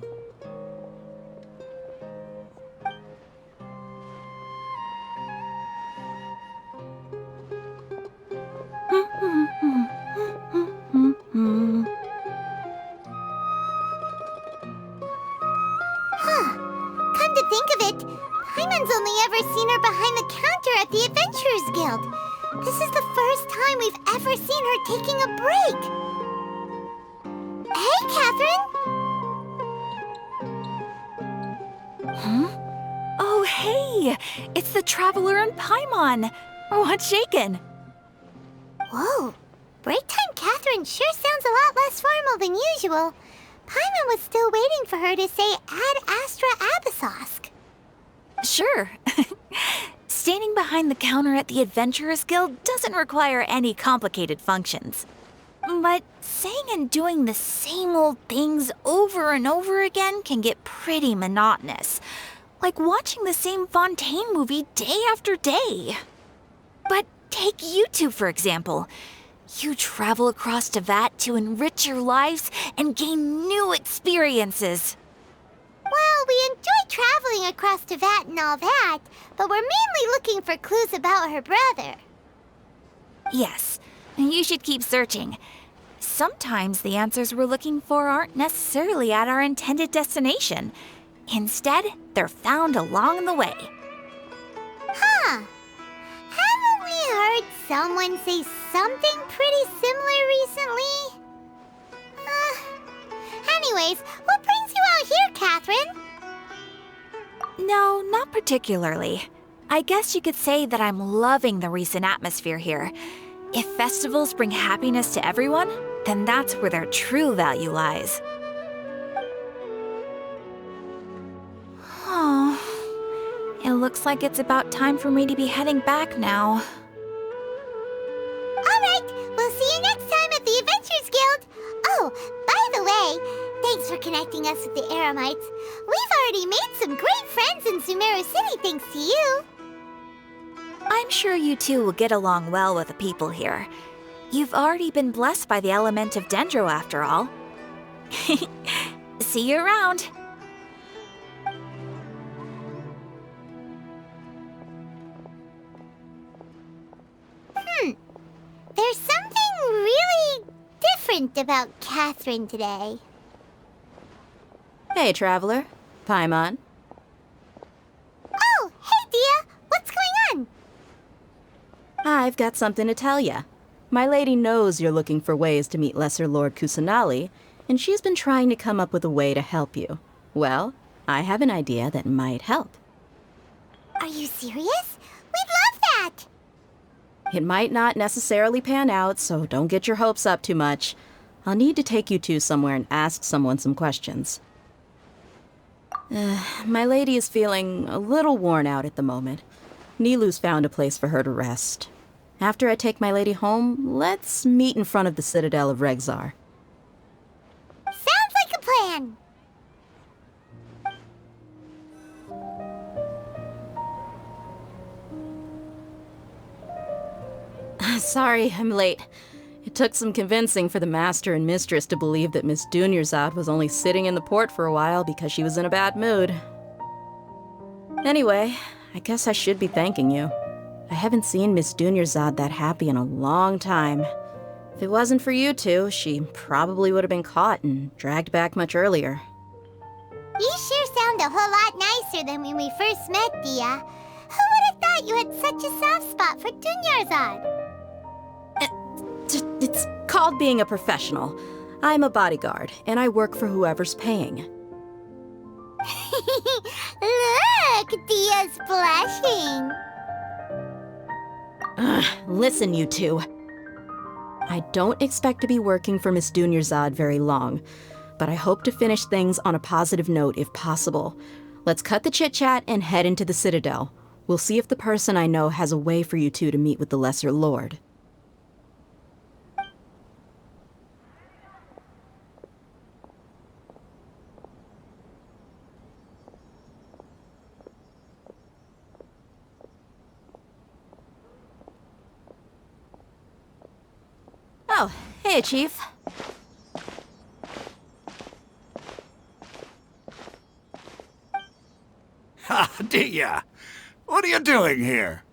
S1: Come to think of it, Paimon's only ever seen her behind the counter at the Adventurers Guild. This is the first time we've ever seen her taking a break. Hey, Catherine!
S11: Oh, hey! It's the Traveler and Paimon! What's shaken?
S1: Whoa, break time Catherine sure sounds a lot less formal than usual. Paimon was still waiting for her to say Ad Astra Abyssosk.
S11: Sure. Standing behind the counter at the Adventurers Guild doesn't require any complicated functions. But saying and doing the same old things over and over again can get pretty monotonous. Like watching the same Fontaine movie day after day. But take you two, for example. You travel across Teyvat to enrich your lives and gain new experiences.
S1: Well, we enjoy traveling across Teyvat and all that, but we're mainly looking for clues about her brother.
S11: Yes, you should keep searching. Sometimes the answers we're looking for aren't necessarily at our intended destination. Instead, they're found along the way.
S1: Huh. Haven't we heard someone say something pretty similar recently? Anyways, what brings you out here, Catherine?
S11: No, not particularly. I guess you could say that I'm loving the recent atmosphere here. If festivals bring happiness to everyone, then that's where their true value lies. Oh, it looks like it's about time for me to be heading back now.
S1: Alright, we'll see you next time at the Adventurers Guild. Oh, by the way, thanks for connecting us with the Eremites. We've already made some great friends in Sumeru City thanks to you.
S11: I'm sure you two will get along well with the people here. You've already been blessed by the element of Dendro after all. See you around.
S1: There's something really different about Catherine today.
S15: Hey, Traveler. Paimon.
S1: Oh, hey, Dia. What's going on?
S15: I've got something to tell ya. My lady knows you're looking for ways to meet Lesser Lord Kusanali, and she's been trying to come up with a way to help you. Well, I have an idea that might help.
S1: Are you serious? We'd love that!
S15: It might not necessarily pan out, so don't get your hopes up too much. I'll need to take you two somewhere and ask someone some questions. My lady is feeling a little worn out at the moment. Nilu's found a place for her to rest. After I take my lady home, let's meet in front of the Citadel of Regzar.
S1: Sounds like a plan!
S15: Sorry, I'm late. It took some convincing for the master and mistress to believe that Miss Dunyarzad was only sitting in the port for a while because she was in a bad mood. Anyway, I guess I should be thanking you. I haven't seen Miss Dunyarzad that happy in a long time. If it wasn't for you two, she probably would have been caught and dragged back much earlier.
S1: You sure sound a whole lot nicer than when we first met, Dia. Who would have thought you had such a soft spot for Dunyarzad?
S15: It's called being a professional. I'm a bodyguard, and I work for whoever's paying.
S1: Look, Dia's blushing.
S15: Listen, you two. I don't expect to be working for Miss Dunyarzad very long, but I hope to finish things on a positive note if possible. Let's cut the chit-chat and head into the Citadel. We'll see if the person I know has a way for you two to meet with the Lesser Lord. Oh, hey, Chief.
S12: Ha, Dia! What are you doing here?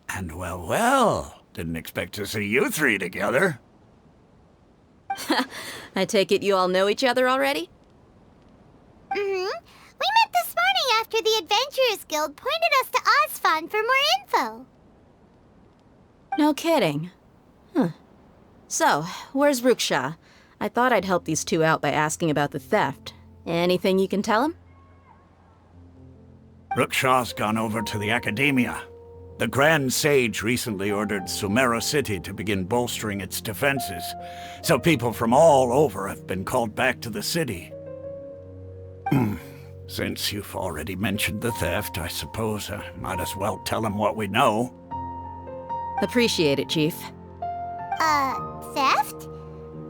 S12: And well, didn't expect to see you three together.
S15: I take it you all know each other already?
S1: We met this morning after the Adventurers Guild pointed us to Osfon for more info.
S15: No kidding. Huh. So, where's Ruksha? I thought I'd help these two out by asking about the theft. Anything you can tell him?
S12: Ruksha's gone over to the Academia. The Grand Sage recently ordered Sumeru City to begin bolstering its defenses, so people from all over have been called back to the city. Since you've already mentioned the theft, I suppose I might as well tell him what we know.
S15: Appreciate it, Chief.
S1: Theft?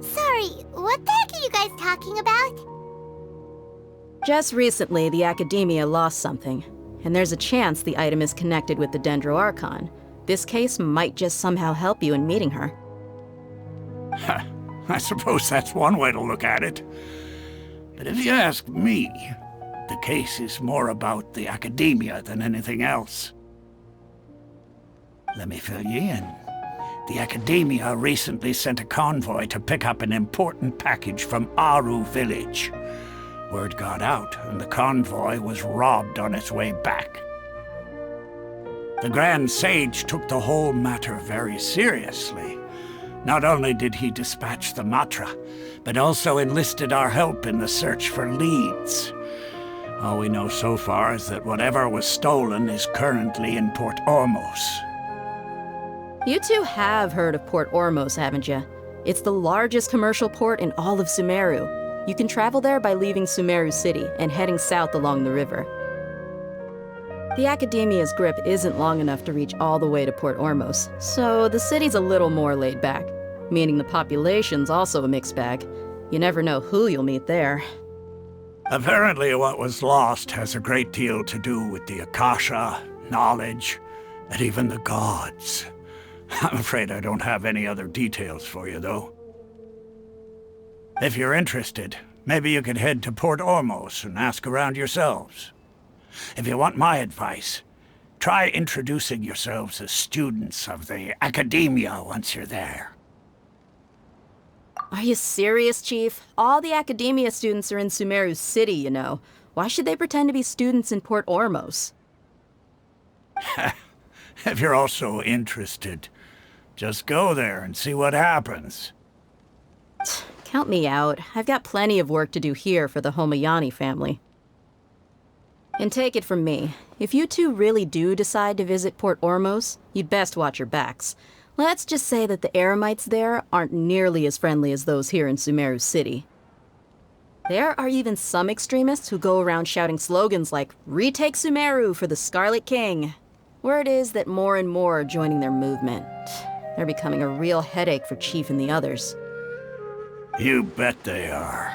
S1: Sorry, what the heck are you guys talking about?
S15: Just recently, the Academia lost something, and there's a chance the item is connected with the Dendroarchon. This case might just somehow help you in meeting her.
S12: I suppose that's one way to look at it. But if you ask me, the case is more about the Academia than anything else. Let me fill you in. The Academia recently sent a convoy to pick up an important package from Aru village. Word got out, and the convoy was robbed on its way back. The Grand Sage took the whole matter very seriously. Not only did he dispatch the Matra, but also enlisted our help in the search for leads. All we know so far is that whatever was stolen is currently in Port Ormos.
S15: You two have heard of Port Ormos, haven't you? It's the largest commercial port in all of Sumeru. You can travel there by leaving Sumeru City and heading south along the river. The Academia's grip isn't long enough to reach all the way to Port Ormos, so the city's a little more laid back, meaning the population's also a mixed bag. You never know who you'll meet there.
S12: Apparently what was lost has a great deal to do with the Akasha, knowledge, and even the gods. I'm afraid I don't have any other details for you, though. If you're interested, maybe you could head to Port Ormos and ask around yourselves. If you want my advice, try introducing yourselves as students of the Academia once you're there.
S15: Are you serious, Chief? All the Academia students are in Sumeru City, you know. Why should they pretend to be students in Port Ormos?
S12: If you're also interested, just go there and see what happens.
S15: Count me out. I've got plenty of work to do here for the Homayani family. And take it from me, if you two really do decide to visit Port Ormos, you'd best watch your backs. Let's just say that the Eremites there aren't nearly as friendly as those here in Sumeru City. There are even some extremists who go around shouting slogans like, "Retake Sumeru for the Scarlet King." Word is that more and more are joining their movement. They're becoming a real headache for Chief and the others.
S12: You bet they are.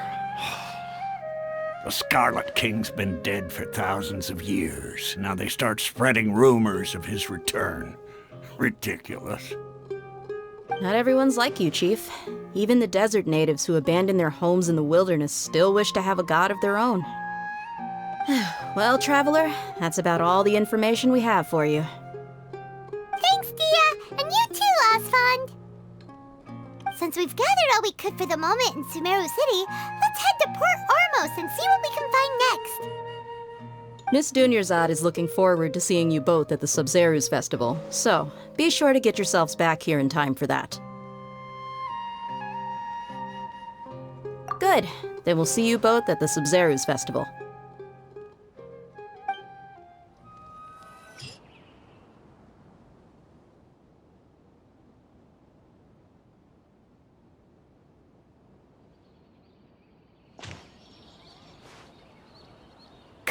S12: The Scarlet King's been dead for thousands of years. Now they start spreading rumors of his return. Ridiculous.
S15: Not everyone's like you, Chief. Even the desert natives who abandoned their homes in the wilderness still wish to have a god of their own. Well, Traveler, that's about all the information we have for you.
S1: Thanks, Dia! And you too, Osfond! Since we've gathered all we could for the moment in Sumeru City, let's head to Port Ormos and see what we can find next.
S15: Miss Dunyarzad is looking forward to seeing you both at the Sub-Zerus Festival, so be sure to get yourselves back here in time for that. Good. Then we'll see you both at the Sub-Zerus Festival.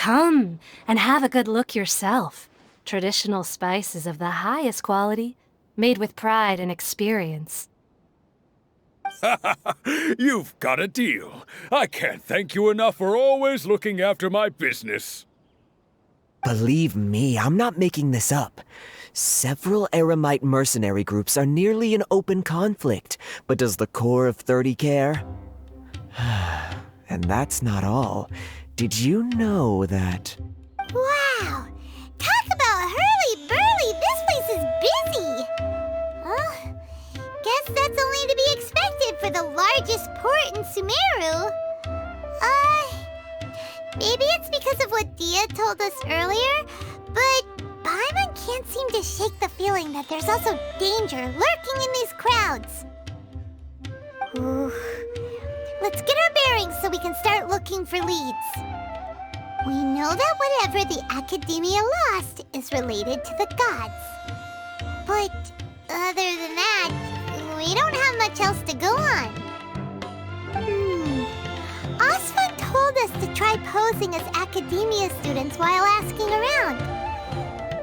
S2: Come and have a good look yourself. Traditional spices of the highest quality, made with pride and experience.
S16: You've got a deal. I can't thank you enough for always looking after my business.
S18: Believe me, I'm not making this up. Several Eremite mercenary groups are nearly in open conflict, but does the core of 30 care? And that's not all. Did you know that...
S1: Wow! Talk about hurly-burly! This place is busy! Guess that's only to be expected for the largest port in Sumeru. Maybe it's because of what Dia told us earlier, but Paimon can't seem to shake the feeling that there's also danger lurking in these crowds. Ooh. Let's get our bearings so we can start looking for leads. We know that whatever the Academia lost is related to the gods. But other than that, we don't have much else to go on. Asfa told us to try posing as Academia students while asking around.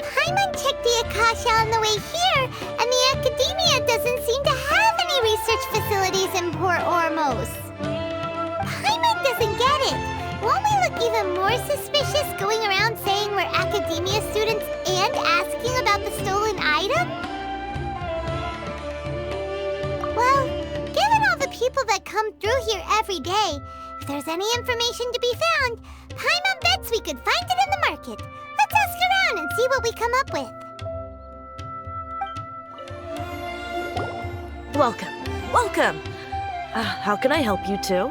S1: Paimon checked the Akasha on the way here, and the Academia doesn't seem to have any research facilities in Port Ormos. Paimon doesn't get it. Won't we look even more suspicious going around saying we're Academia students and asking about the stolen item? Well, given all the people that come through here every day, if there's any information to be found, Paimon bets we could find it in the market. Let's ask around and see what we come up with.
S19: Welcome. Welcome. How can I help you two?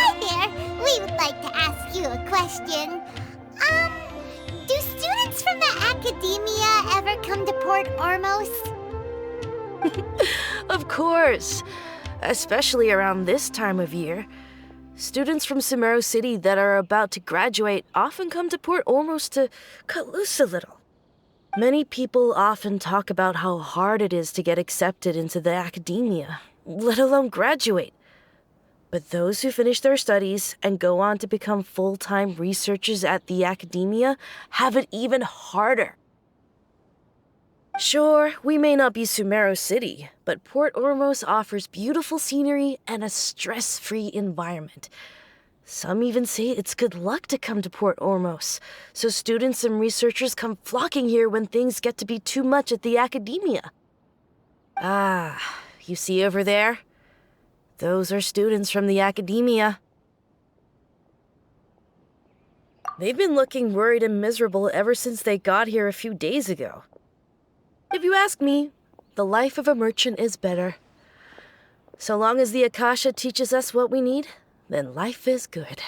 S1: Hi there. We would like to ask you a question. Do students from the Academia ever come to Port Ormos?
S19: Of course. Especially around this time of year. Students from Sumeru City that are about to graduate often come to Port Ormos to cut loose a little. Many people often talk about how hard it is to get accepted into the Academia, let alone graduate. But those who finish their studies and go on to become full-time researchers at the Academia have it even harder. Sure, we may not be Sumeru City, but Port Ormos offers beautiful scenery and a stress-free environment. Some even say it's good luck to come to Port Ormos, so students and researchers come flocking here when things get to be too much at the Academia. You see over there? Those are students from the Academia. They've been looking worried and miserable ever since they got here a few days ago. If you ask me, the life of a merchant is better. So long as the Akasha teaches us what we need, then life is good.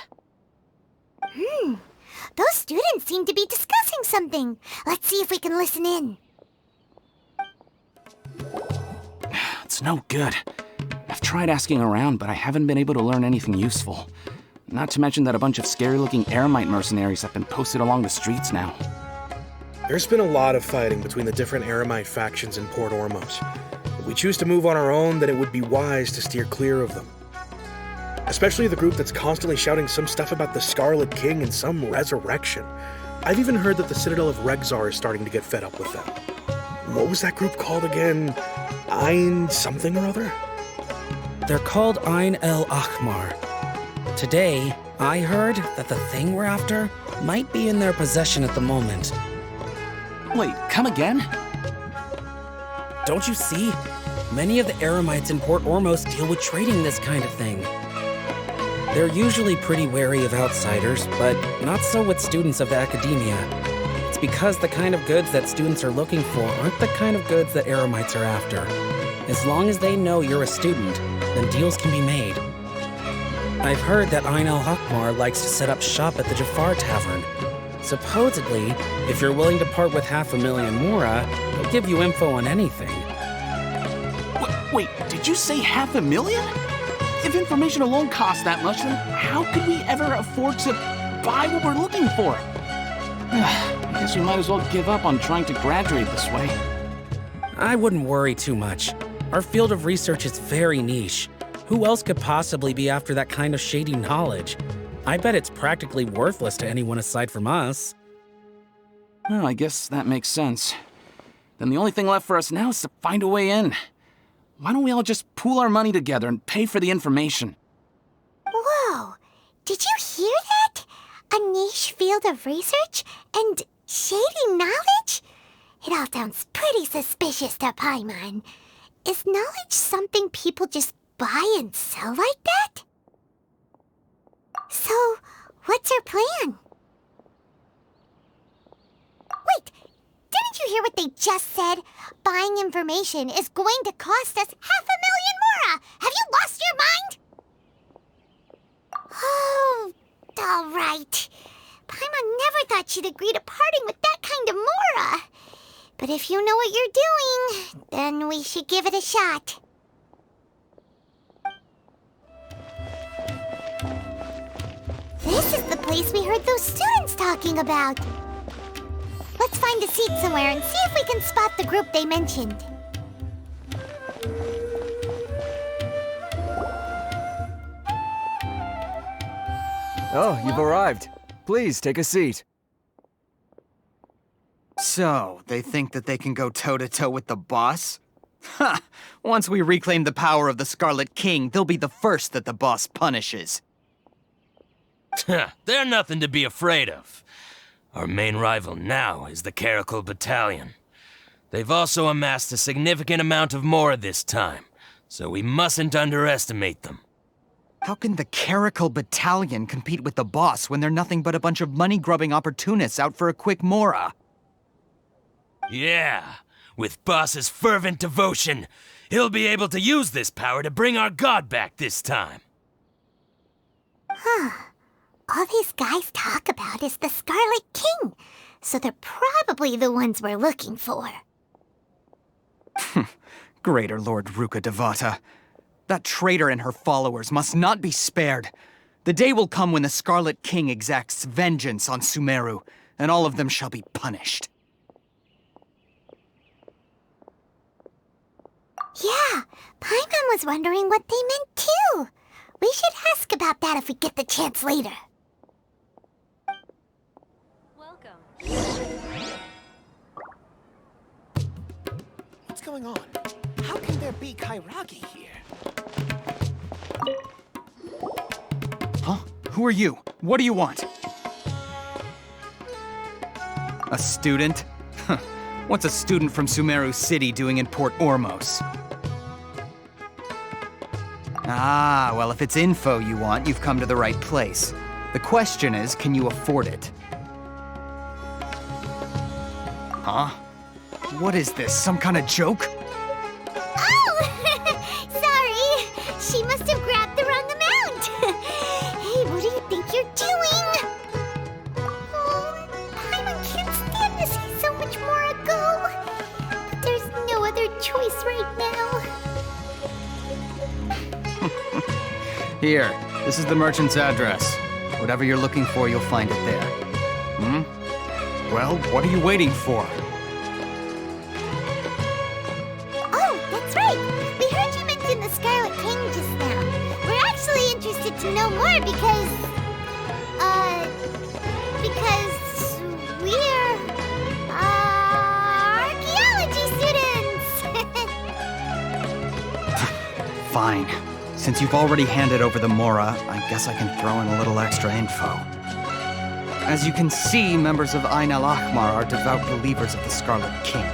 S1: Those students seem to be discussing something. Let's see if we can listen in.
S14: It's no good. I've tried asking around, but I haven't been able to learn anything useful. Not to mention that a bunch of scary-looking Eremite mercenaries have been posted along the streets now.
S8: There's been a lot of fighting between the different Eremite factions in Port Ormos. If we choose to move on our own, then it would be wise to steer clear of them. Especially the group that's constantly shouting some stuff about the Scarlet King and some resurrection. I've even heard that the Citadel of Regzar is starting to get fed up with them. What was that group called again? Ein something or other?
S20: They're called Ein Al-ahmar. Today, I heard that the thing we're after might be in their possession at the moment.
S14: Wait, come again?
S20: Don't you see? Many of the Eremites in Port Ormos deal with trading this kind of thing. They're usually pretty wary of outsiders, but not so with students of the Academia. It's because the kind of goods that students are looking for aren't the kind of goods that Eremites are after. As long as they know you're a student, then deals can be made. I've heard that Ein Al-ahmar likes to set up shop at the Jafar Tavern. Supposedly, if you're willing to part with 500,000 Mora, they'll give you info on anything.
S14: Wait, did you say 500,000? If information alone costs that much, then how could we ever afford to buy what we're looking for? I guess we might as well give up on trying to graduate this way.
S20: I wouldn't worry too much. Our field of research is very niche. Who else could possibly be after that kind of shady knowledge? I bet it's practically worthless to anyone aside from us.
S14: Well, I guess that makes sense. Then the only thing left for us now is to find a way in. Why don't we all just pool our money together and pay for the information?
S1: Whoa! Did you hear that? A niche field of research and shady knowledge? It all sounds pretty suspicious to Paimon. Is knowledge something people just buy and sell like that? So, what's our plan? Wait, didn't you hear what they just said? Buying information is going to cost us 500,000 mora! Have you lost your mind? Oh, all right. Paimon never thought she'd agree to parting with that kind of mora. But if you know what you're doing, then we should give it a shot. This is the place we heard those students talking about. Let's find a seat somewhere and see if we can spot the group they mentioned.
S18: Oh, you've arrived. Please, take a seat.
S21: So, they think that they can go toe-to-toe with the boss? Ha! Once we reclaim the power of the Scarlet King, they'll be the first that the boss punishes.
S22: They're nothing to be afraid of. Our main rival now is the Caracal Battalion. They've also amassed a significant amount of Mora this time, so we mustn't underestimate them.
S21: How can the Caracal Battalion compete with the boss when they're nothing but a bunch of money-grubbing opportunists out for a quick Mora?
S22: Yeah, with boss's fervent devotion, he'll be able to use this power to bring our god back this time.
S1: Huh. All these guys talk about is the Scarlet King, so they're probably the ones we're looking for.
S21: Greater Lord Rukkhadevata. That traitor and her followers must not be spared. The day will come when the Scarlet King exacts vengeance on Sumeru, and all of them shall be punished.
S1: Yeah, Paimon was wondering what they meant too. We should ask about that if we get the chance later.
S23: What's going on? How can there be Kairagi here?
S21: Huh? Who are you? What do you want? A student? What's a student from Sumeru City doing in Port Ormos? Ah, well, if it's info you want, you've come to the right place. The question is, can you afford it? Huh? What is this, some kind of joke?
S1: Oh! Sorry! She must have grabbed the wrong amount! Hey, what do you think you're doing? Oh, Paimon can't stand to see so much more go. But there's no other choice right now.
S21: Here, this is the merchant's address. Whatever you're looking for, you'll find it there. Well, what are you waiting for?
S1: Oh, that's right! We heard you mention the Scarlet King just now. We're actually interested to know more because we're, archaeology students!
S21: Fine. Since you've already handed over the Mora, I guess I can throw in a little extra info. As you can see, members of Al-ahmar are devout believers of the Scarlet King.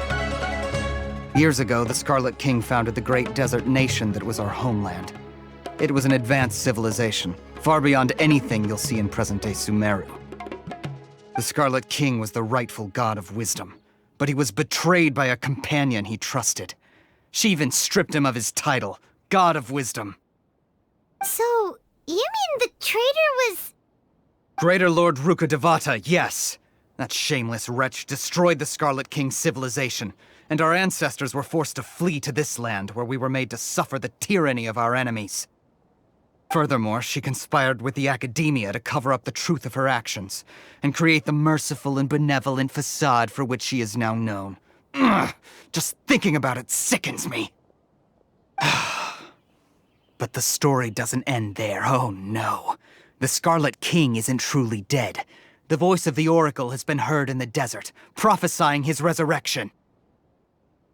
S21: Years ago, the Scarlet King founded the great desert nation that was our homeland. It was an advanced civilization, far beyond anything you'll see in present-day Sumeru. The Scarlet King was the rightful god of wisdom, but he was betrayed by a companion he trusted. She even stripped him of his title, God of Wisdom.
S1: So, you mean the traitor was...
S21: Greater Lord Rukkhadevata, yes. That shameless wretch destroyed the Scarlet King's civilization, and our ancestors were forced to flee to this land where we were made to suffer the tyranny of our enemies. Furthermore, she conspired with the Academia to cover up the truth of her actions, and create the merciful and benevolent facade for which she is now known. Ugh, just thinking about it sickens me. But the story doesn't end there, oh no. The Scarlet King isn't truly dead. The voice of the Oracle has been heard in the desert, prophesying his resurrection.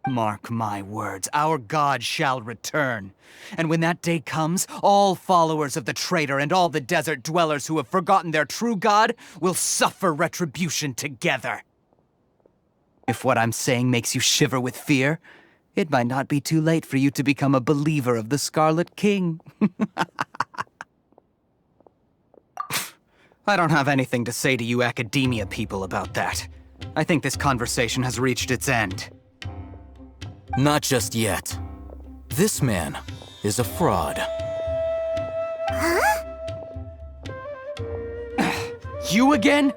S21: Mark my words, our god shall return. And when that day comes, all followers of the traitor and all the desert dwellers who have forgotten their true god will suffer retribution together. If what I'm saying makes you shiver with fear, it might not be too late for you to become a believer of the Scarlet King. I don't have anything to say to you academia people about that. I think this conversation has reached its end.
S4: Not just yet. This man is a fraud.
S1: Huh?
S21: You again?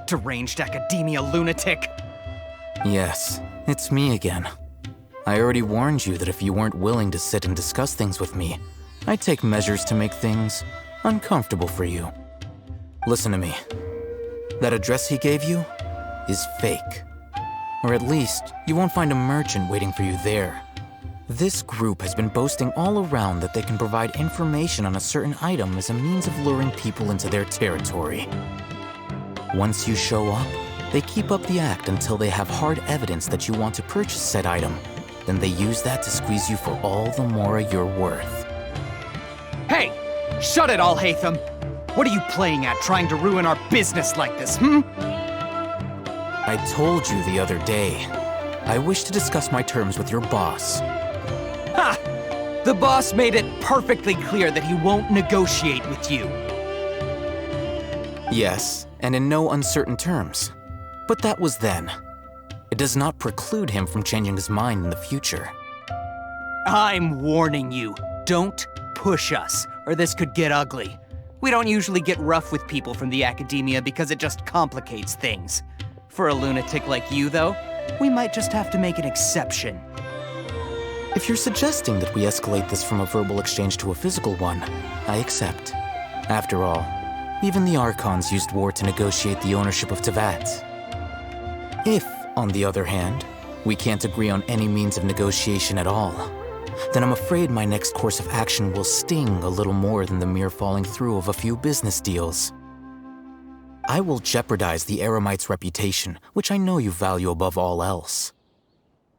S21: Deranged academia lunatic.
S4: Yes, it's me again. I already warned you that if you weren't willing to sit and discuss things with me, I'd take measures to make things uncomfortable for you. Listen to me. That address he gave you is fake. Or at least, you won't find a merchant waiting for you there. This group has been boasting all around that they can provide information on a certain item as a means of luring people into their territory. Once you show up, they keep up the act until they have hard evidence that you want to purchase said item. Then they use that to squeeze you for all the more you're worth.
S21: Hey! Shut it, Al-ahmar! What are you playing at, trying to ruin our business like this,
S4: I told you the other day. I wish to discuss my terms with your boss.
S21: Ha! The boss made it perfectly clear that he won't negotiate with you.
S4: Yes, and in no uncertain terms. But that was then. It does not preclude him from changing his mind in the future.
S21: I'm warning you, don't push us, or this could get ugly. We don't usually get rough with people from the academia because it just complicates things. For a lunatic like you, though, we might just have to make an exception.
S4: If you're suggesting that we escalate this from a verbal exchange to a physical one, I accept. After all, even the Archons used war to negotiate the ownership of Teyvat. If, on the other hand, we can't agree on any means of negotiation at all, then I'm afraid my next course of action will sting a little more than the mere falling through of a few business deals. I will jeopardize the Eremite's reputation, which I know you value above all else.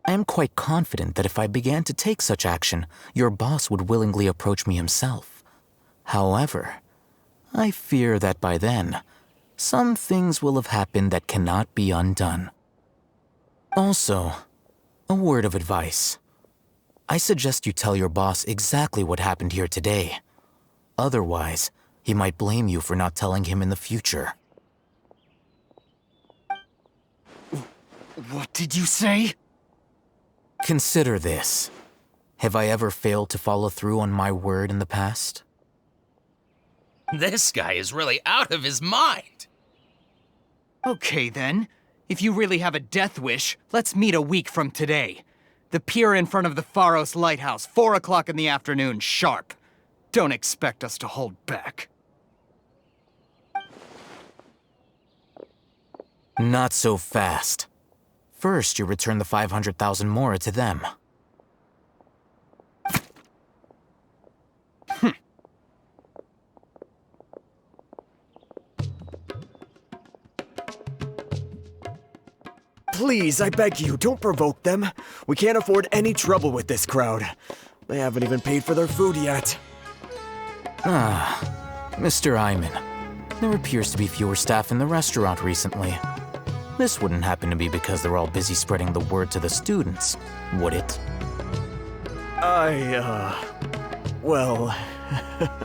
S4: I am quite confident that if I began to take such action, your boss would willingly approach me himself. However, I fear that by then, some things will have happened that cannot be undone. Also, a word of advice. I suggest you tell your boss exactly what happened here today. Otherwise, he might blame you for not telling him in the future.
S21: What did you say?
S4: Consider this. Have I ever failed to follow through on my word in the past?
S22: This guy is really out of his mind.
S21: Okay then. If you really have a death wish, let's meet a week from today. The pier in front of the Pharos Lighthouse, 4 o'clock in the afternoon, sharp. Don't expect us to hold back.
S4: Not so fast. First, you return the 500,000 mora to them.
S18: Please, I beg you, don't provoke them. We can't afford any trouble with this crowd. They haven't even paid for their food yet.
S4: Mr. Ayman. There appears to be fewer staff in the restaurant recently. This wouldn't happen to be because they're all busy spreading the word to the students, would it?
S18: Well...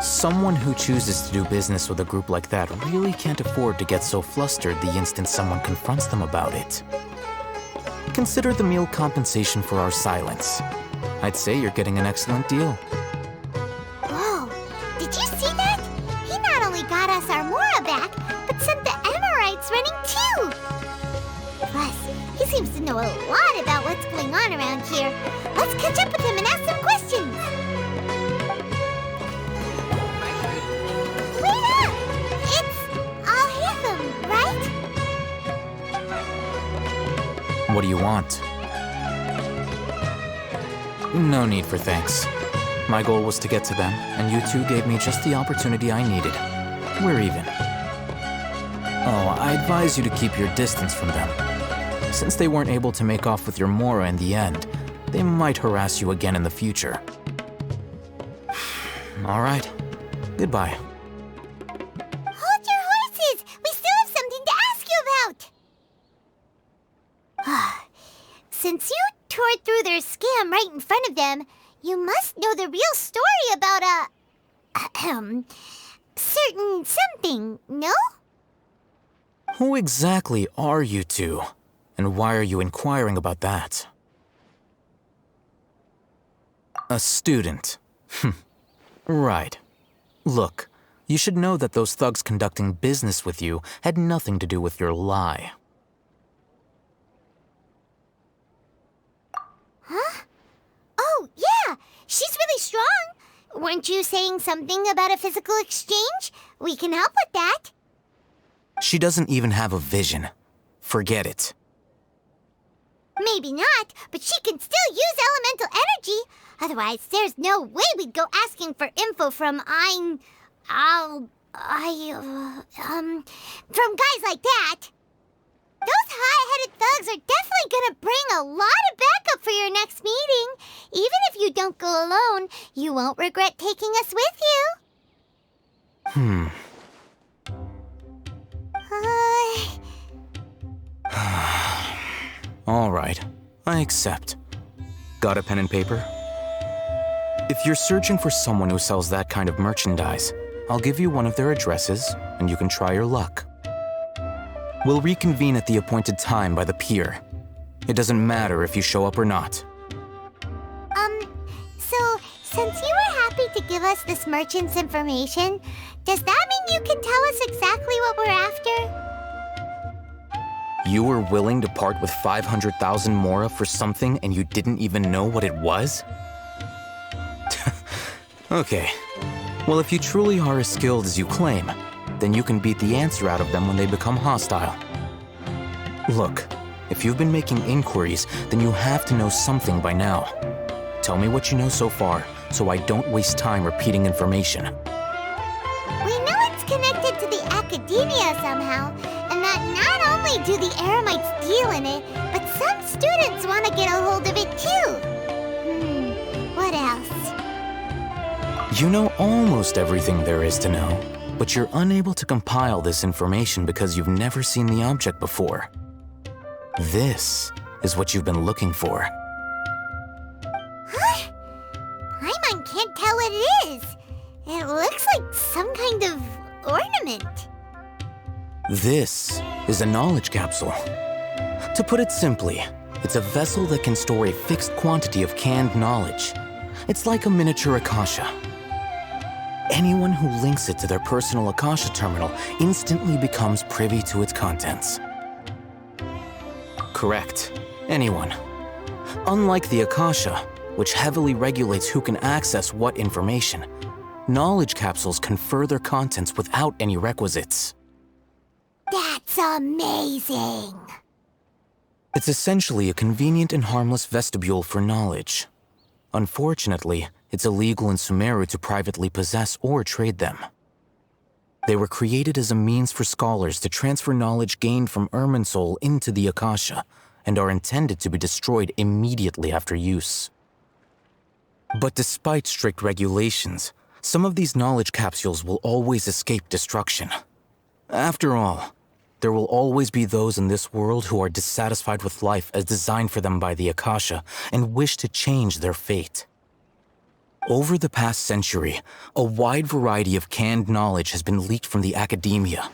S4: Someone who chooses to do business with a group like that really can't afford to get so flustered the instant someone confronts them about it. Consider the meal compensation for our silence. I'd say you're getting an excellent deal.
S1: Whoa, did you see that? He not only got us our Mora back, but sent the Amorites running too. Plus, he seems to know a lot about what's going on around here. Let's catch up with him and ask some questions. Wait up! It's Al-ahmar, right?
S4: What do you want? No need for thanks. My goal was to get to them, and you two gave me just the opportunity I needed. we're even. Oh, I advise you to keep your distance from them. Since they weren't able to make off with your Mora in the end, they might harass you again in the future. All right. Goodbye.
S1: Hold your horses! We still have something to ask you about! Since you tore through their scam right in front of them, you must know the real story about certain something, no?
S4: Who exactly are you two? And why are you inquiring about that? A student. Right. Look, you should know that those thugs conducting business with you had nothing to do with your lie.
S1: Huh? Oh, yeah! She's really strong! Weren't you saying something about a physical exchange? We can help with that.
S4: She doesn't even have a vision. Forget it.
S1: Maybe not, but she can still use elemental energy. Otherwise, there's no way we'd go asking for info from from guys like that. Those hot-headed thugs are definitely gonna bring a lot of backup for your next meeting. Even if you don't go alone, you won't regret taking us with you.
S4: All right, I accept. Got a pen and paper? If you're searching for someone who sells that kind of merchandise, I'll give you one of their addresses, and you can try your luck. We'll reconvene at the appointed time by the pier. It doesn't matter if you show up or not.
S1: So, since you were happy to give us this merchant's information, does that mean you can tell us exactly what we're after?
S4: You were willing to part with 500,000 Mora for something and you didn't even know what it was? Okay. Well, if you truly are as skilled as you claim, then you can beat the answer out of them when they become hostile. Look, if you've been making inquiries, then you have to know something by now. Tell me what you know so far, so I don't waste time repeating information.
S1: We know it's connected to the academia somehow, and that not only do the Eremites deal in it, but some students want to get a hold of it too. What else?
S4: You know almost everything there is to know, but you're unable to compile this information because you've never seen the object before. This is what you've been looking for.
S1: Huh? Paimon can't tell what it is. It looks like some kind of ornament.
S4: This is a knowledge capsule. To put it simply, it's a vessel that can store a fixed quantity of canned knowledge. It's like a miniature Akasha. Anyone who links it to their personal Akasha terminal instantly becomes privy to its contents. Correct. Anyone. Unlike the Akasha, which heavily regulates who can access what information, knowledge capsules confer their contents without any requisites.
S1: That's amazing!
S4: It's essentially a convenient and harmless vestibule for knowledge. Unfortunately, it's illegal in Sumeru to privately possess or trade them. They were created as a means for scholars to transfer knowledge gained from Irminsul into the Akasha, and are intended to be destroyed immediately after use. But despite strict regulations, some of these knowledge capsules will always escape destruction. After all, there will always be those in this world who are dissatisfied with life as designed for them by the Akasha and wish to change their fate. Over the past century, a wide variety of canned knowledge has been leaked from the academia.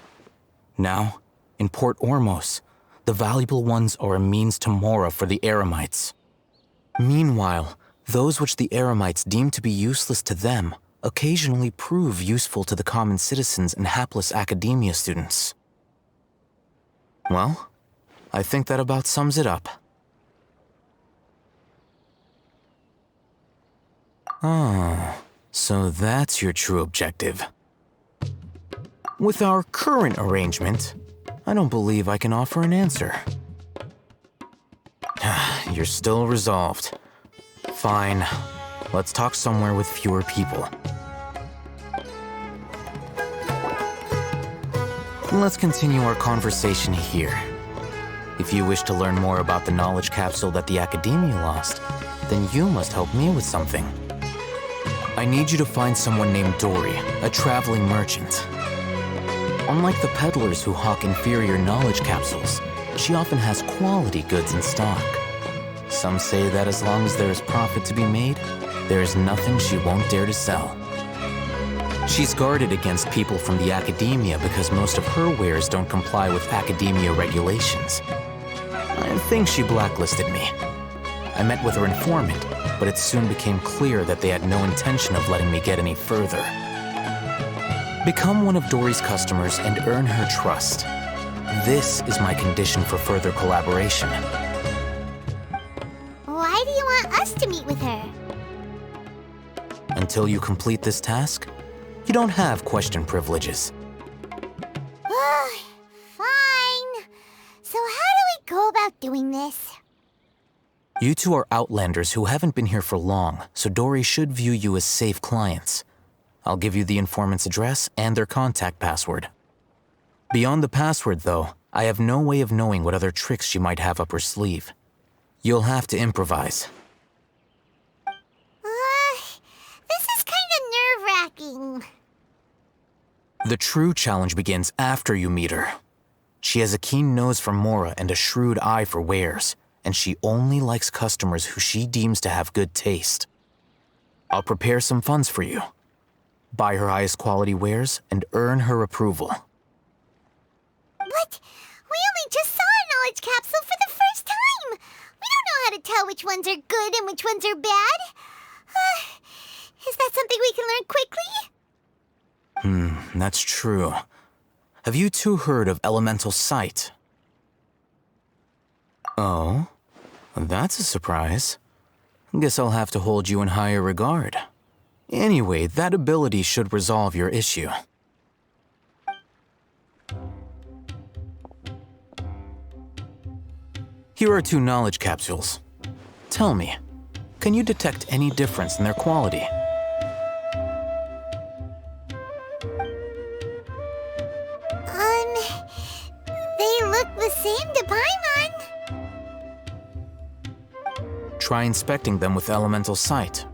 S4: Now, in Port Ormos, the valuable ones are a means to Mora for the Eremites. Meanwhile, those which the Eremites deem to be useless to them occasionally prove useful to the common citizens and hapless academia students. Well, I think that about sums it up. Ah, so that's your true objective. With our current arrangement, I don't believe I can offer an answer. You're still resolved. Fine. Let's talk somewhere with fewer people. Let's continue our conversation here. If you wish to learn more about the knowledge capsule that the Academia lost, then you must help me with something. I need you to find someone named Dory, a traveling merchant. Unlike the peddlers who hawk inferior knowledge capsules, she often has quality goods in stock. Some say that as long as there is profit to be made, there is nothing she won't dare to sell. She's guarded against people from the Academia because most of her wares don't comply with Academia regulations. I think she blacklisted me. I met with her informant, but it soon became clear that they had no intention of letting me get any further. Become one of Dory's customers and earn her trust. This is my condition for further collaboration.
S1: Why do you want us to meet with her?
S4: Until you complete this task, you don't have question privileges.
S1: Fine. So how do we go about doing this?
S4: You two are outlanders who haven't been here for long, so Dory should view you as safe clients. I'll give you the informant's address and their contact password. Beyond the password, though, I have no way of knowing what other tricks she might have up her sleeve. You'll have to improvise.
S1: This is kind of nerve-wracking.
S4: The true challenge begins after you meet her. She has a keen nose for Mora and a shrewd eye for wares, and she only likes customers who she deems to have good taste. I'll prepare some funds for you. Buy her highest quality wares and earn her approval.
S1: But we only just saw a knowledge capsule for the first time. We don't know how to tell which ones are good and which ones are bad. Is that something we can learn quickly?
S4: That's true. Have you two heard of elemental sight? Oh, that's a surprise. Guess I'll have to hold you in higher regard. Anyway, that ability should resolve your issue. Here are 2 knowledge capsules. Tell me, can you detect any difference in their quality?
S1: They look the same to Paimon.
S4: Try inspecting them with elemental sight.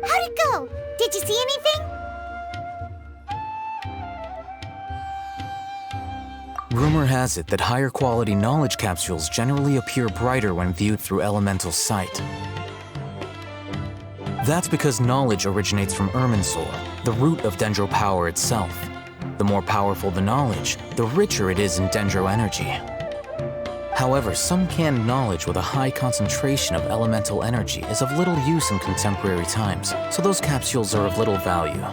S1: How'd it go? Did you see anything?
S4: Rumor has it that higher quality knowledge capsules generally appear brighter when viewed through elemental sight. That's because knowledge originates from Irminsul, the root of Dendro power itself. The more powerful the knowledge, the richer it is in Dendro energy. However, some canned knowledge with a high concentration of elemental energy is of little use in contemporary times, so those capsules are of little value.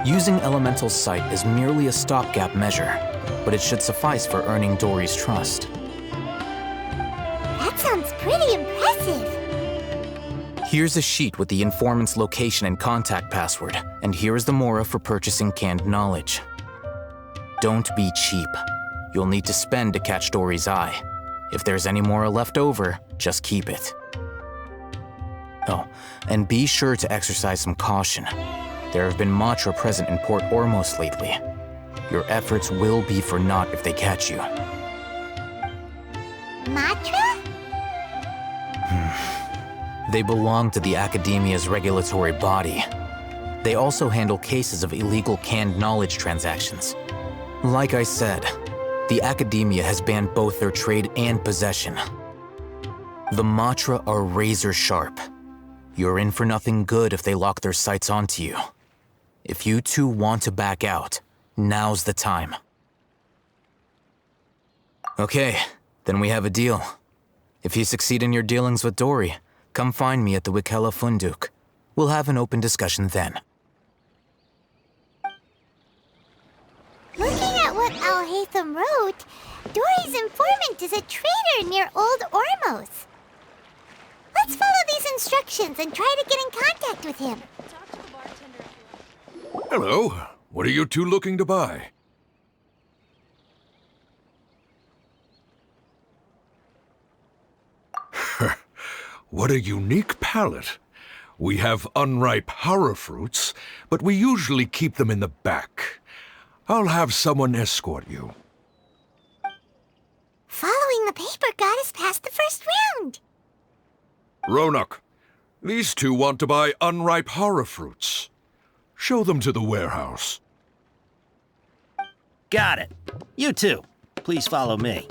S4: Using elemental sight is merely a stopgap measure, but it should suffice for earning Dory's trust.
S1: That sounds pretty impressive.
S4: Here's a sheet with the informant's location and contact password, and here is the Mora for purchasing canned knowledge. Don't be cheap. You'll need to spend to catch Dory's eye. If there's any Mora left over, just keep it. Oh, and be sure to exercise some caution. There have been Matra present in Port Ormos lately. Your efforts will be for naught if they catch you.
S1: Matra?
S4: They belong to the Academia's regulatory body. They also handle cases of illegal canned knowledge transactions. Like I said, the Academia has banned both their trade and possession. The Matra are razor sharp. You're in for nothing good if they lock their sights onto you. If you two want to back out, now's the time. Okay, then we have a deal. If you succeed in your dealings with Dory, come find me at the Wikela Funduk. We'll have an open discussion then.
S1: Looking at what Al-ahmar wrote, Dory's informant is a trader near Old Ormos. Let's follow these instructions and try to get in contact with him.
S6: Hello. What are you two looking to buy? What a unique palette. We have unripe hara fruits, but we usually keep them in the back. I'll have someone escort you.
S1: Following the paper got us past the first round.
S6: Ronak, these two want to buy unripe hara fruits. Show them to the warehouse.
S7: Got it. You two, please follow me.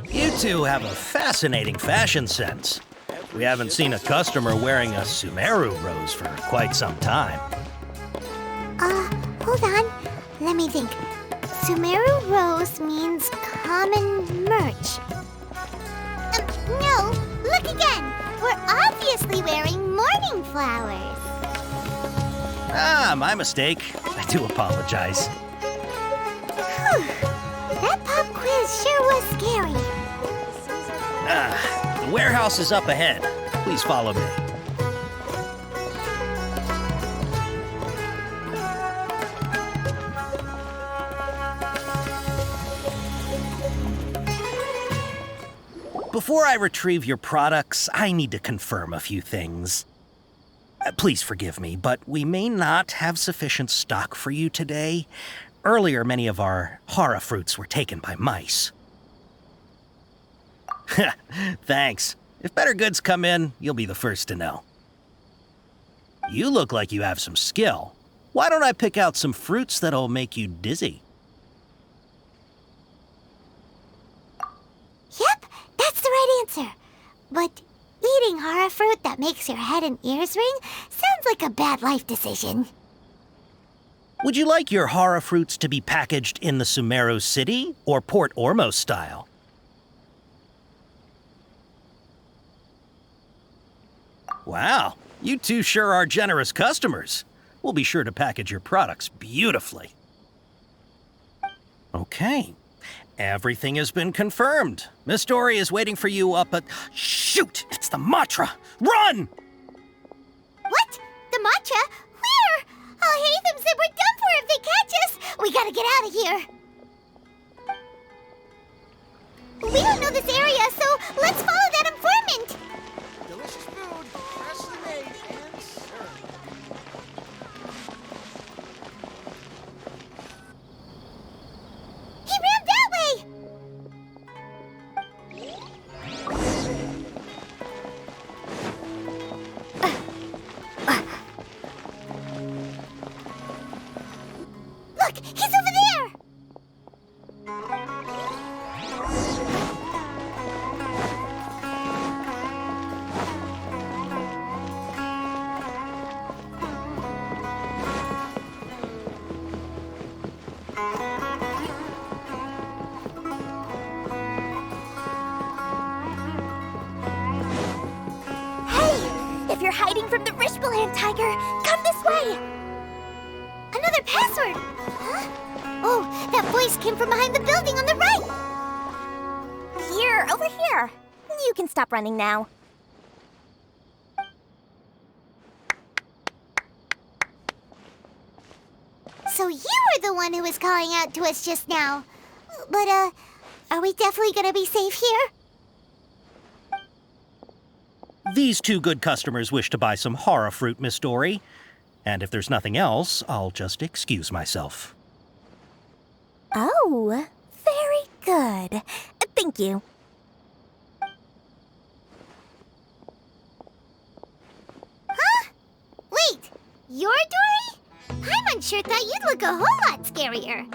S7: You two have a fascinating fashion sense. We haven't seen a customer wearing a Sumeru rose for quite some time.
S1: Hold on. Let me think. Sumeru rose means common merch. No, look again. We're obviously wearing morning flowers.
S7: Ah, my mistake. I do apologize.
S1: Whew. That pop quiz sure was scary.
S7: The warehouse is up ahead. Please follow me. Before I retrieve your products, I need to confirm a few things. Please forgive me, but we may not have sufficient stock for you today. Earlier, many of our hara fruits were taken by mice. Thanks. If better goods come in, you'll be the first to know. You look like you have some skill. Why don't I pick out some fruits that'll make you dizzy?
S1: Yep, that's the right answer. But eating hara fruit that makes your head and ears ring sounds like a bad life decision.
S7: Would you like your hara fruits to be packaged in the Sumeru City or Port Ormos style? Wow, you two sure are generous customers. We'll be sure to package your products beautifully. Okay, everything has been confirmed. Miss Dory is waiting for you up at... Shoot, it's the Matra! Run!
S1: What? The Matra? Where? Al-Ahmar said we're done for if they catch us. We gotta get out of here. We don't know this area, so let's follow that informant.
S23: Delicious food, freshly made and served.
S1: He ran that way. Look, he's over there.
S3: If you're hiding from the Rishbaland tiger, come this way!
S1: Another password! Huh? Oh, that voice came from behind the building on the right!
S3: Here, over here. You can stop running now.
S1: So you were the one who was calling out to us just now. But, are we definitely gonna be safe here?
S7: These two good customers wish to buy some hara fruit, Miss Dory. And if there's nothing else, I'll just excuse myself.
S3: Oh, very good. Thank you.
S1: Huh? Wait, you're Dory? Paimon sure thought you'd look a whole lot scarier.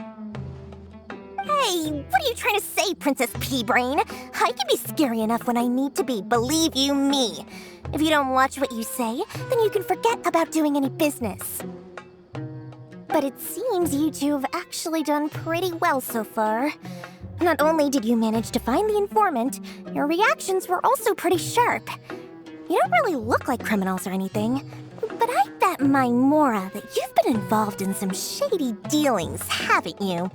S3: Hey, what are you trying to say, Princess Pea-Brain? I can be scary enough when I need to be, believe you me. If you don't watch what you say, then you can forget about doing any business. But it seems you two have actually done pretty well so far. Not only did you manage to find the informant, your reactions were also pretty sharp. You don't really look like criminals or anything, but I bet my Mora that you've been involved in some shady dealings, haven't you?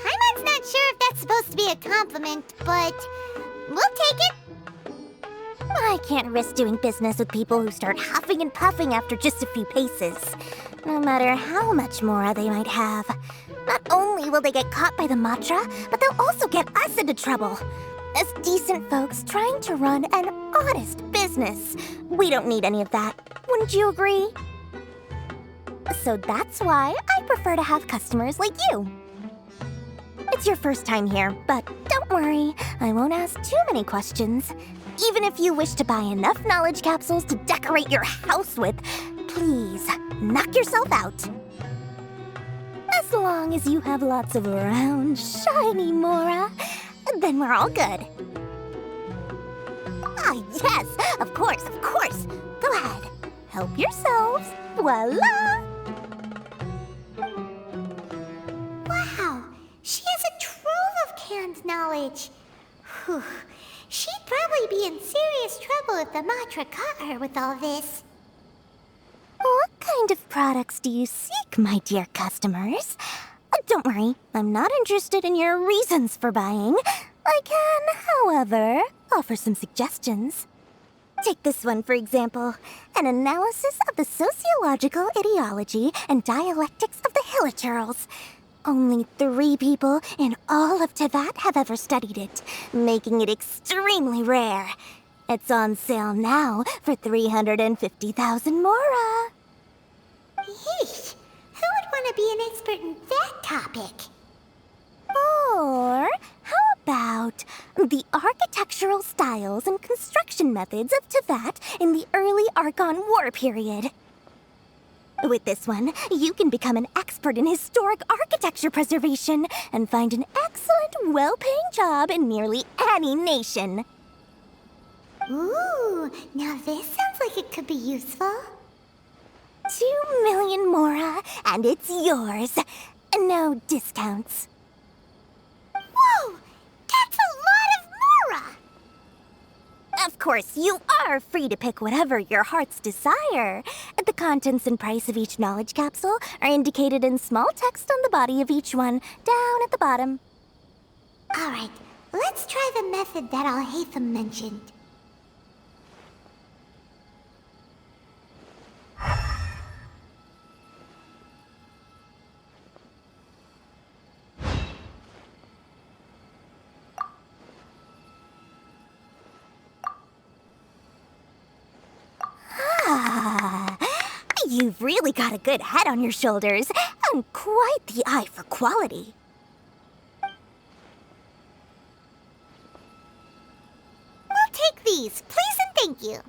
S1: Paimon's not sure if that's supposed to be a compliment, but we'll take it.
S3: I can't risk doing business with people who start huffing and puffing after just a few paces, no matter how much Mora they might have. Not only will they get caught by the Matra, but they'll also get us into trouble. as decent folks trying to run an honest business. We don't need any of that. Wouldn't you agree? So that's why I prefer to have customers like you. It's your first time here, but don't worry, I won't ask too many questions. Even if you wish to buy enough knowledge capsules to decorate your house with, please, knock yourself out. As long as you have lots of round, shiny Mora, then we're all good. Ah, yes, of course, of course. Go ahead, help yourselves. Voila!
S1: Wow, she has a trove of canned knowledge. Whew. She'd probably be in serious trouble if the Matra caught her with all this.
S3: What kind of products do you seek, my dear customers? Don't worry, I'm not interested in your reasons for buying. I can, however, offer some suggestions. Take this one, for example. An analysis of the sociological ideology and dialectics of the Hilichurls. Only 3 people in all of Teyvat have ever studied it, making it extremely rare. It's on sale now for 350,000 Mora.
S1: Yeesh, who would want to be an expert in that topic?
S3: Or how about the architectural styles and construction methods of Teyvat in the early Archon War period? With this one, you can become an expert in historic architecture preservation and find an excellent, well-paying job in nearly any nation.
S1: Ooh, now this sounds like it could be useful.
S3: 2 million Mora, and it's yours. No discounts.
S1: Whoa! That's a lot of Mora!
S3: Of course, you are free to pick whatever your heart's desire. The contents and price of each knowledge capsule are indicated in small text on the body of each one, down at the bottom.
S1: Alright, let's try the method that Al-ahmar mentioned.
S3: You've really got a good head on your shoulders, and quite the eye for quality.
S1: We'll take these, please and thank you.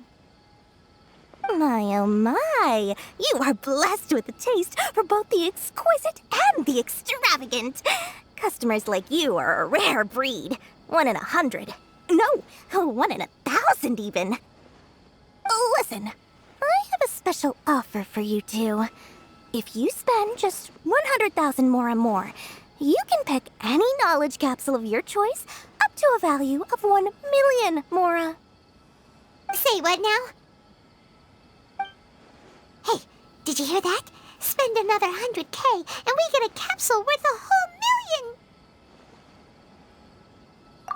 S3: My oh my, you are blessed with a taste for both the exquisite and the extravagant. Customers like you are a rare breed. 1 in 100. No, 1 in 1,000 even. Listen. I have a special offer for you two. If you spend just 100,000 more, you can pick any knowledge capsule of your choice up to a value of 1 million Mora.
S1: Say what now? Hey, did you hear that? Spend another 100K and we get a capsule worth a whole million!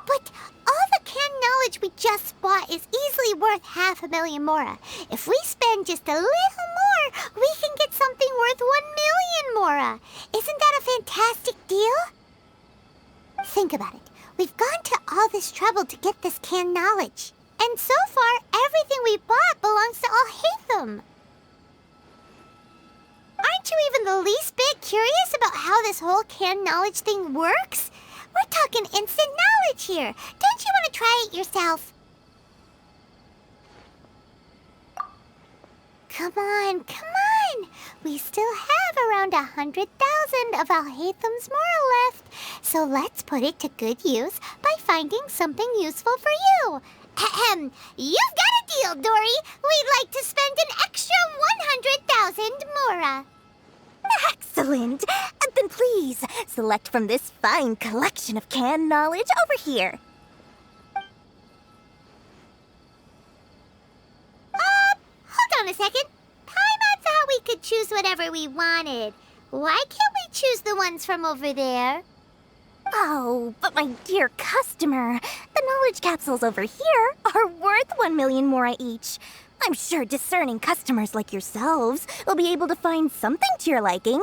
S1: But all the canned knowledge we just bought is easily worth 500,000 Mora. If we spend just a little more, we can get something worth 1 million Mora. Isn't that a fantastic deal? Think about it. We've gone to all this trouble to get this canned knowledge. And so far, everything we bought belongs to Al-ahmar. Aren't you even the least bit curious about how this whole canned knowledge thing works? We're talking instant knowledge here. Don't you want to try it yourself? Come on, come on. We still have around 100,000 of Al-ahmar's Mora left. So let's put it to good use by finding something useful for you. Ahem. You've got a deal, Dory. We'd like to spend an extra 100,000 Mora.
S3: Excellent! Then please, select from this fine collection of canned knowledge over here.
S1: Hold on a second. Paimon thought we could choose whatever we wanted. Why can't we choose the ones from over there?
S3: Oh, but my dear customer, the knowledge capsules over here are worth 1 million Mora each. I'm sure discerning customers like yourselves will be able to find something to your liking.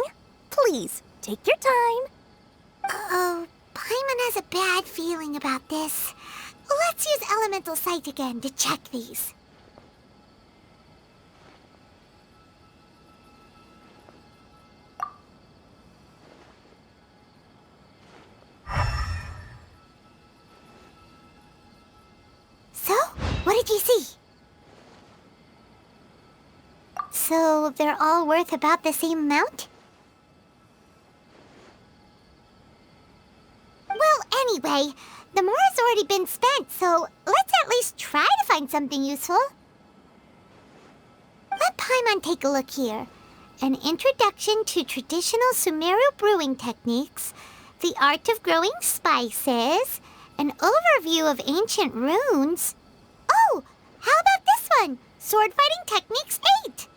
S3: Please, take your time.
S1: Uh-oh, Paimon has a bad feeling about this. Let's use Elemental Sight again to check these. So, what did you see? So, they're all worth about the same amount? Well, anyway, the mora's already been spent, so let's at least try to find something useful. Let Paimon take a look here. An introduction to traditional Sumeru brewing techniques, the art of growing spices, an overview of ancient runes. Oh, how about this one? Sword Fighting Techniques 8.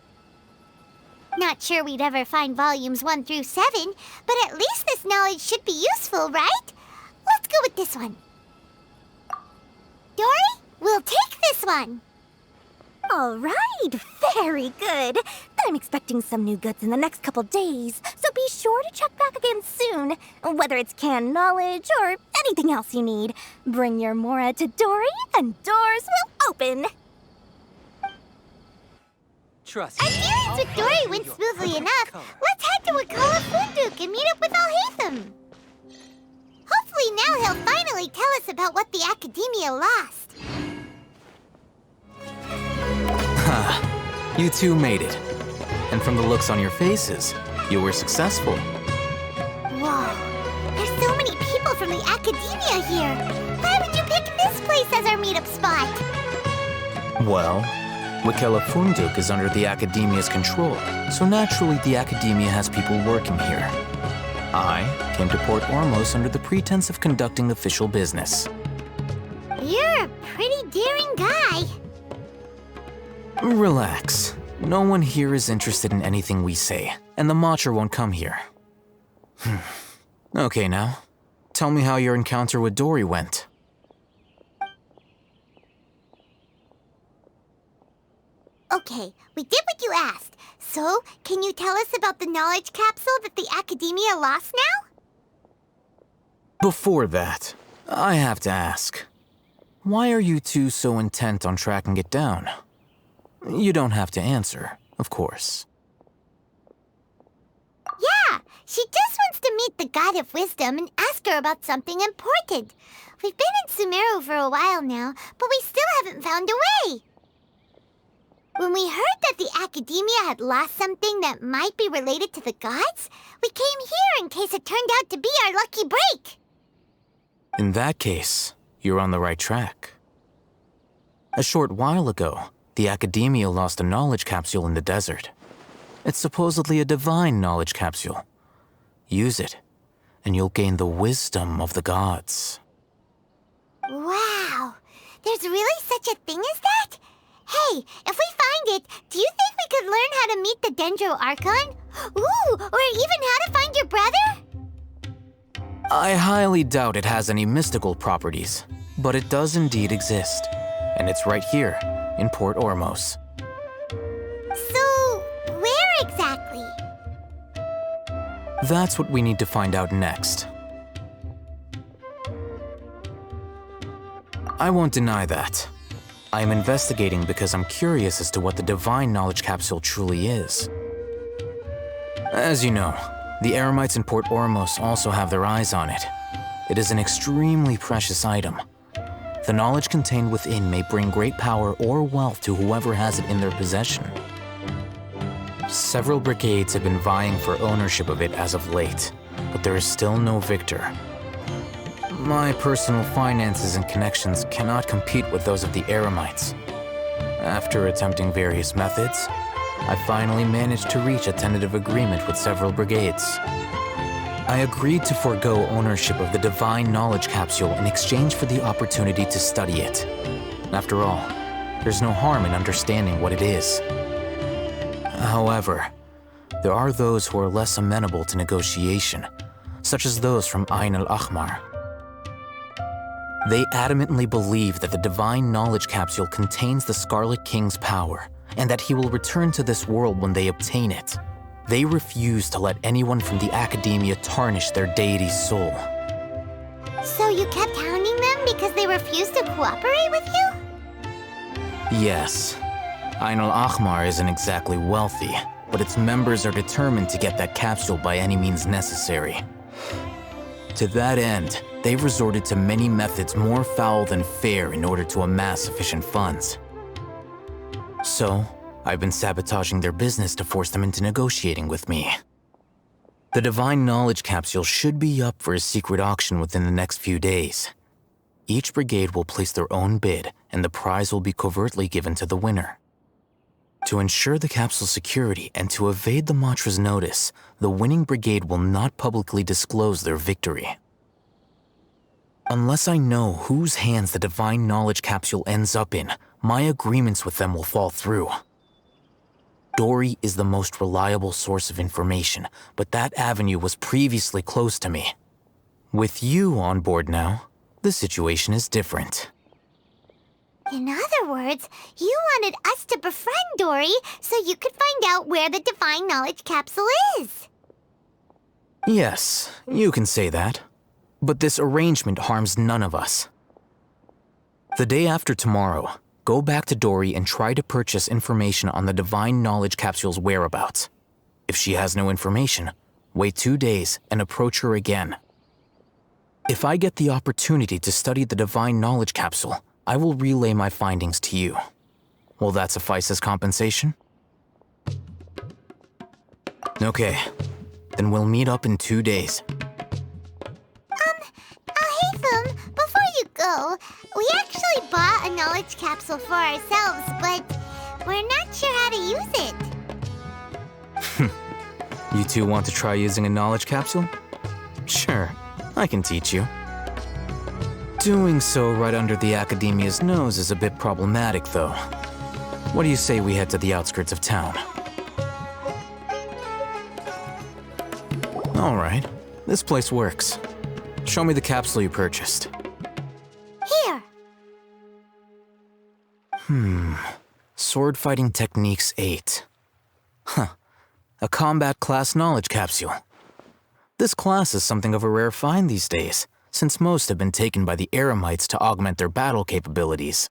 S1: Not sure we'd ever find volumes 1 through 7, but at least this knowledge should be useful, right? Let's go with this one. Dory, we'll take this one.
S3: All right, very good. I'm expecting some new goods in the next couple days, so be sure to check back again soon. Whether it's canned knowledge or anything else you need, bring your Mora to Dory and doors will open.
S21: Trust
S1: Our dealings with Dory went smoothly enough. Let's head to Wakala Funduk and meet up with Al-ahmar. Hopefully now he'll finally tell us about what the Academia lost.
S4: You two made it. And from the looks on your faces, you were successful.
S1: Whoa, there's so many people from the Academia here. Why would you pick this place as our meetup spot?
S4: Well, Wakala Funduk is under the Academia's control, so naturally the Academia has people working here. I came to Port Ormos under the pretense of conducting official business.
S1: You're a pretty daring guy.
S4: Relax. No one here is interested in anything we say, and the Matcher won't come here. Okay now, tell me how your encounter with Dory went.
S1: Okay, we did what you asked. So, can you tell us about the knowledge capsule that the Academia lost now?
S4: Before that, I have to ask, why are you two so intent on tracking it down? You don't have to answer, of course.
S1: Yeah, she just wants to meet the God of Wisdom and ask her about something important. We've been in Sumeru for a while now, but we still haven't found a way. When we heard that the Academia had lost something that might be related to the gods, we came here in case it turned out to be our lucky break.
S4: In that case, you're on the right track. A short while ago, the Academia lost a knowledge capsule in the desert. It's supposedly a divine knowledge capsule. Use it, and you'll gain the wisdom of the gods.
S1: Wow, there's really such a thing as that? Hey, if we find it, do you think we could learn how to meet the Dendro Archon? Ooh, or even how to find your brother?
S4: I highly doubt it has any mystical properties, but it does indeed exist. And it's right here, in Port Ormos.
S1: So, where exactly?
S4: That's what we need to find out next. I won't deny that. I am investigating because I'm curious as to what the divine knowledge capsule truly is. As you know, the Eremites in Port Ormos also have their eyes on it. It is an extremely precious item. The knowledge contained within may bring great power or wealth to whoever has it in their possession. Several brigades have been vying for ownership of it as of late, but there is still no victor. My personal finances and connections cannot compete with those of the Eremites. After attempting various methods, I finally managed to reach a tentative agreement with several brigades. I agreed to forego ownership of the divine knowledge capsule in exchange for the opportunity to study it. After all, there's no harm in understanding what it is. However, there are those who are less amenable to negotiation, such as those from Al-ahmar. They adamantly believe that the divine knowledge capsule contains the Scarlet King's power, and that he will return to this world when they obtain it. They refuse to let anyone from the Academia tarnish their deity's soul.
S1: So you kept hounding them because they refuse to cooperate with you?
S4: Yes. Al-ahmar isn't exactly wealthy, but its members are determined to get that capsule by any means necessary. To that end, they've resorted to many methods more foul than fair in order to amass sufficient funds. So, I've been sabotaging their business to force them into negotiating with me. The Divine Knowledge Capsule should be up for a secret auction within the next few days. Each brigade will place their own bid, and the prize will be covertly given to the winner. To ensure the capsule's security and to evade the Matra's notice, the winning brigade will not publicly disclose their victory. Unless I know whose hands the Divine Knowledge Capsule ends up in, my agreements with them will fall through. Dory is the most reliable source of information, but that avenue was previously closed to me. With you on board now, the situation is different.
S1: In other words, you wanted us to befriend Dory so you could find out where the Divine Knowledge Capsule is.
S4: Yes, you can say that. But this arrangement harms none of us. The day after tomorrow, go back to Dory and try to purchase information on the Divine Knowledge Capsule's whereabouts. If she has no information, wait 2 days and approach her again. If I get the opportunity to study the Divine Knowledge Capsule, I will relay my findings to you. Will that suffice as compensation? Okay, then we'll meet up in 2 days.
S1: Al-ahmar, before you go, we actually bought a knowledge capsule for ourselves, but we're not sure how to use it.
S4: You two want to try using a knowledge capsule? Sure, I can teach you. Doing so right under the Academia's nose is a bit problematic, though. What do you say we head to the outskirts of town? All right, this place works. Show me the capsule you purchased.
S1: Here.
S4: Sword Fighting Techniques 8. A combat class knowledge capsule. This class is something of a rare find these days, since most have been taken by the Eremites to augment their battle capabilities.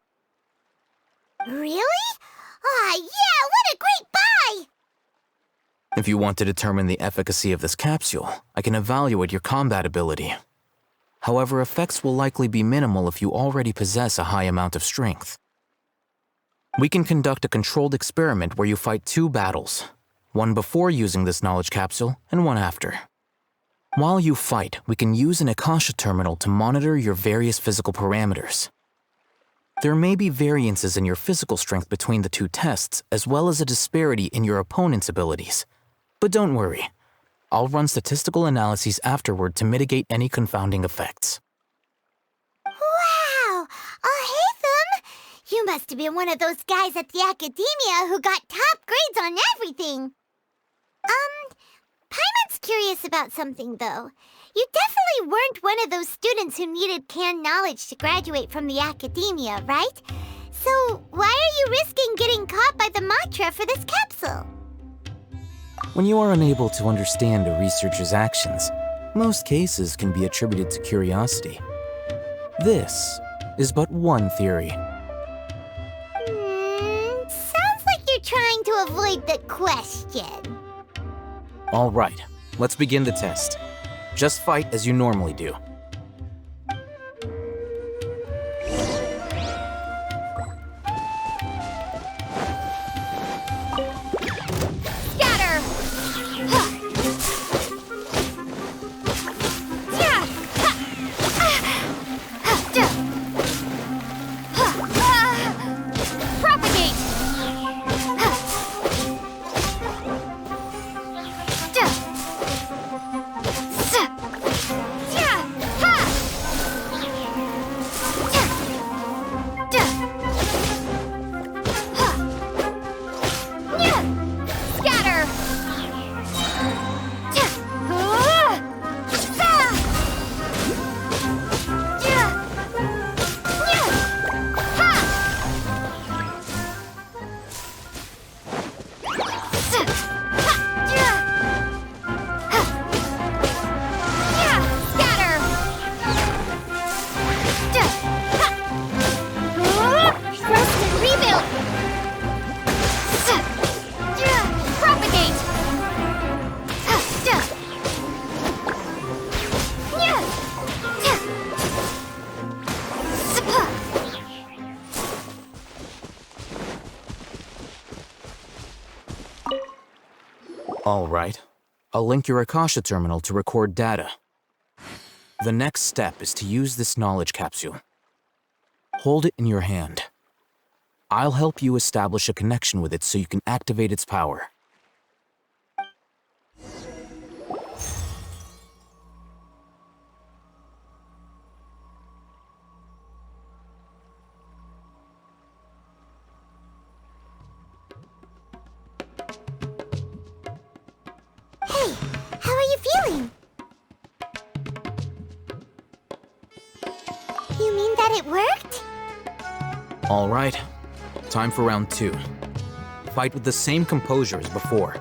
S1: Really? Aw, yeah, what a great buy!
S4: If you want to determine the efficacy of this capsule, I can evaluate your combat ability. However, effects will likely be minimal if you already possess a high amount of strength. We can conduct a controlled experiment where you fight 2 battles, one before using this knowledge capsule and one after. While you fight, we can use an Akasha terminal to monitor your various physical parameters. There may be variances in your physical strength between the 2 tests, as well as a disparity in your opponent's abilities. But don't worry, I'll run statistical analyses afterward to mitigate any confounding effects.
S1: Wow! Al-ahmar, you must have been one of those guys at the Academia who got top grades on everything. Paimon's curious about something, though. You definitely weren't one of those students who needed canned knowledge to graduate from the Academia, right? So why are you risking getting caught by the Matra for this capsule?
S4: When you are unable to understand a researcher's actions, most cases can be attributed to curiosity. This is but one theory.
S1: Sounds like you're trying to avoid the question.
S4: All right, let's begin the test. Just fight as you normally do.
S1: Scatter! Propagate!
S4: All right. I'll link your Akasha terminal to record data. The next step is to use this knowledge capsule. Hold it in your hand. I'll help you establish a connection with it so you can activate its power.
S1: Hey, how are you feeling? You mean that it worked?
S4: All right. Time for round 2. Fight with the same composure as before.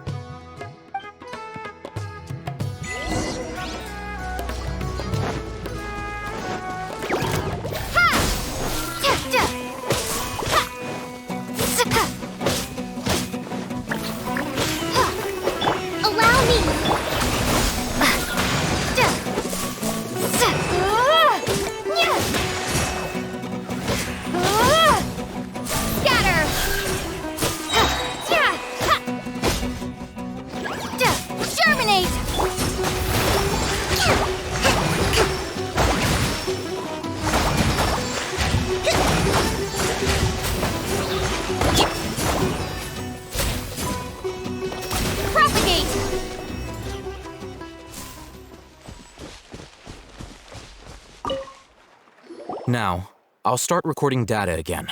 S1: Allow me! Scatter! Germinate! Propagate!
S4: Now, I'll start recording data again.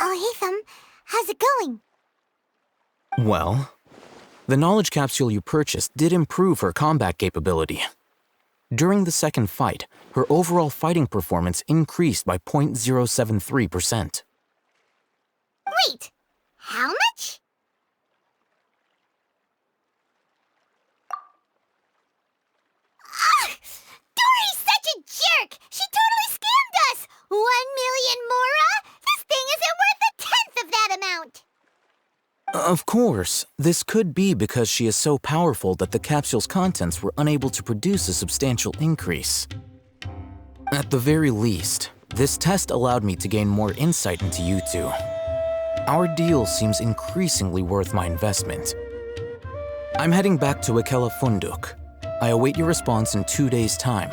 S1: Al-ahmar, how's it going?
S4: Well, the knowledge capsule you purchased did improve her combat capability. During the second fight, her overall fighting performance increased by 0.073%.
S1: Wait, how much? Dory's such a jerk! She totally scammed us! 1 million mora? This thing isn't worth a tenth of that amount!
S4: Of course, this could be because she is so powerful that the capsule's contents were unable to produce a substantial increase. At the very least, this test allowed me to gain more insight into you two. Our deal seems increasingly worth my investment. I'm heading back to Akela Funduk. I await your response in 2 days' time.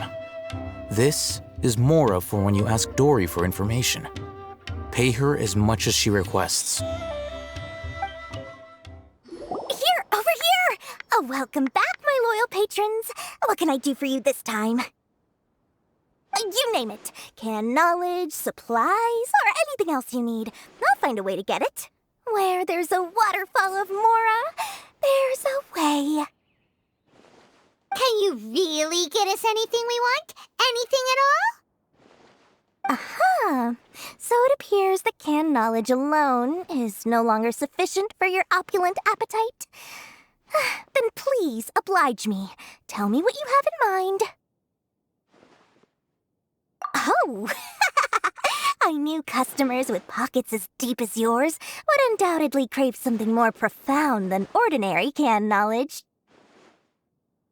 S4: This is Mora for when you ask Dory for information. Pay her as much as she requests.
S3: Here, over here! Oh, welcome back, my loyal patrons. What can I do for you this time? You name it. Canned knowledge, supplies, or anything else you need. I'll find a way to get it. Where there's a waterfall of Mora, there's a way.
S1: Can you really get us anything we want? Anything at all?
S3: Aha! So it appears that canned knowledge alone is no longer sufficient for your opulent appetite. Then please, oblige me. Tell me what you have in mind. Oh! I knew customers with pockets as deep as yours would undoubtedly crave something more profound than ordinary canned knowledge.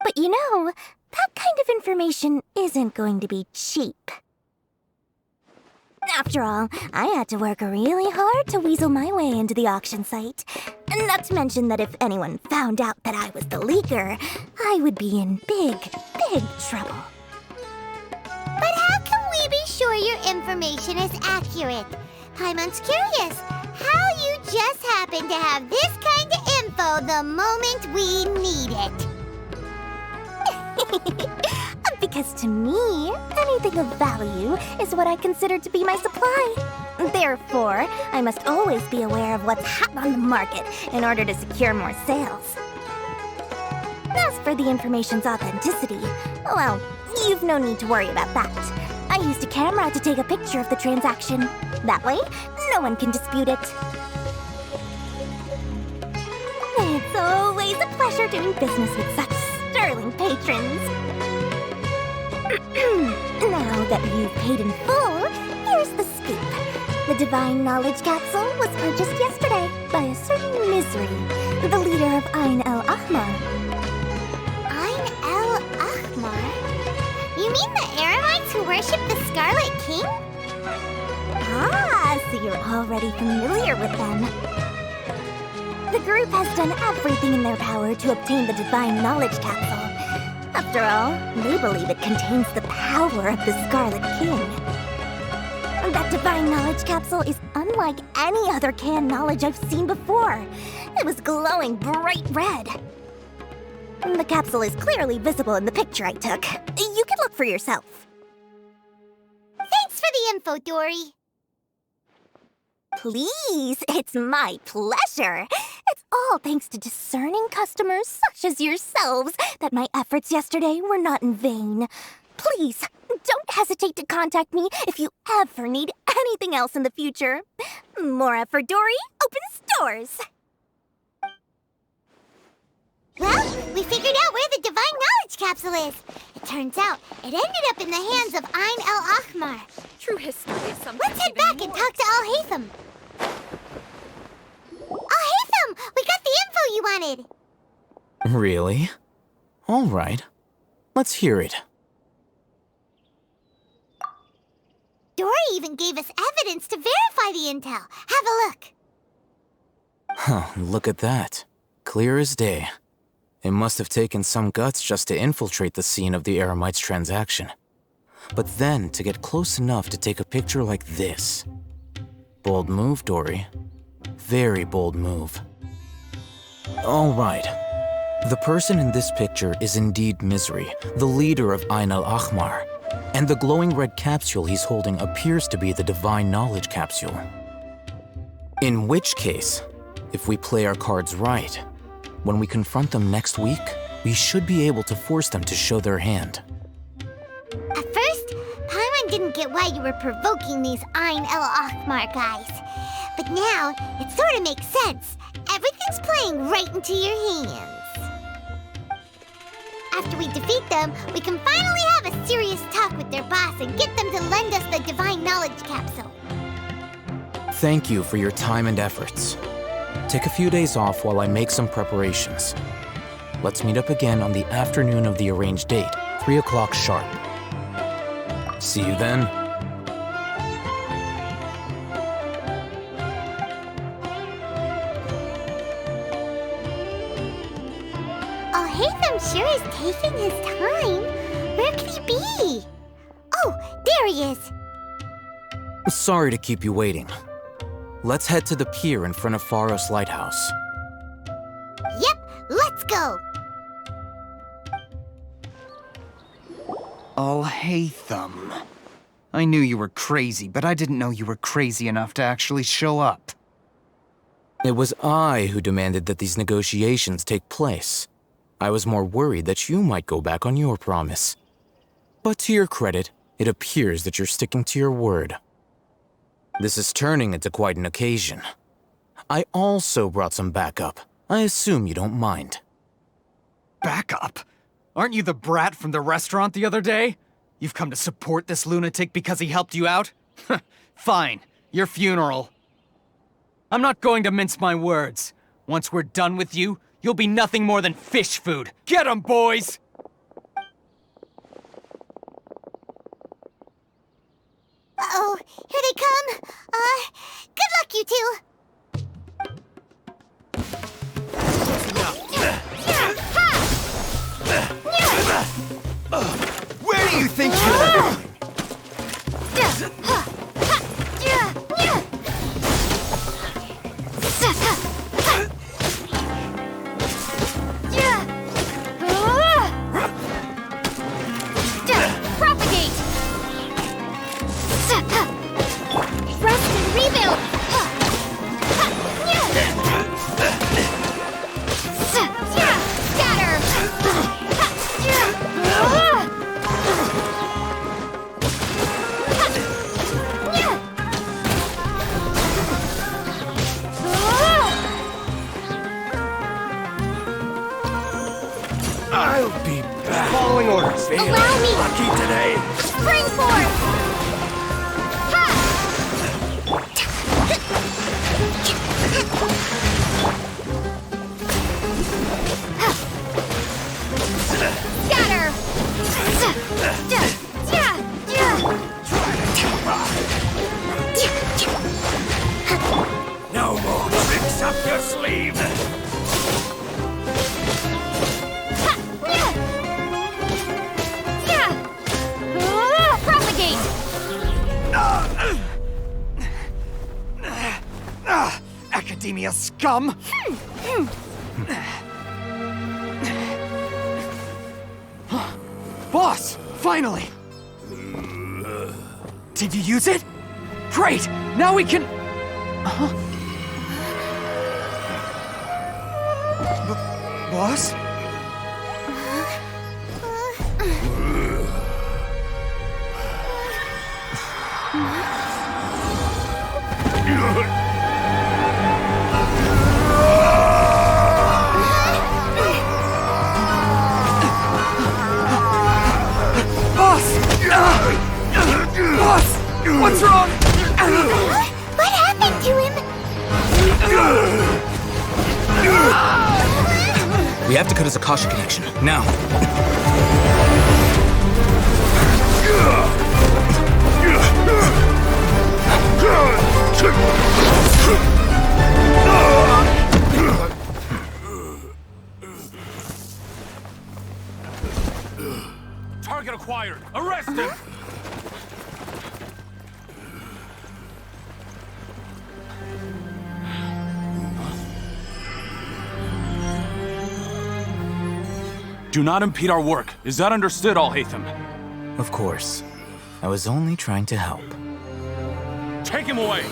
S3: But you know, that kind of information isn't going to be cheap. After all, I had to work really hard to weasel my way into the auction site. Not to mention that if anyone found out that I was the leaker, I would be in big, big trouble.
S1: But how can we be sure your information is accurate? Paimon's curious how you just happen to have this kind of info the moment we need it.
S3: Because to me, anything of value is what I consider to be my supply. Therefore, I must always be aware of what's hot on the market in order to secure more sales. As for the information's authenticity, well, you've no need to worry about that. I used a camera to take a picture of the transaction. That way, no one can dispute it. It's always a pleasure doing business with such sterling patrons. Now that you've paid in full, here's the scoop. The Divine Knowledge Capsule was purchased yesterday by a certain Misery, the leader of Al-ahmar.
S1: Al-ahmar? You mean the Aramites who worship the Scarlet King?
S3: Ah, so you're already familiar with them. The group has done everything in their power to obtain the Divine Knowledge Capsule. After all, they believe it contains the power of the Scarlet King. That Divine Knowledge Capsule is unlike any other canned knowledge I've seen before. It was glowing bright red. The capsule is clearly visible in the picture I took. You can look for yourself.
S1: Thanks for the info, Dory.
S3: Please, it's my pleasure. It's all thanks to discerning customers such as yourselves that my efforts yesterday were not in vain. Please, don't hesitate to contact me if you ever need anything else in the future. Mora for Dory opens doors.
S1: Well, we figured out where the Divine Knowledge Capsule is. It turns out it ended up in the hands of Al-ahmar.
S11: True history is something.
S1: Let's head back and talk to Al-Haytham. Al-Haytham, we got the info you wanted.
S4: Really? All right. Let's hear it.
S1: Dory even gave us evidence to verify the intel. Have a look.
S4: Huh, look at that. Clear as day. It must have taken some guts just to infiltrate the scene of the Eremites' transaction. But then to get close enough to take a picture like this. Bold move, Dory. Very bold move. All right. The person in this picture is indeed Misery, the leader of Al-ahmar. And the glowing red capsule he's holding appears to be the Divine Knowledge Capsule. In which case, if we play our cards right, when we confront them next week, we should be able to force them to show their hand.
S1: At first, Paimon didn't get why you were provoking these Al-ahmar guys. But now, it sort of makes sense. Everything's playing right into your hands. After we defeat them, we can finally have a serious talk with their boss and get them to lend us the Divine Knowledge Capsule.
S4: Thank you for your time and efforts. Take a few days off while I make some preparations. Let's meet up again on the afternoon of the arranged date, 3 o'clock sharp. See you then.
S1: Al-Haytham sure is taking his time. Where could he be? Oh, there he is.
S4: Sorry to keep you waiting. Let's head to the pier in front of Pharos Lighthouse.
S1: Yep, let's go.
S21: Al-Haytham. I knew you were crazy, but I didn't know you were crazy enough to actually show up.
S4: It was I who demanded that these negotiations take place. I was more worried that you might go back on your promise. But to your credit, it appears that you're sticking to your word. This is turning into quite an occasion. I also brought some backup. I assume you don't mind.
S21: Backup? Aren't you the brat from the restaurant the other day? You've come to support this lunatic because he helped you out? Fine, your funeral. I'm not going to mince my words. Once we're done with you, you'll be nothing more than fish food. Get 'em, boys!
S1: Uh-oh, here they come. Good luck, you two.
S21: Where do you think you're going?
S1: Propagate! Rest and rebuild! Scatter!
S22: I'll be back.
S21: Following orders.
S22: Feeling
S1: Allow me.
S22: lucky today.
S1: Spring force! Scatter!
S22: No more tricks up your
S12: your sleeve!
S1: Propagate!
S21: Academia scum! Boss! Finally! Did you use it? Great! Now we can... Boss? Boss! What's wrong?
S1: What happened to him?
S4: We have to cut his Akasha connection, now.
S5: Target acquired! Arrest him! Do not impede our work. Is that understood, Al-ahmar?
S4: Of course. I was only trying to help.
S5: Take him away!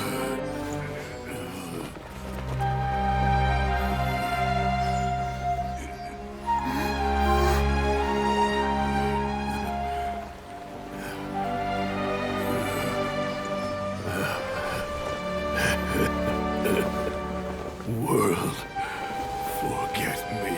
S6: World, forget me.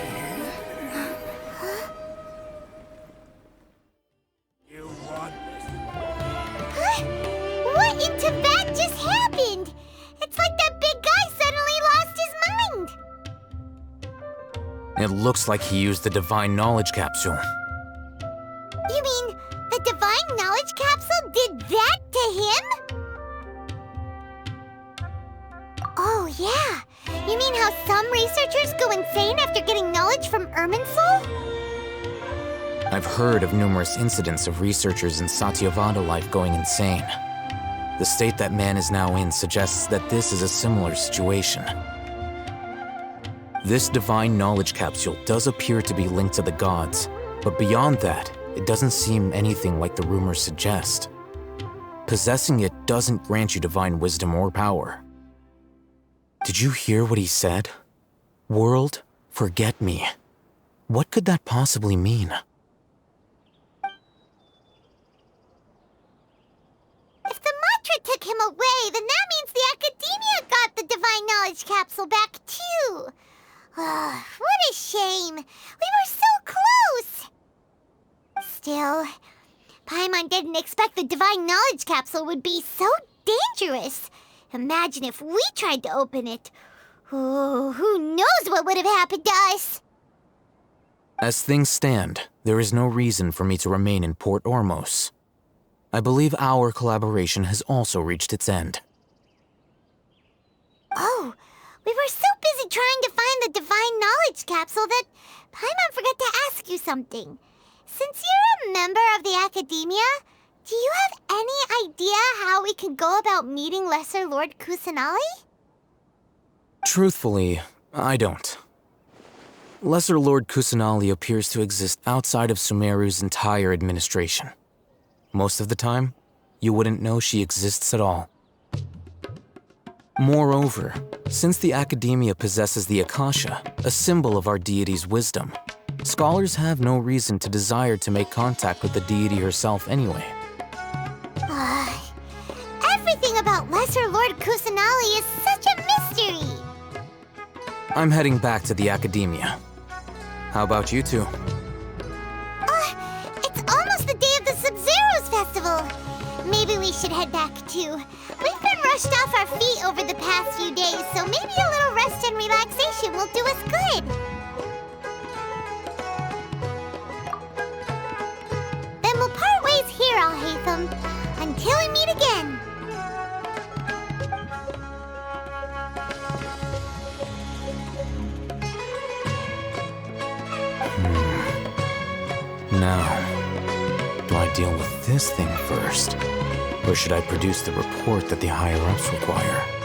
S1: What in Tibet just happened? It's like that big guy suddenly lost his mind.
S4: It looks like he used the Divine Knowledge Capsule.
S1: You mean the Divine Knowledge Capsule did that to him? Oh, yeah. You mean how some researchers go insane after getting knowledge from Irminsul?
S4: I've heard of numerous incidents of researchers in Satyavada life going insane. The state that man is now in suggests that this is a similar situation. This Divine Knowledge Capsule does appear to be linked to the gods, but beyond that, it doesn't seem anything like the rumors suggest. Possessing it doesn't grant you divine wisdom or power. Did you hear what he said? World, forget me. What could that possibly mean?
S1: If the mantra took him away, then that means the Academia got the Divine Knowledge Capsule back too. What a shame. We were so close. Still, Paimon didn't expect the Divine Knowledge Capsule would be so dangerous. Imagine if we tried to open it. Oh, who knows what would have happened to us?
S4: As things stand, there is no reason for me to remain in Port Ormos. I believe our collaboration has also reached its end.
S1: Oh, we were so busy trying to find the Divine Knowledge Capsule that Paimon forgot to ask you something. Since you're a member of the Academia, do you have any idea how we can go about meeting Lesser Lord Kusanali?
S4: Truthfully, I don't. Lesser Lord Kusanali appears to exist outside of Sumeru's entire administration. Most of the time, you wouldn't know she exists at all. Moreover, since the Academia possesses the Akasha, a symbol of our deity's wisdom, scholars have no reason to desire to make contact with the deity herself anyway.
S1: Everything about Lesser Lord Kusanali is such a mystery!
S4: I'm heading back to the Academia. How about you two?
S1: It's almost the day of the Sub-Zero's festival. Maybe we should head back too. We've been rushed off our feet over the past few days, so maybe a little rest and relaxation will do us good. Then we'll part ways here, Al-ahmar, until we meet again.
S4: Now, do I deal with this thing first? Or should I produce the report that the higher-ups require?